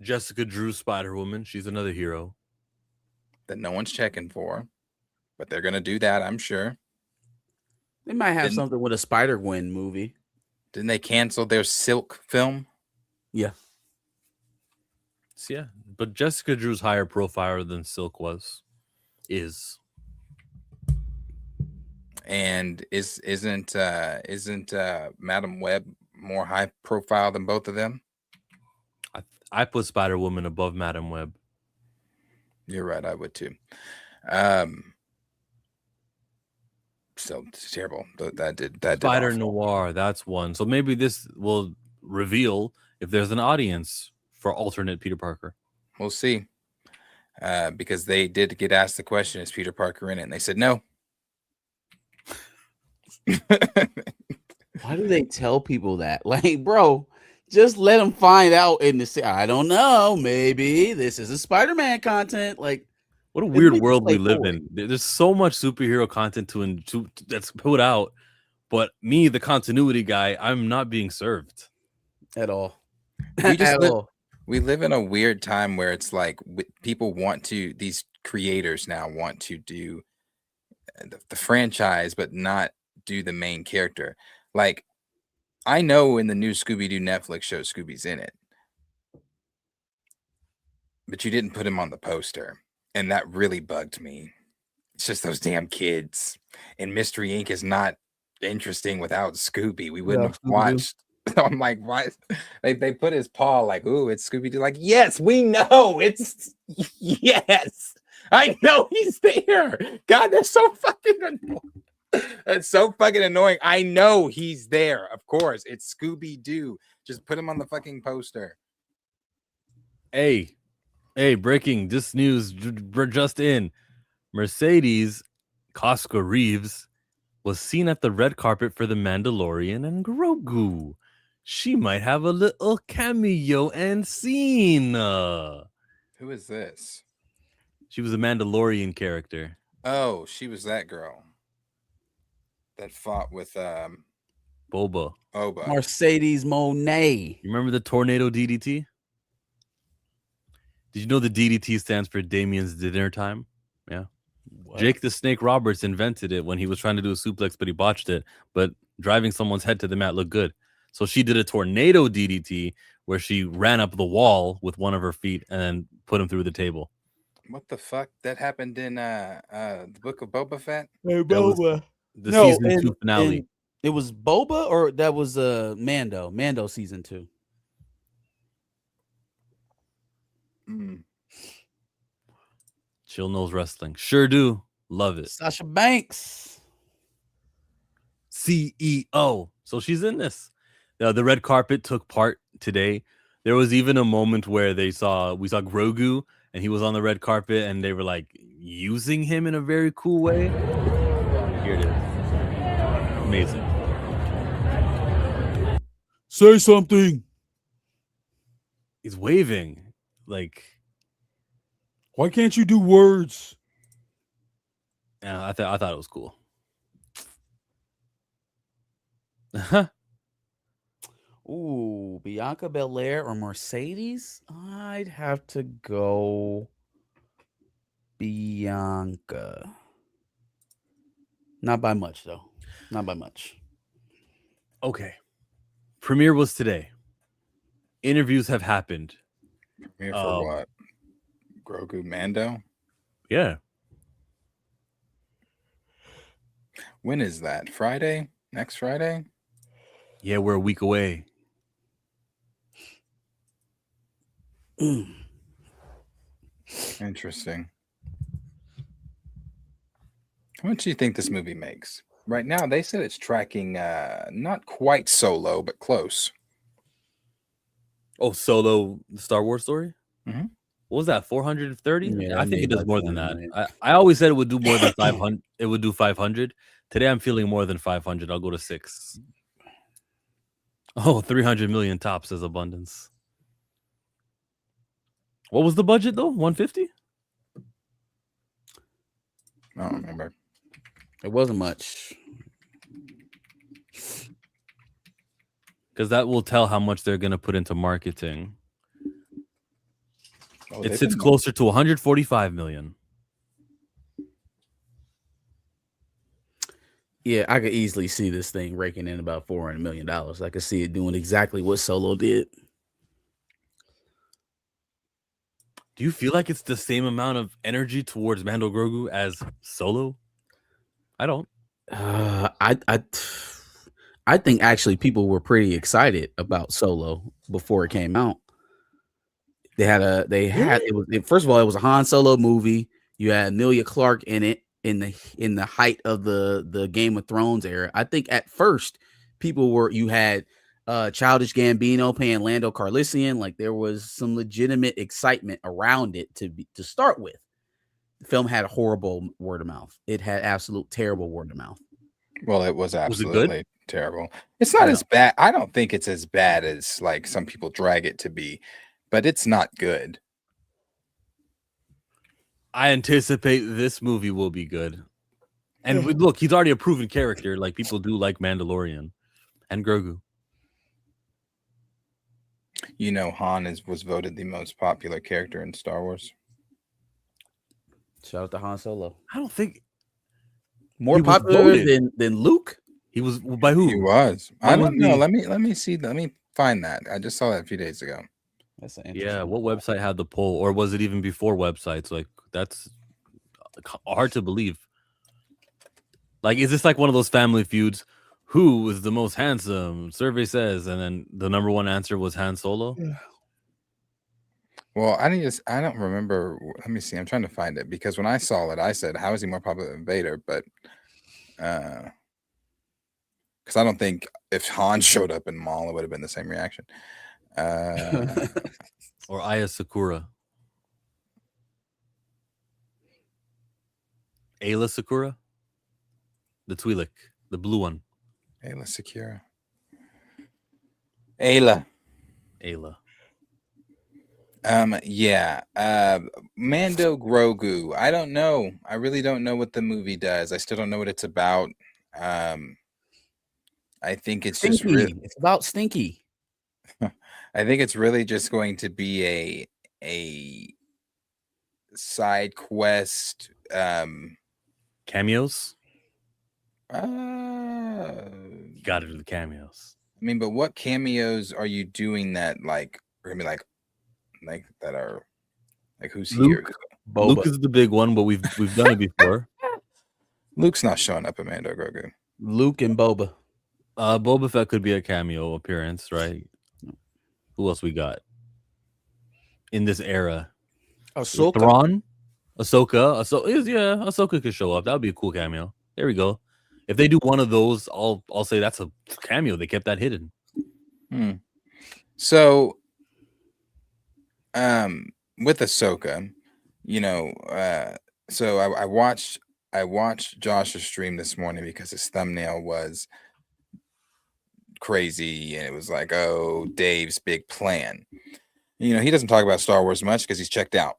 A: Jessica Drew Spider-Woman. She's another hero
D: that no one's checking for. But they're going to do that, I'm sure.
B: They might have something with a Spider-Gwen movie.
D: Didn't they cancel their Silk film?
B: Yeah.
A: Yeah, but Jessica Drew's higher profile than Silk is.
D: And isn't Madam Web more high profile than both of them?
A: I put Spider-Woman above Madam Web.
D: You're right, I would too. So it's terrible. That
A: Spider Noir, that's one. So maybe this will reveal if there's an audience for alternate Peter Parker.
D: We'll see. Because they did get asked the question, is Peter Parker in it? And they said no.
B: Why do they tell people that? Like, bro, just let them find out in the I don't know. Maybe this is a Spider-Man content. Like,
A: what a weird world we live in. There's so much superhero content to that's put out, but me, the continuity guy, I'm not being served
B: at all.
D: We live in a weird time where it's like people these creators now want to do the franchise, but not do the main character. Like, I know in the new Scooby-Doo Netflix show, Scooby's in it, but you didn't put him on the poster. And that really bugged me. It's just those damn kids. And Mystery Inc. is not interesting without Scooby. We wouldn't have watched. I'm like, why? They put his paw like, ooh, it's Scooby-Doo. Like, yes, we know. Yes. I know he's there. God, that's so fucking annoying. That's so fucking annoying. I know he's there. Of course, it's Scooby-Doo. Just put him on the fucking poster.
A: Hey, breaking this news just in. Mercedes Cosca Reeves was seen at the red carpet for The Mandalorian and Grogu. She might have a little cameo and scene.
D: Who is this?
A: She was a Mandalorian character.
D: Oh, she was that girl that fought with
A: Boba.
B: Mercedes Monet.
A: You remember the tornado DDT? Did you know the DDT stands for Damien's Dinner Time? Yeah. What? Jake the Snake Roberts invented it when he was trying to do a suplex, but he botched it. But driving someone's head to the mat looked good. So she did a tornado DDT where she ran up the wall with one of her feet and then put him through the table.
D: What the fuck? That happened in the Book of Boba Fett?
B: Hey, Boba.
A: The season 2 finale.
B: and it was Boba, or that was Mando season 2.
A: Chill knows wrestling. Sure do. Love it.
B: Sasha Banks.
A: CEO. So she's in this. The red carpet took part today. There was even a moment where we saw Grogu and he was on the red carpet and they were like using him in a very cool way. Here it is. Amazing.
B: Say something.
A: He's waving. Like,
B: why can't you do words?
A: Yeah, I thought it was cool.
B: Ooh, Bianca Belair or Mercedes? I'd have to go Bianca. Not by much, though. Not by much.
A: Okay. Premiere was today. Interviews have happened.
D: Premiere for what? Grogu Mando?
A: Yeah.
D: When is that? Friday? Next Friday?
A: Yeah, we're a week away.
D: Interesting. How much do you think this movie makes? Right now, they said it's tracking not quite Solo, but close.
A: Oh, Solo, the Star Wars story?
D: Mm-hmm.
A: What was that, 430?
B: Yeah,
A: I think it does
B: like
A: more than that. I always said it would do more than 500. It would do 500. Today, I'm feeling more than 500. I'll go to 6. Oh, 300 million tops is abundance. What was the budget, though? 150?
D: I don't remember.
B: It wasn't much.
A: Because that will tell how much they're going to put into marketing.
D: Oh,
A: It sits closer to 145 million.
B: Yeah, I could easily see this thing raking in about $400 million. I could see it doing exactly what Solo did.
A: Do you feel like it's the same amount of energy towards Mando Grogu as Solo? I don't.
B: I think actually people were pretty excited about Solo before it came out. First of all, it was a Han Solo movie. You had Emilia Clarke in it in the height of the Game of Thrones era. I think at first you had Childish Gambino playing Lando Calrissian. Like there was some legitimate excitement around it to start with. The film had a horrible word of mouth. It had absolute terrible word of mouth.
D: Well, it was absolutely terrible. It's not as bad. I don't think it's as bad as like some people drag it to be, but it's not good.
A: I anticipate this movie will be good. And look, he's already a proven character. Like people do like Mandalorian and Grogu.
D: You know, Han was voted the most popular character in Star Wars.
B: Shout out to Han Solo.
A: I don't think
B: more popular than Luke.
A: He was by who?
D: He was. I don't know. Let me see. Let me find that. I just saw that a few days ago.
B: That's
A: what website had the poll, or was it even before websites? Like that's hard to believe. Like, is this like one of those Family Feuds? Who was the most handsome? Survey says, and then the number one answer was Han Solo.
B: Yeah.
D: Well, I don't remember. Let me see. I'm trying to find it because when I saw it, I said, "How is he more popular than Vader?" But because I don't think if Han showed up in Maul, it would have been the same reaction.
A: Or Aya Sakura. Ayla Sakura, the Twi'lek, the blue one.
D: Ayla Sakura. Ayla. Yeah. Mando Grogu. I don't know. I really don't know what the movie does. I still don't know what it's about. I think it's
B: Stinky.
D: just really,
B: it's about Stinky.
D: I think it's really just going to be a side quest.
A: Cameos. Got to do the cameos.
D: I mean, but what cameos are you doing that like that are like who's
A: Luke,
D: here?
A: Luke is the big one, but we've done it before.
D: Luke's not showing up in Mando Grogu.
B: Luke and Boba.
A: Boba Fett could be a cameo appearance, right? Who else we got in this era?
B: Ahsoka.
A: Thrawn, Ahsoka could show up. That would be a cool cameo. There we go. If they do one of those, I'll say that's a cameo. They kept that hidden.
D: So, with Ahsoka, so I watched Josh's stream this morning because his thumbnail was crazy and it was like, oh, Dave's big plan. He doesn't talk about Star Wars much because he's checked out.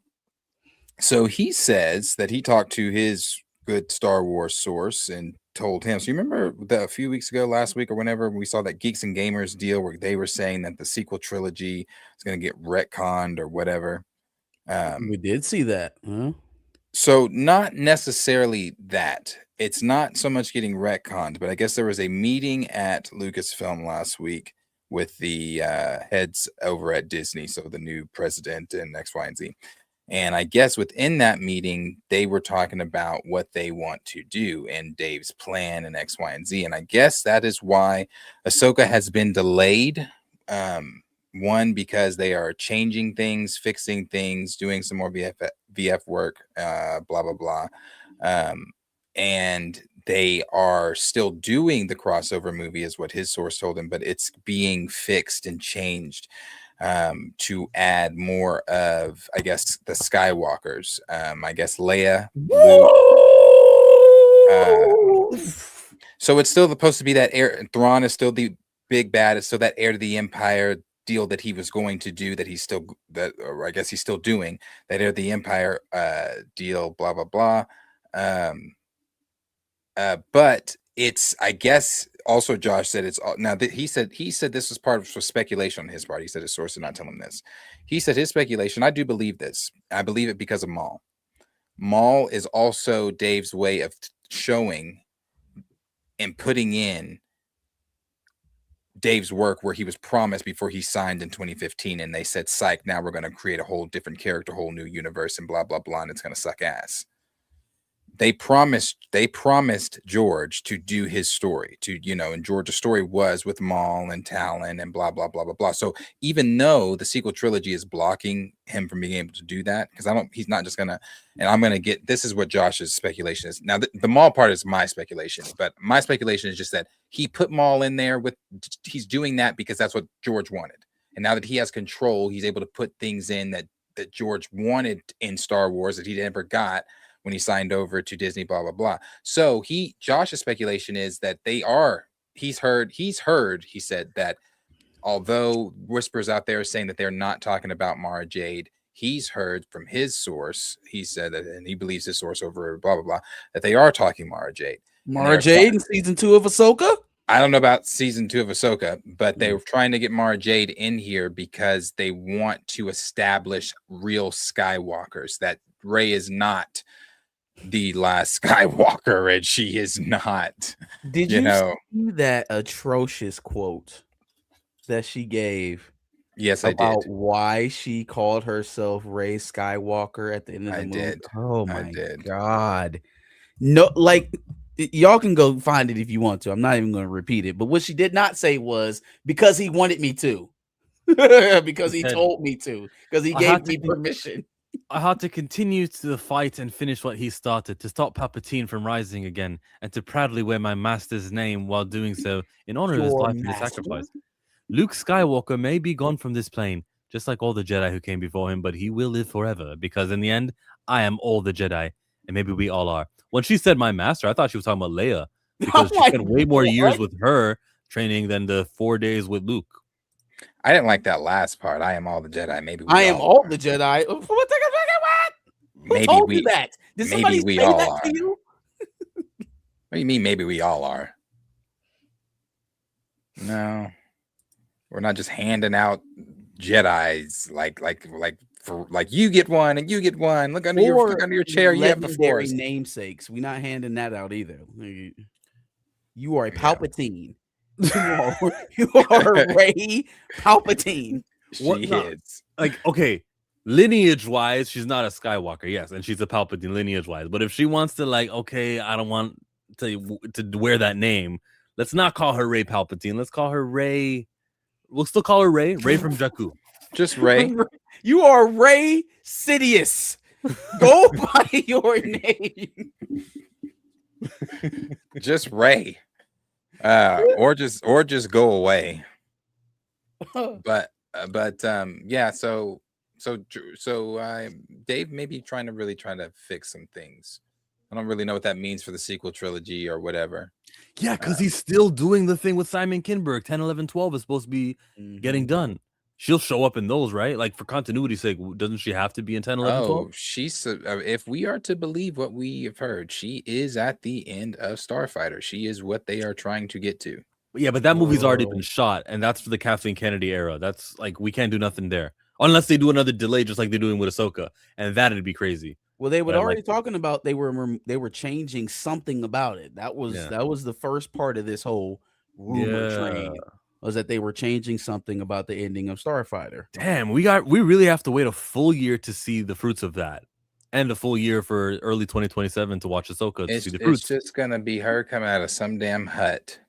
D: So he says that he talked to his good Star Wars source and told him. So you remember that a few weeks ago, last week or whenever, we saw that Geeks and Gamers deal where they were saying that the sequel trilogy is going to get retconned or whatever.
B: We did see that. Huh?
D: So not necessarily that. It's not so much getting retconned, but I guess there was a meeting at Lucasfilm last week with the heads over at Disney, so the new president and X, Y, and Z. And I guess within that meeting, they were talking about what they want to do and Dave's plan and X, Y, and Z. And I guess that is why Ahsoka has been delayed. One, because they are changing things, fixing things, doing some more VF work, blah, blah, blah. And they are still doing the crossover movie is what his source told him, but it's being fixed and changed to add more of, I guess, the Skywalkers. I guess Leia, Luke. So it's still supposed to be that heir. Thrawn is still the big bad. It's still that heir to the Empire deal that he was going to do that he's still or I guess he's still doing that heir to the Empire deal. Blah blah blah. But it's, I guess, also Josh said it's now that he said this was part of speculation on his part. He said his source did not tell him this. He said his speculation. I do believe this. I believe it because of Maul. Maul is also Dave's way of showing and putting in Dave's work where he was promised before he signed in 2015, and they said, "Psych! Now we're going to create a whole different character, whole new universe, and blah blah blah, and it's going to suck ass." They promised George to do his story, and George's story was with Maul and Talon and blah blah blah blah blah. So even though the sequel trilogy is blocking him from being able to do that, because he's not just gonna, and I'm gonna get, this is what Josh's speculation is. Now the Maul part is my speculation, but my speculation is just that he put Maul in there he's doing that because that's what George wanted, and now that he has control, he's able to put things in that George wanted in Star Wars that he never got when he signed over to Disney, blah, blah, blah. So Josh's speculation is that he's heard, he said that although whispers out there saying that they're not talking about Mara Jade, he's heard from his source, he said that, and he believes his source over blah, blah, blah, that they are talking Mara Jade.
B: Mara Jade in season 2 of Ahsoka?
D: I don't know about season 2 of Ahsoka, but they were trying to get Mara Jade in here because they want to establish real Skywalkers, that Rey is not the last Skywalker, and she is not.
B: Did you see that atrocious quote that she gave?
D: Yes, I did.
B: About why she called herself Rey Skywalker at the end of the movie.
D: Did.
B: Oh my God! No, like y'all can go find it if you want to. I'm not even going to repeat it. But what she did not say was because he wanted me to, because he told me to, because he gave me permission.
A: I had to continue to the fight and finish what he started, to stop Palpatine from rising again, and to proudly wear my master's name while doing so in honor of his life and his sacrifice. Luke Skywalker may be gone from this plane, just like all the Jedi who came before him, but he will live forever, because in the end, I am all the Jedi, and maybe we all are. When she said my master, I thought she was talking about Leia, because she spent way more years with her training than the 4 days with Luke.
D: I didn't like that last part. I am all the Jedi. Maybe
B: I am all the Jedi. What? Who told you that? Did somebody say that to you?
D: What do you mean? Maybe we all are. No, we're not just handing out Jedis like you get one and you get one. Look under your chair. You have the Force.
B: Namesakes. We're not handing that out either. You are a Palpatine. You are Rey Palpatine.
A: What is like? Okay, lineage-wise, she's not a Skywalker, yes, and she's a Palpatine lineage-wise. But if she wants to, like, okay, I don't want to wear that name, let's not call her Rey Palpatine. Let's call her Rey. We'll still call her Rey. Rey from Jakku.
D: Just Ray.
B: You are Ray Sidious. Go by your name.
D: Just Ray. Or just go away. But yeah, so Dave may be trying to fix some things. I don't really know what that means for the sequel trilogy or whatever.
A: Yeah, because he's still doing the thing with Simon Kinberg. 10, 11, 12 is supposed to be getting done. She'll show up in those, right? Like, for continuity's sake, doesn't she have to be in 10, 11, 12?
D: She's if we are to believe what we have heard, she is at the end of Starfighter. She is what they are trying to get to.
A: Yeah, but that movie's already been shot, and that's for the Kathleen Kennedy era. That's like, we can't do nothing there unless they do another delay, just like they're doing with Ahsoka, and that'd be crazy.
B: Well, they were already talking about they were changing something about it. That was the first part of this whole rumor train, was that they were changing something about the ending of Starfighter.
A: Damn, we really have to wait a full year to see the fruits of that, and a full year for early 2027 to watch Ahsoka to see the fruits.
D: It's just gonna be her coming out of some damn hut,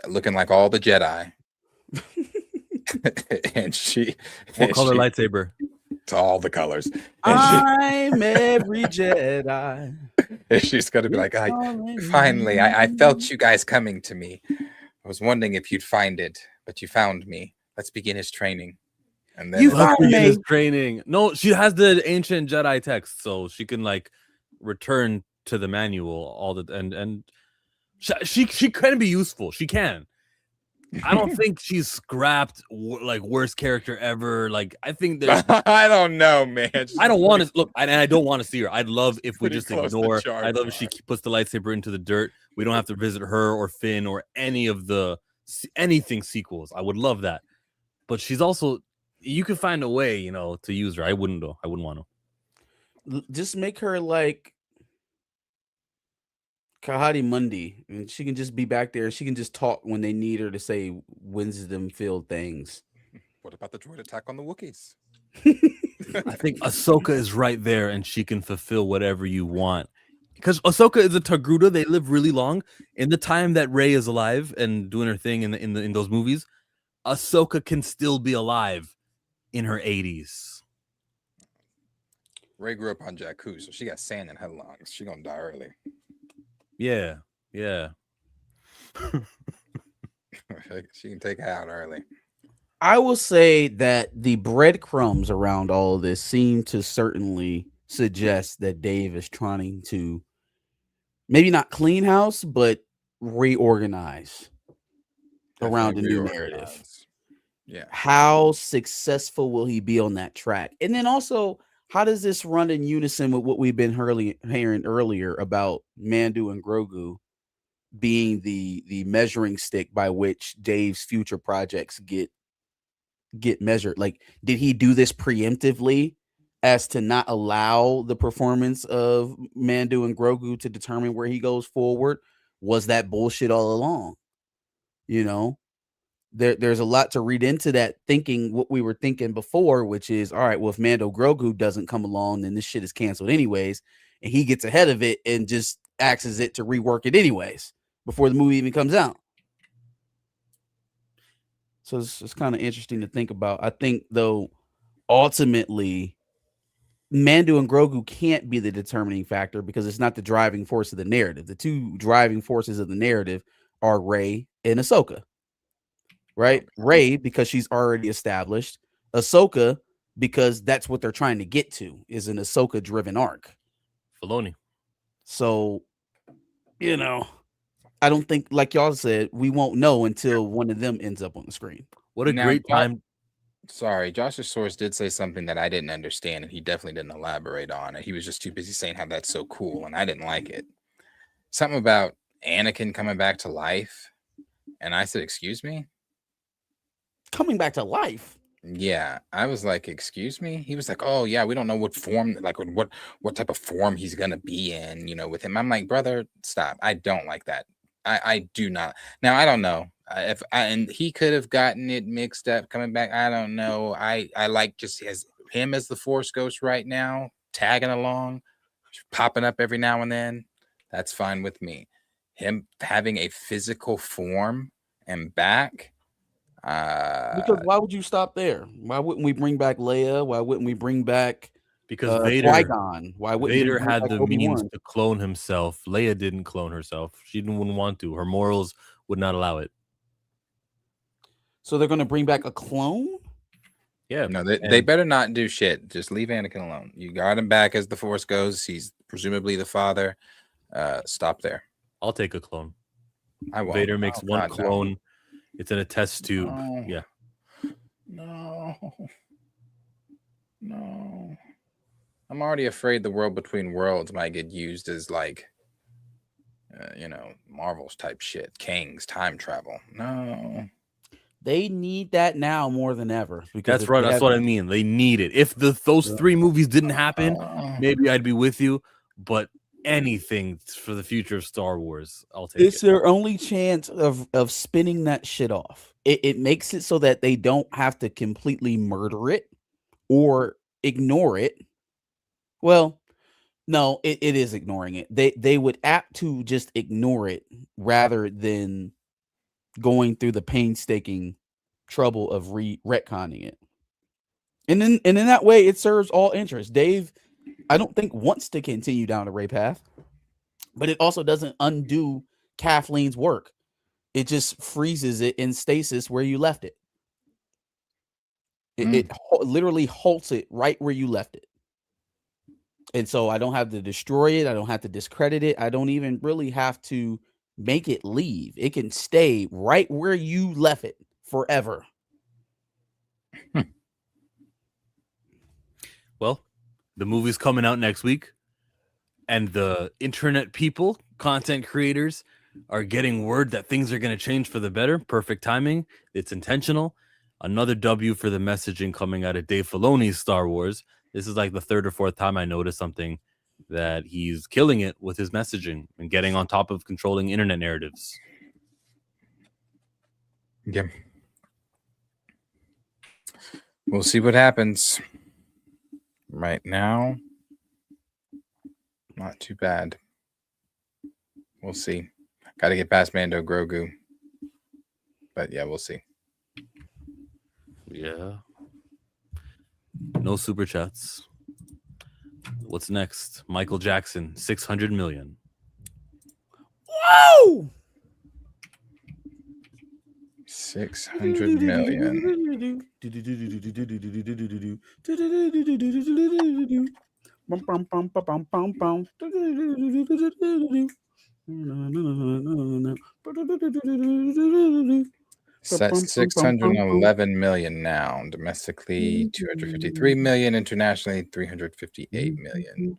D: looking like all the Jedi, and
A: what color lightsaber?
D: To all the colors. And
B: I'm every Jedi.
D: And she's gonna be like, finally, I felt you guys coming to me. I was wondering if you'd find it, but you found me. Let's begin his training. And then
A: his training. No, she has the ancient Jedi text, so she can like return to the manual all the and she can be useful. She can. I don't think she's scrapped like worst character ever. Like, I think that
D: I don't know, man.
A: I don't want to look, and I don't want to see her. I'd love if we just ignore. I'd love if she puts the lightsaber into the dirt. We don't have to visit her or Finn or any of the anything sequels. I would love that, but she's also, you can find a way, to use her. I wouldn't though. I wouldn't want to.
B: Just make her like Kahadi Mundi, and she can just be back there. She can just talk when they need her to say wisdom-filled things.
D: What about the droid attack on the Wookiees?
A: I think Ahsoka is right there, and she can fulfill whatever you want. Because Ahsoka is a Togruta. They live really long. In the time that Rey is alive and doing her thing in those movies, Ahsoka can still be alive in her 80s.
D: Rey grew up on Jakku, so she got sand in her lungs. She's gonna die early.
A: Yeah.
D: She can take it out early.
B: I will say that the breadcrumbs around all of this seem to certainly suggest that Dave is trying to maybe not clean house, but reorganize around a new narrative.
D: Yeah.
B: How successful will he be on that track? And then also, how does this run in unison with what we've been hearing earlier about Mandu and Grogu being the measuring stick by which Dave's future projects get measured? Like, did he do this preemptively as to not allow the performance of Mandu and Grogu to determine where he goes forward? Was that bullshit all along? There's a lot to read into that, thinking what we were thinking before, which is, all right, well, if Mando Grogu doesn't come along, then this shit is canceled anyways. And he gets ahead of it and just axes it to rework it anyways before the movie even comes out. So it's kind of interesting to think about. I think, though, ultimately, Mando and Grogu can't be the determining factor because it's not the driving force of the narrative. The two driving forces of the narrative are Rey and Ahsoka. Right? Rey, because she's already established. Ahsoka, because that's what they're trying to get to, is an Ahsoka-driven arc.
A: Filoni.
B: So, I don't think, like y'all said, we won't know until one of them ends up on the screen.
A: What a great time.
D: Sorry, Josh's source did say something that I didn't understand, and he definitely didn't elaborate on it. He was just too busy saying how that's so cool, and I didn't like it. Something about Anakin coming back to life, and I said, excuse me?
B: Coming back to life?
D: Yeah, I was like, excuse me? He was like, oh, yeah, we don't know what form, like what type of form he's going to be in, with him. I'm like, brother, stop. I don't like that. I do not. Now, I don't know. and he could have gotten it mixed up coming back. I don't know. I like just him as the Force Ghost right now, tagging along, popping up every now and then. That's fine with me. Him having a physical form and back.
B: Because why would you stop there? Why wouldn't we bring back Leia? Why wouldn't we bring back
A: because Vader?
B: Qui-Gon? Why wouldn't
A: Vader
B: we bring
A: had
B: back
A: the
B: Obi-Wan?
A: means to clone himself. Leia didn't clone herself. She wouldn't want to. Her morals would not allow it.
B: So they're going to bring back a clone?
A: Yeah.
D: No, they better not do shit. Just leave Anakin alone. You got him back as the Force goes. He's presumably the father. Stop there.
A: I'll take a clone.
D: I won't.
A: Vader makes one clone. No. It's in a test tube.
D: No.
A: Yeah.
D: No. I'm already afraid the World Between Worlds might get used as like, Marvel's type shit. Kang's time travel. No.
B: They need that now more than ever. Because
A: that's right. That's what I mean. They need it. If those 3 movies didn't happen, maybe I'd be with you. But anything for the future of Star Wars, I'll take it.
B: It's their only chance of spinning that shit off. It makes it so that they don't have to completely murder it or ignore it. Well, no, it is ignoring it. They would apt to just ignore it rather than going through the painstaking trouble of retconning it. And in that way, it serves all interests. Dave, I don't think wants to continue down the Rey path, but it also doesn't undo Kathleen's work. It just freezes it in stasis where you left it. It literally halts it right where you left it. And so I don't have to destroy it. I don't have to discredit it. I don't even really have to make it leave. It can stay right where you left it forever.
A: Well, the movie's coming out next week, and the internet people, content creators, are getting word that things are going to change for the better. Perfect timing. It's intentional. Another W for the messaging coming out of Dave Filoni's Star Wars. This is like the 3rd or 4th time I noticed something that he's killing it with his messaging and getting on top of controlling internet narratives.
D: Yeah. We'll see what happens. Right now, not too bad. We'll see. Got to get past Mando Grogu. But yeah, we'll see.
A: Yeah. No super chats. What's next? Michael Jackson, 600 million.
B: Whoa!
D: 600 million. Set 611 million now. Domestically, 253 million. Internationally, 358 million.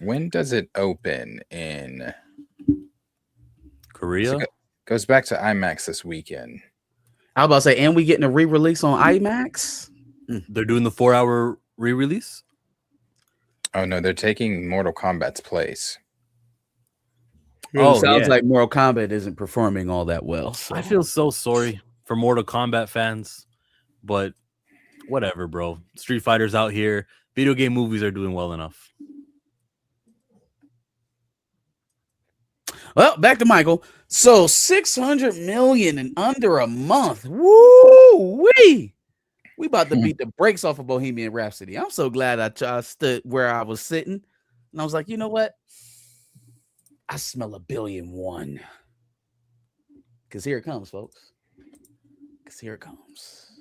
D: When does it open in
A: Korea?
D: So goes back to IMAX this weekend.
B: I was about to say, and we getting a re-release on IMAX?
A: They're doing the 4-hour re-release?
D: Oh, no, they're taking Mortal Kombat's place.
B: Sounds like Mortal Kombat isn't performing all that well. So.
A: I feel so sorry for Mortal Kombat fans, but whatever, bro. Street Fighter's out here. Video game movies are doing well enough.
B: Well, back to Michael. So 600 million in under a month. Woo-wee! We about to beat the brakes off of Bohemian Rhapsody. I'm so glad I stood where I was sitting. And I was like, you know what? I smell $1.1 billion. Because here it comes, folks. Because here it comes.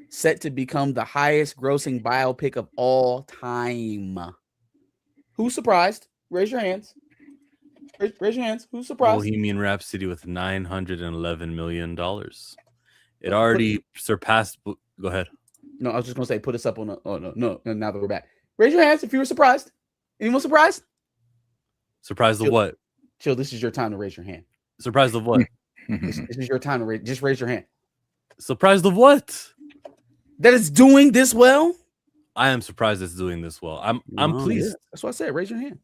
B: Set to become the highest grossing biopic of all time. Who's surprised? Raise your hands. Raise your hands. Who's surprised?
A: Bohemian Rhapsody with $911 million. It already surpassed. Go ahead.
B: No, I was just going to say, put us up on a. Oh, no. Now that we're back. Raise your hands if you were surprised. Anyone surprised?
A: Surprised of what?
B: Chill, this is your time to raise your hand.
A: Surprised of what?
B: This is your time to raise. Just raise your hand.
A: Surprised of what?
B: That it's doing this well?
A: I am surprised it's doing this well. I'm pleased.
B: Yeah. That's what I said. Raise your hand.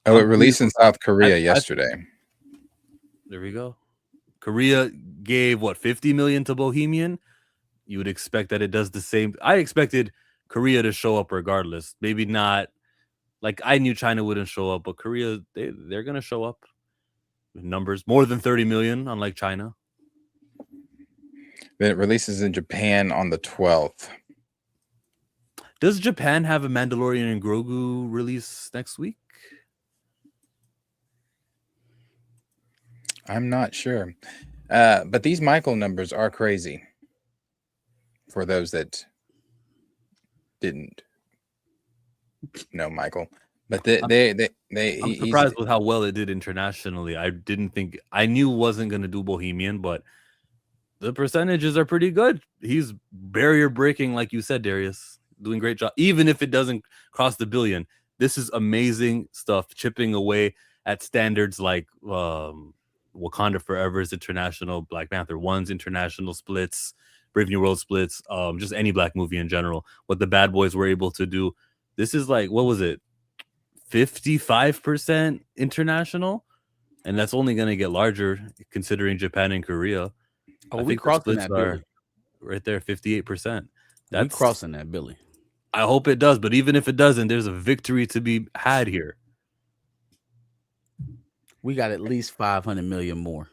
D: Oh, it released in South Korea yesterday.
A: There we go. Korea gave what 50 million to Bohemian. You would expect that it does the same. I expected Korea to show up regardless. Maybe not. Like I knew China wouldn't show up, but Korea they're gonna show up. Numbers more than 30 million, unlike China.
D: It releases in Japan on the 12th.
A: Does Japan have a Mandalorian and Grogu release next week?
D: I'm not sure. But these Michael numbers are crazy for those that didn't know Michael. But
A: I'm surprised with how well it did internationally. I knew wasn't going to do Bohemian, but the percentages are pretty good. He's barrier breaking, like you said, Darius. Doing a great job. Even if it doesn't cross the billion, this is amazing stuff. Chipping away at standards like Wakanda Forever's international, Black Panther 1's international splits, Brave New World splits, just any black movie in general. What the Bad Boys were able to do. This is like, what was it? 55% international? And that's only going to get larger considering Japan and Korea.
B: Oh, we crossing that, Billy.
A: Right there, 58%.
B: We crossing that, Billy.
A: I hope it does, but even if it doesn't, there's a victory to be had here.
B: We got at least 500 million more.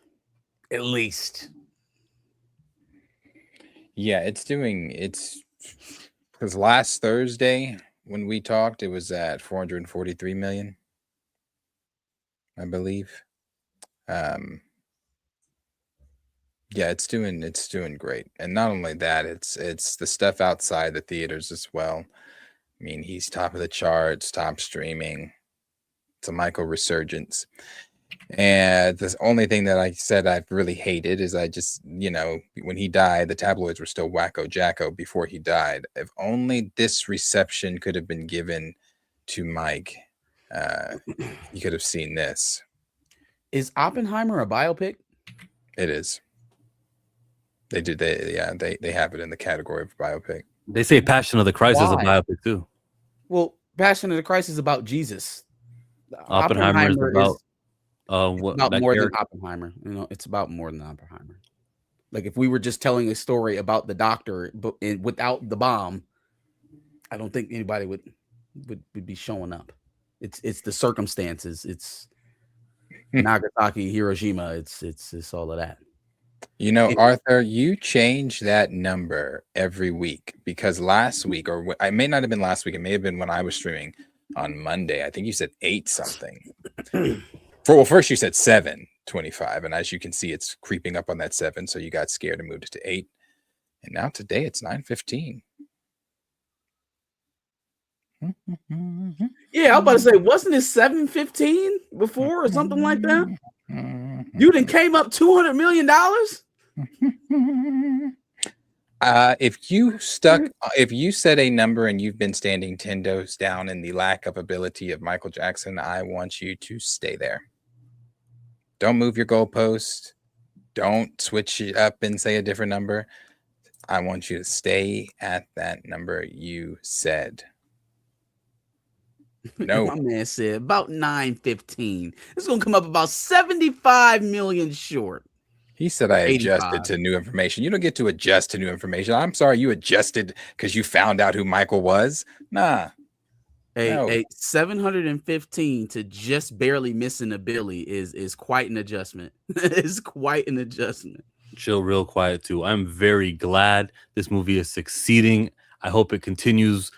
B: At least.
D: Yeah, it's because last Thursday when we talked, it was at 443 million, I believe. Yeah, it's doing great. And not only that, it's the stuff outside the theaters as well. I mean, he's top of the charts, top streaming. It's a Michael resurgence. And the only thing that I said I've really hated is I just, when he died, the tabloids were still wacko jacko before he died. If only this reception could have been given to Mike, you could have seen this.
B: Is Oppenheimer a biopic?
D: It is. They do. They have it in the category of biopic.
A: They say Passion of the Christ is a biopic too.
B: Well, Passion of the Christ is about Jesus.
A: Oppenheimer is about
B: about more than Oppenheimer. It's about more than Oppenheimer. Like if we were just telling a story about the doctor, but without the bomb, I don't think anybody would be showing up. It's the circumstances. It's Nagasaki, Hiroshima. It's all of that.
D: Arthur, you change that number every week because last week, or I may not have been last week, it may have been when I was streaming on Monday. I think you said 8 something. First you said 725, and as you can see, it's creeping up on that 7. So you got scared and moved it to 8, and now today it's 9:15.
B: Yeah, I was about to say, wasn't it 7:15 before or something like that? You done came up $200 million.
D: If you said a number and you've been standing 10 toes down in the lack of ability of Michael Jackson, I want you to stay there. Don't move your goalpost. Don't switch it up and say a different number. I want you to stay at that number you said. No.
B: My man said about 9:15. It's gonna come up about 75 million short.
D: He said I adjusted to new information. You don't get to adjust to new information. I'm sorry you adjusted because you found out who Michael was. Nah.
B: A 715 to just barely missing a Billy is quite an adjustment. It's quite an adjustment.
A: Chill real quiet too. I'm very glad this movie is succeeding. I hope it continues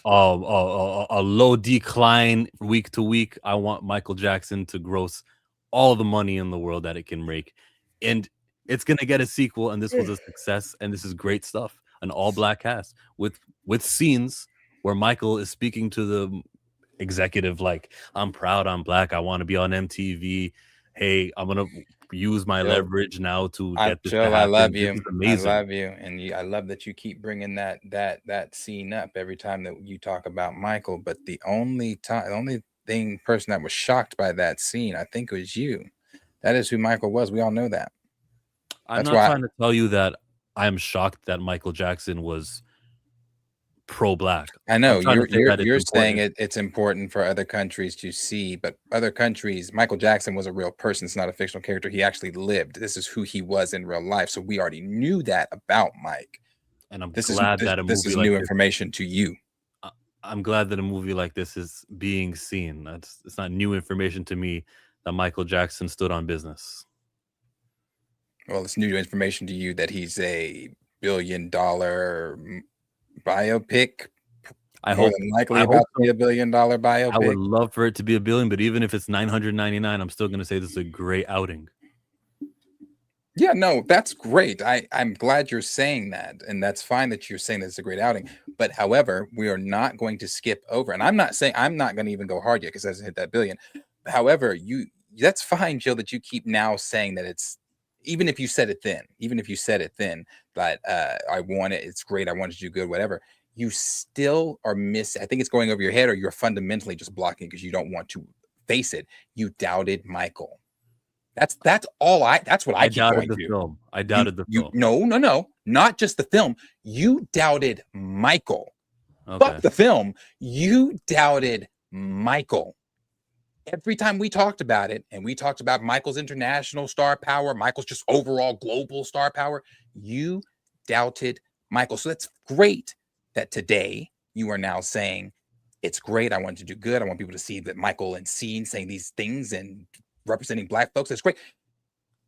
A: a low decline week to week. I want Michael Jackson to gross all the money in the world that it can make, and it's gonna get a sequel. And this was a success, and this is great stuff. An all-black cast with scenes where Michael is speaking to the executive like, "I'm proud, I'm black, I want to be on MTV. Hey, I'm gonna use my leverage now to get this to happen."
D: I love you. I love you, and I love that you keep bringing that scene up every time that you talk about Michael. But the only person that was shocked by that scene, I think, was you. That is who Michael was. We all know that.
A: I'm not trying to tell you that I'm shocked that Michael Jackson was pro-black.
D: I know
A: I'm trying to say that it's
D: you're saying
A: important.
D: it's important for other countries to see, but other countries, Michael Jackson was a real person. It's not a fictional character. He actually lived. This is who he was in real life. So we already knew that about Mike.
A: And I'm
D: This
A: glad that a
D: this
A: movie
D: is
A: like
D: new
A: this,
D: information to you.
A: I'm glad that a movie like this is being seen. It's not new information to me that Michael Jackson stood on business.
D: Well, it's new information to you that he's a $1 billion biopic.
A: I
D: More
A: hope
D: than likely
A: I
D: about
A: hope
D: to be
A: so.
D: $1 billion biopic.
A: I would love for it to be $1 billion, but even if it's 999, I'm still gonna say this is a great outing.
D: Yeah, no, that's great. I'm glad you're saying that, and that's fine that you're saying that it's a great outing. But however, we are not going to skip over, and I'm not saying I'm not going to even go hard yet because it hasn't hit that billion. However, that's fine, Jill, that you keep now saying that it's even if you said it then, that I want it, it's great, I want it to do good, whatever. You still are missing. I think it's going over your head, or you're fundamentally just blocking because you don't want to face it. You doubted Michael. That's all that's what I keep
A: doubted
D: going
A: the
D: to.
A: film. I doubted the film.
D: No, not just the film. You doubted Michael.
A: Okay.
D: Fuck the film. You doubted Michael. Every time we talked about it, and we talked about Michael's international star power, Michael's just overall global star power, you doubted Michael. So that's great that today you are now saying, it's great. I want to do good. I want people to see that Michael and Scene saying these things and representing black folks. That's great.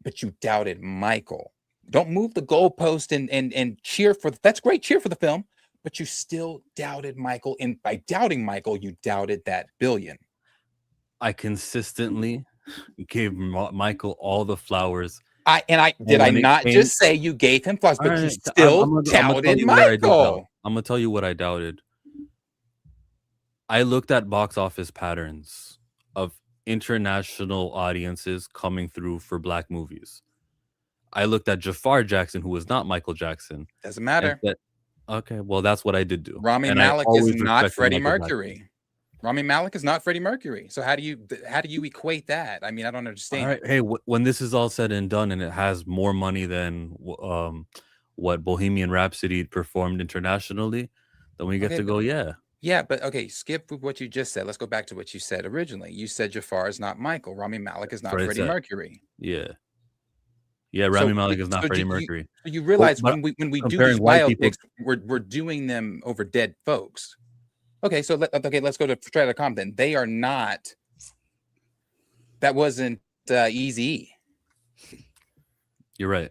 D: But you doubted Michael. Don't move the goalpost and cheer for that's great. Cheer for the film, but you still doubted Michael. And by doubting Michael, you doubted that billion.
A: I consistently gave Michael all the flowers.
D: I not just say you gave him flowers, but you still doubted Michael.
A: I'm gonna tell you what I doubted. I looked at box office patterns of international audiences coming through for black movies. I looked at Jafar Jackson, who was not Michael Jackson.
D: Doesn't matter.
A: Okay, well, that's what I did do.
D: Rami Malek is not Freddie Mercury. Rami Malek is not Freddie Mercury. So how do you equate that? I mean, I don't understand.
A: All right, hey, when this is all said and done, and it has more money than what Bohemian Rhapsody performed internationally, then we get to go, yeah.
D: Yeah, but okay, skip what you just said. Let's go back to what you said originally. You said Jafar is not Michael. Rami Malek is not Freddie Mercury.
A: Yeah. Yeah, Rami Malek is not Freddie Mercury.
D: You realize when we do these biopics, we're doing them over dead folks. Okay, so let's go to Stratacom then. They are not. That wasn't easy.
A: You're right.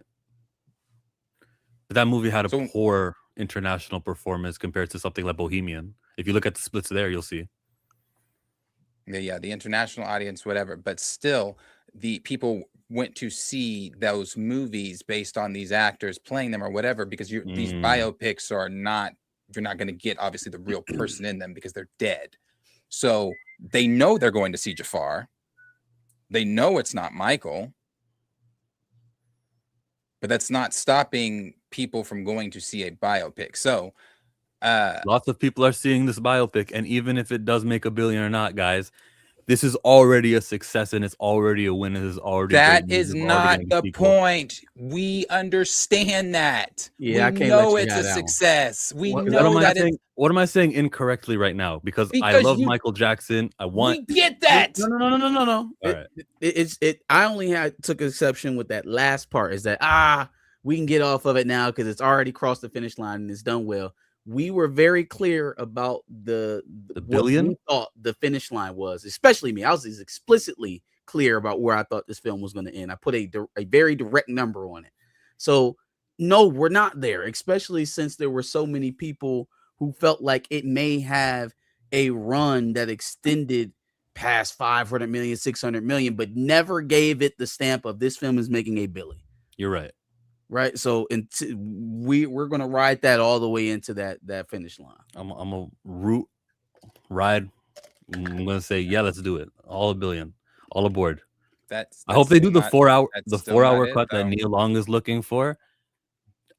A: But that movie had a poor international performance compared to something like Bohemian. If you look at the splits there, you'll see.
D: Yeah, the international audience, whatever. But still, the people went to see those movies based on these actors playing them or whatever, because these biopics are not, you're not going to get obviously the real person in them because they're dead. So they know they're going to see Jafar. They know it's not Michael. But that's not stopping people from going to see a biopic. So
A: lots of people are seeing this biopic, and even if it does make $1 billion or not, guys, this is already a success and it's already a win. It is already
D: that is not the point. We understand that.
B: Yeah,
D: we know it's a success. We know that.
A: What am I saying incorrectly right now? Because I love Michael Jackson.
D: We get that.
B: No.
A: All right.
B: I only took exception with that last part. Is that we can get off of it now because it's already crossed the finish line and it's done well. We were very clear about the
A: billion
B: we thought the finish line was, especially me. I was explicitly clear about where I thought this film was going to end. I put a very direct number on it. So no, we're not there, especially since there were so many people who felt like it may have a run that extended past 500 million, 600 million, but never gave it the stamp of this film is making $1 billion.
A: You're right.
B: Right. So we're going to ride that all the way into that finish line.
A: I'm a ride. I'm going to say, yeah, let's do it. All $1 billion, all aboard. I hope they do the 4 hour cut that Nia Long is looking for.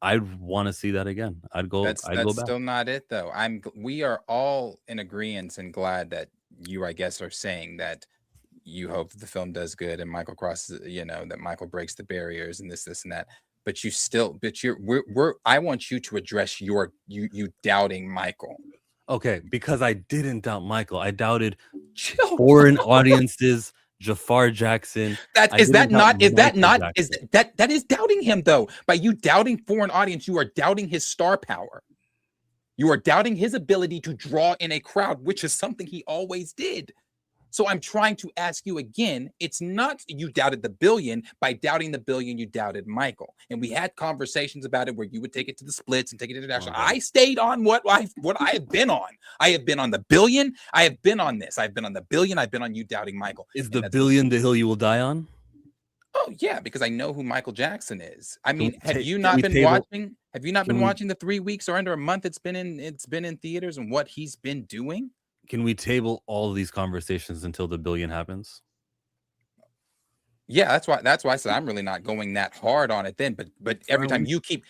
A: I want to see that again. I'd go back.
D: That's still not it though. We are all in agreement and glad that you, I guess, are saying that you hope that the film does good and Michael crosses, that Michael breaks the barriers and this and that. but I want you to address you doubting Michael.
A: Okay, because I didn't doubt Michael. I doubted
D: Chill.
A: foreign audiences, Jafar Jackson.
D: That is doubting him though. By you doubting foreign audience, you are doubting his star power. You are doubting his ability to draw in a crowd, which is something he always did. So I'm trying to ask you again, it's not you doubted the billion. By doubting the billion, you doubted Michael. And we had conversations about it where you would take it to the splits and take it international. I stayed on what I have been on. I have been on the billion. I have been on this. I've been on the billion. I've been on you doubting Michael.
A: Is the billion the hill you will die on?
D: Oh yeah, because I know who Michael Jackson is. I mean, have you not been watching the 3 weeks or under a month it's been in theaters and what he's been doing?
A: Can we table all of these conversations until the billion happens?
D: Yeah, that's why I said I'm really not going that hard on it then. But every time you keep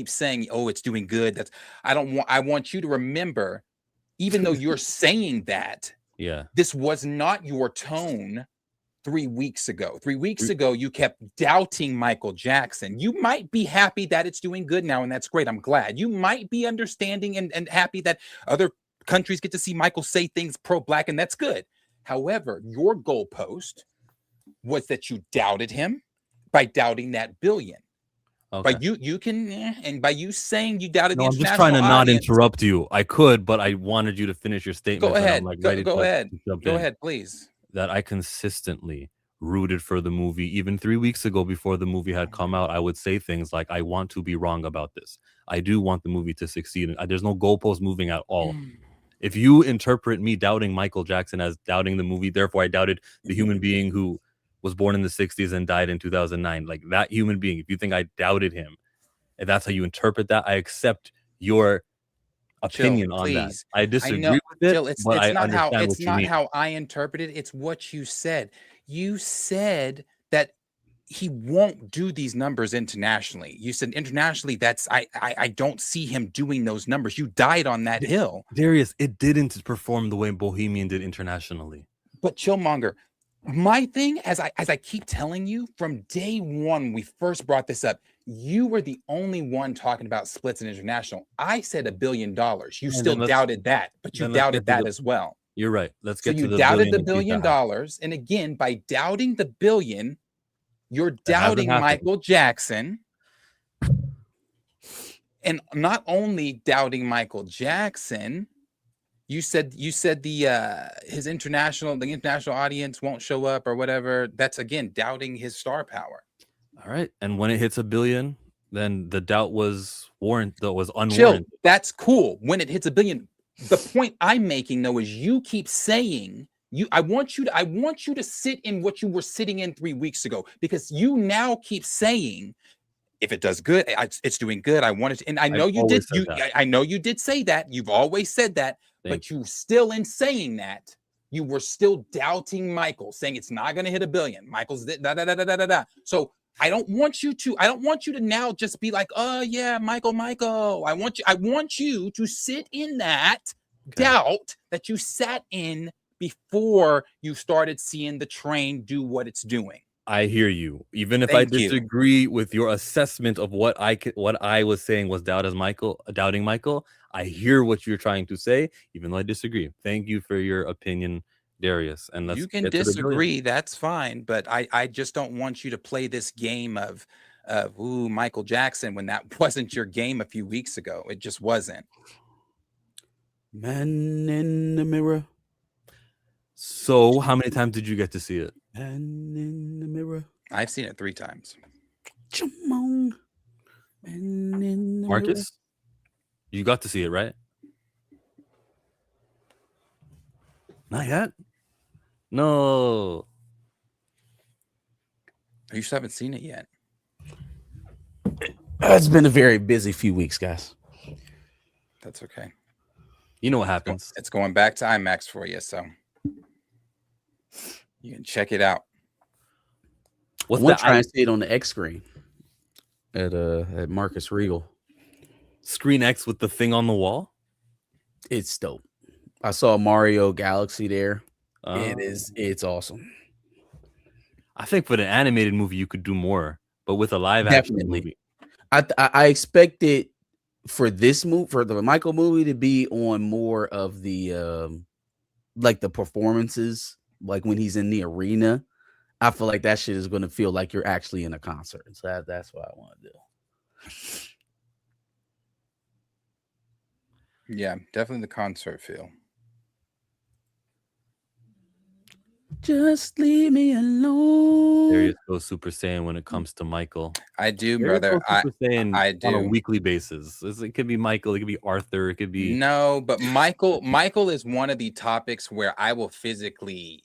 D: saying, oh, it's doing good, I want you to remember, even though you're saying that, this was not your tone 3 weeks ago. 3 weeks ago, you kept doubting Michael Jackson. You might be happy that it's doing good now, and that's great. I'm glad. You might be understanding and happy that other countries get to see Michael say things pro-Black, and that's good. However, your goalpost was that you doubted him by doubting that billion. Okay. By by you saying you doubted the international audience. I'm just trying to
A: not interrupt you. I could, but I wanted you to finish your statement.
D: Go ahead. Go ahead, please.
A: That I consistently rooted for the movie. Even 3 weeks ago, before the movie had come out, I would say things like, I want to be wrong about this. I do want the movie to succeed. There's no goalpost moving at all. If you interpret me doubting Michael Jackson as doubting the movie, therefore I doubted the human being who was born in the 60s and died in 2009, like that human being, if you think I doubted him, if that's how you interpret that, I accept your opinion on that. I disagree with it, but I understand what you mean.
D: It's not how I interpret it. It's what you said. You said that he won't do these numbers internationally. You said internationally, I don't see him doing those numbers. You died on that hill.
A: Darius, it didn't perform the way Bohemian did internationally.
D: But Chillmonger, my thing, as I keep telling you, from day one, we first brought this up, you were the only one talking about splits and international. I said $1 billion. You still doubted that, but you doubted that as well.
A: You're right. Let's get to the
D: billion. So you doubted the $1 billion. And again, by doubting the billion, you're doubting Michael Jackson. And not only doubting Michael Jackson, you said his international audience won't show up or whatever. That's again doubting his star power.
A: All right. And when it hits $1 billion, then the doubt was unwarranted.
D: Chill. That's cool. When it hits $1 billion. The point I'm making though is you keep saying I want you to sit in what you were sitting in 3 weeks ago, because you now keep saying, if it does good, it's doing good. I wanted to, and I know you did. I know you did say that. You've always said that, but you still, in saying that, you were still doubting Michael, saying it's not going to hit $1 billion. Michael's da da da da da da. So I don't want you to now just be like, oh yeah, Michael. I want you to sit in that doubt that you sat in before you started seeing the train do what it's doing.
A: I hear you. Even if I disagree with your assessment of what I was saying was doubting Michael, I hear what you're trying to say, even though I disagree. Thank you for your opinion, Darius. And
D: you can disagree, that's fine, but I just don't want you to play this game of Michael Jackson when that wasn't your game a few weeks ago. It just wasn't.
B: Man in the mirror.
A: So how many times did you get to see it?
B: Man in the mirror.
D: I've seen it 3 times.
B: Come on. Man in the
A: Marcus,
B: mirror.
A: You got to see it, right? Not yet? No.
D: You just haven't seen it yet.
B: It's been a very busy few weeks, guys.
D: That's okay.
A: You know what happens.
D: It's going back to IMAX for you, so you can check it out.
B: I want to try and see it on the X screen at Marcus Regal.
A: Screen X with the thing on the wall?
B: It's dope. I saw Mario Galaxy there. It's awesome.
A: I think for the animated movie, you could do more but with a live action
B: Definitely.
A: movie.
B: I expected for this move, for the Michael movie, to be on more of the like the performances, like when he's in the arena. I feel like that shit is going to feel like you're actually in a concert. So that's what I want to do.
D: Yeah, definitely the concert feel.
B: Just leave me alone.
A: There you go, Super Saiyan. When it comes to Michael,
D: I do,
A: There you
D: brother.
A: go, Super Saiyan
D: I
A: on a
D: do.
A: weekly basis. It could be Michael, it could be Arthur, it could be
D: No, but Michael is one of the topics where I will physically,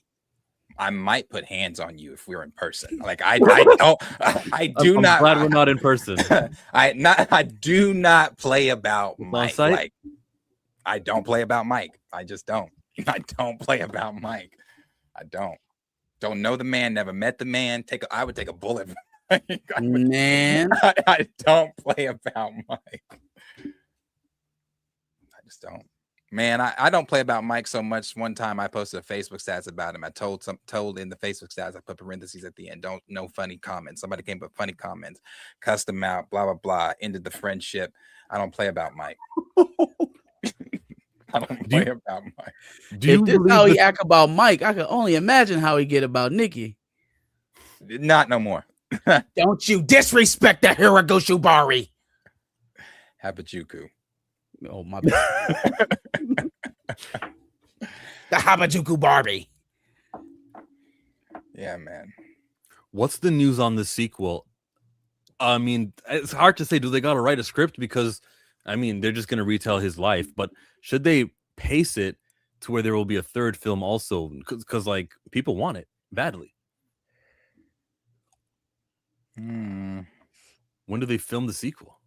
D: I might put hands on you if we're in person. Like I do
A: I'm
D: not.
A: glad we're not in person.
D: I do not play about
A: It's on
D: Mike.
A: site?
D: Like I don't play about Mike. I just don't. I don't play about Mike. I don't know the man. Never met the man. I would take a bullet.
B: Man,
D: I don't play about Mike. I just don't. Man, I don't play about Mike so much. One time I posted a Facebook stats about him. I told in the Facebook stats, I put parentheses at the end. No funny comments. Somebody came with funny comments, cussed him out, blah, blah, blah, ended the friendship. I don't play about Mike. I don't play about Mike.
B: if this is how he act about Mike, I can only imagine how he get about Nikki.
D: Not no more.
B: Don't you disrespect the Hiragoshubari.
D: Habajuku.
B: Oh, my bad. The Habajuku Barbie.
D: Yeah, man.
A: What's the news on the sequel? I mean, it's hard to say. Do they got to write a script? Because, I mean, they're just going to retell his life. But should they pace it to where there will be a third film also? Because like, people want it badly. When do they film the sequel?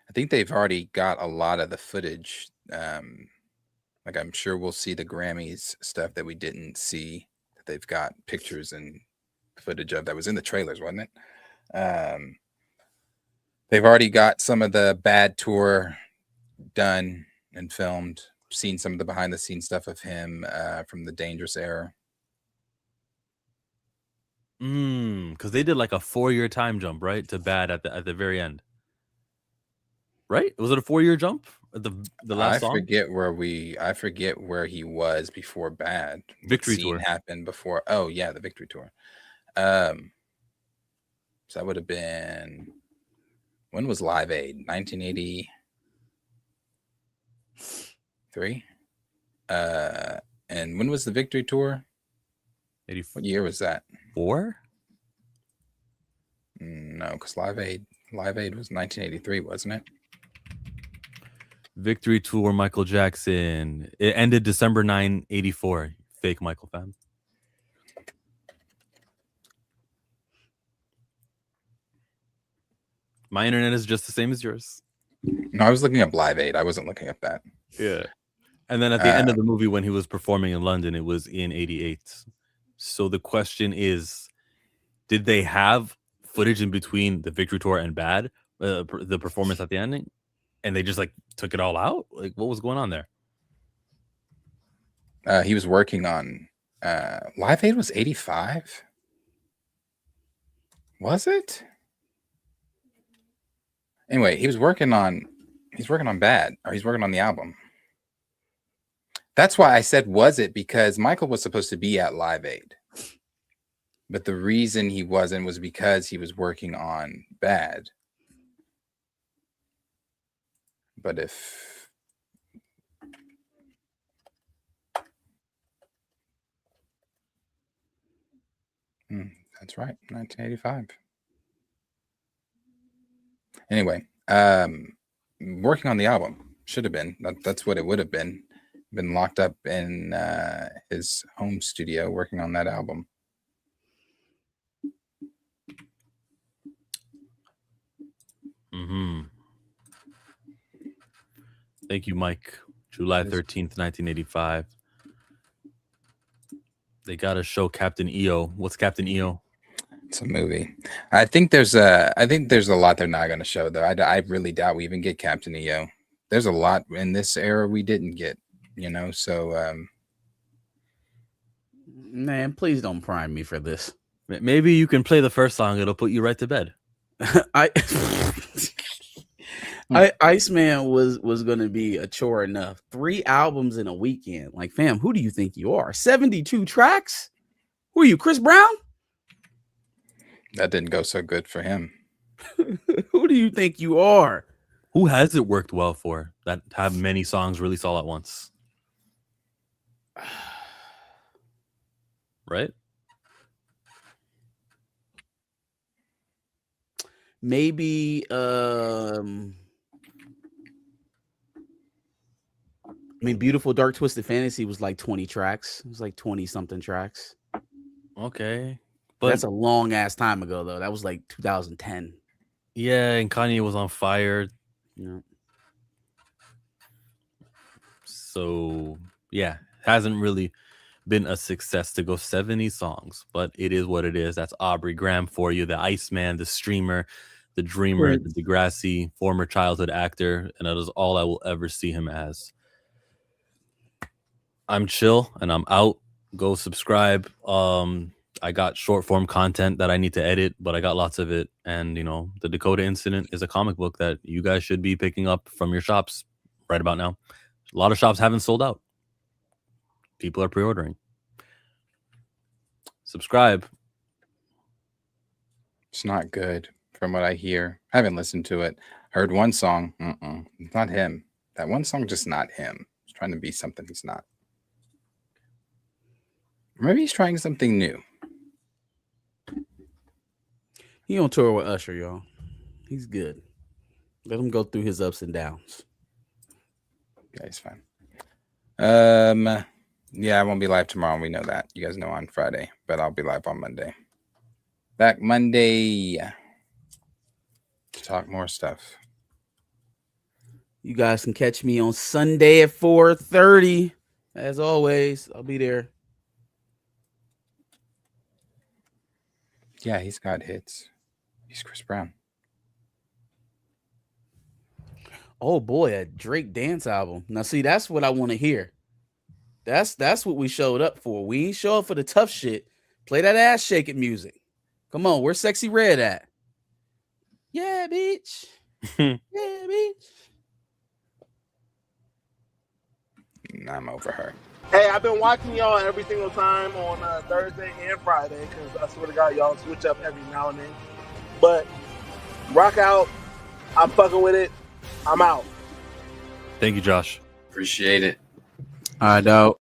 D: I think they've already got a lot of the footage. Like I'm sure we'll see the Grammys stuff that we didn't see. That they've got pictures and footage of that was in the trailers, wasn't it? They've already got some of the Bad tour done and filmed. Seen some of the behind the scenes stuff of him from the Dangerous era.
A: Because they did like a 4-year time jump, right, to Bad at the very end. Right? Was it a 4-year jump at the last song?
D: I forget where he was before Bad.
A: Victory tour
D: happened before. Oh yeah, the Victory tour. So that would have been, when was Live Aid? 1983. And when was the Victory tour?
A: 84.
D: What year was that?
A: 4?
D: No, because Live Aid was 1983, wasn't it?
A: Victory tour, Michael Jackson. It ended December 9, 84. Fake Michael fan. My internet is just the same as yours.
D: No, I was looking up Live Aid. I wasn't looking up that.
A: Yeah. And then at the end of the movie, when he was performing in London, it was in 88. So the question is, did they have footage in between the Victory tour and Bad, the performance at the ending? And they just like took it all out? Like, what was going on there?
D: He was working on Live Aid was 85. Was it? Anyway, he's working on Bad, or he's working on the album. That's why I said was it, because Michael was supposed to be at Live Aid. But the reason he wasn't was because he was working on Bad. But if that's right, 1985. Anyway, working on the album should have been. That's what it would have been. Been locked up in his home studio working on that album.
A: Thank you, Mike. July 13th, 1985. They got to show Captain EO. What's Captain EO?
D: It's a movie. I think there's a lot they're not going to show, though. I really doubt we even get Captain EO. There's a lot in this era we didn't get, so
B: man, please don't prime me for this.
A: Maybe you can play the first song. It'll put you right to bed.
B: Iceman was gonna be a chore enough. 3 albums in a weekend. Like, fam, who do you think you are? 72 tracks? Who are you, Chris Brown?
D: That didn't go so good for him.
B: Who do you think you are?
A: Who has it worked well for that have many songs released all at once? Right?
B: Maybe Beautiful Dark Twisted Fantasy was like 20 tracks. It was like 20 something tracks.
A: Okay. But
B: that's a long ass time ago though. That was like 2010.
A: Yeah, and Kanye was on fire.
B: Yeah.
A: So yeah, hasn't really been a success to go 70 songs, but it is what it is. That's Aubrey Graham for you, the Iceman, the streamer, the dreamer, the Degrassi, former childhood actor, and that is all I will ever see him as. I'm chill and I'm out. Go subscribe. I got short form content that I need to edit, but I got lots of it. And you know, the Dakota Incident is a comic book that you guys should be picking up from your shops right about now. A lot of shops haven't sold out. People are pre-ordering. Subscribe.
D: It's not good from what I hear. I haven't listened to it. Heard one song. It's not him. That one song just not him. He's trying to be something he's not. Maybe he's trying something new.
B: He on tour with Usher, y'all. He's good. Let him go through his ups and downs.
D: Yeah, he's fine. Yeah, I won't be live tomorrow. We know that. You guys know on Friday, but I'll be live on Monday. Back Monday to talk more stuff.
B: You guys can catch me on Sunday at 4:30. As always, I'll be there.
D: Yeah, he's got hits. He's Chris Brown.
B: Oh boy, a Drake dance album. Now see, that's what I want to hear. That's what we showed up for. We ain't show up for the tough shit. Play that ass shaking music. Come on, where's Sexy Red at? Yeah, bitch. Yeah, bitch.
D: I'm over her.
F: Hey, I've been watching y'all every single time on Thursday and Friday because I swear to God, y'all switch up every now and then. But rock out. I'm fucking with it. I'm out.
A: Thank you, Josh.
D: Appreciate it.
B: All right, dog.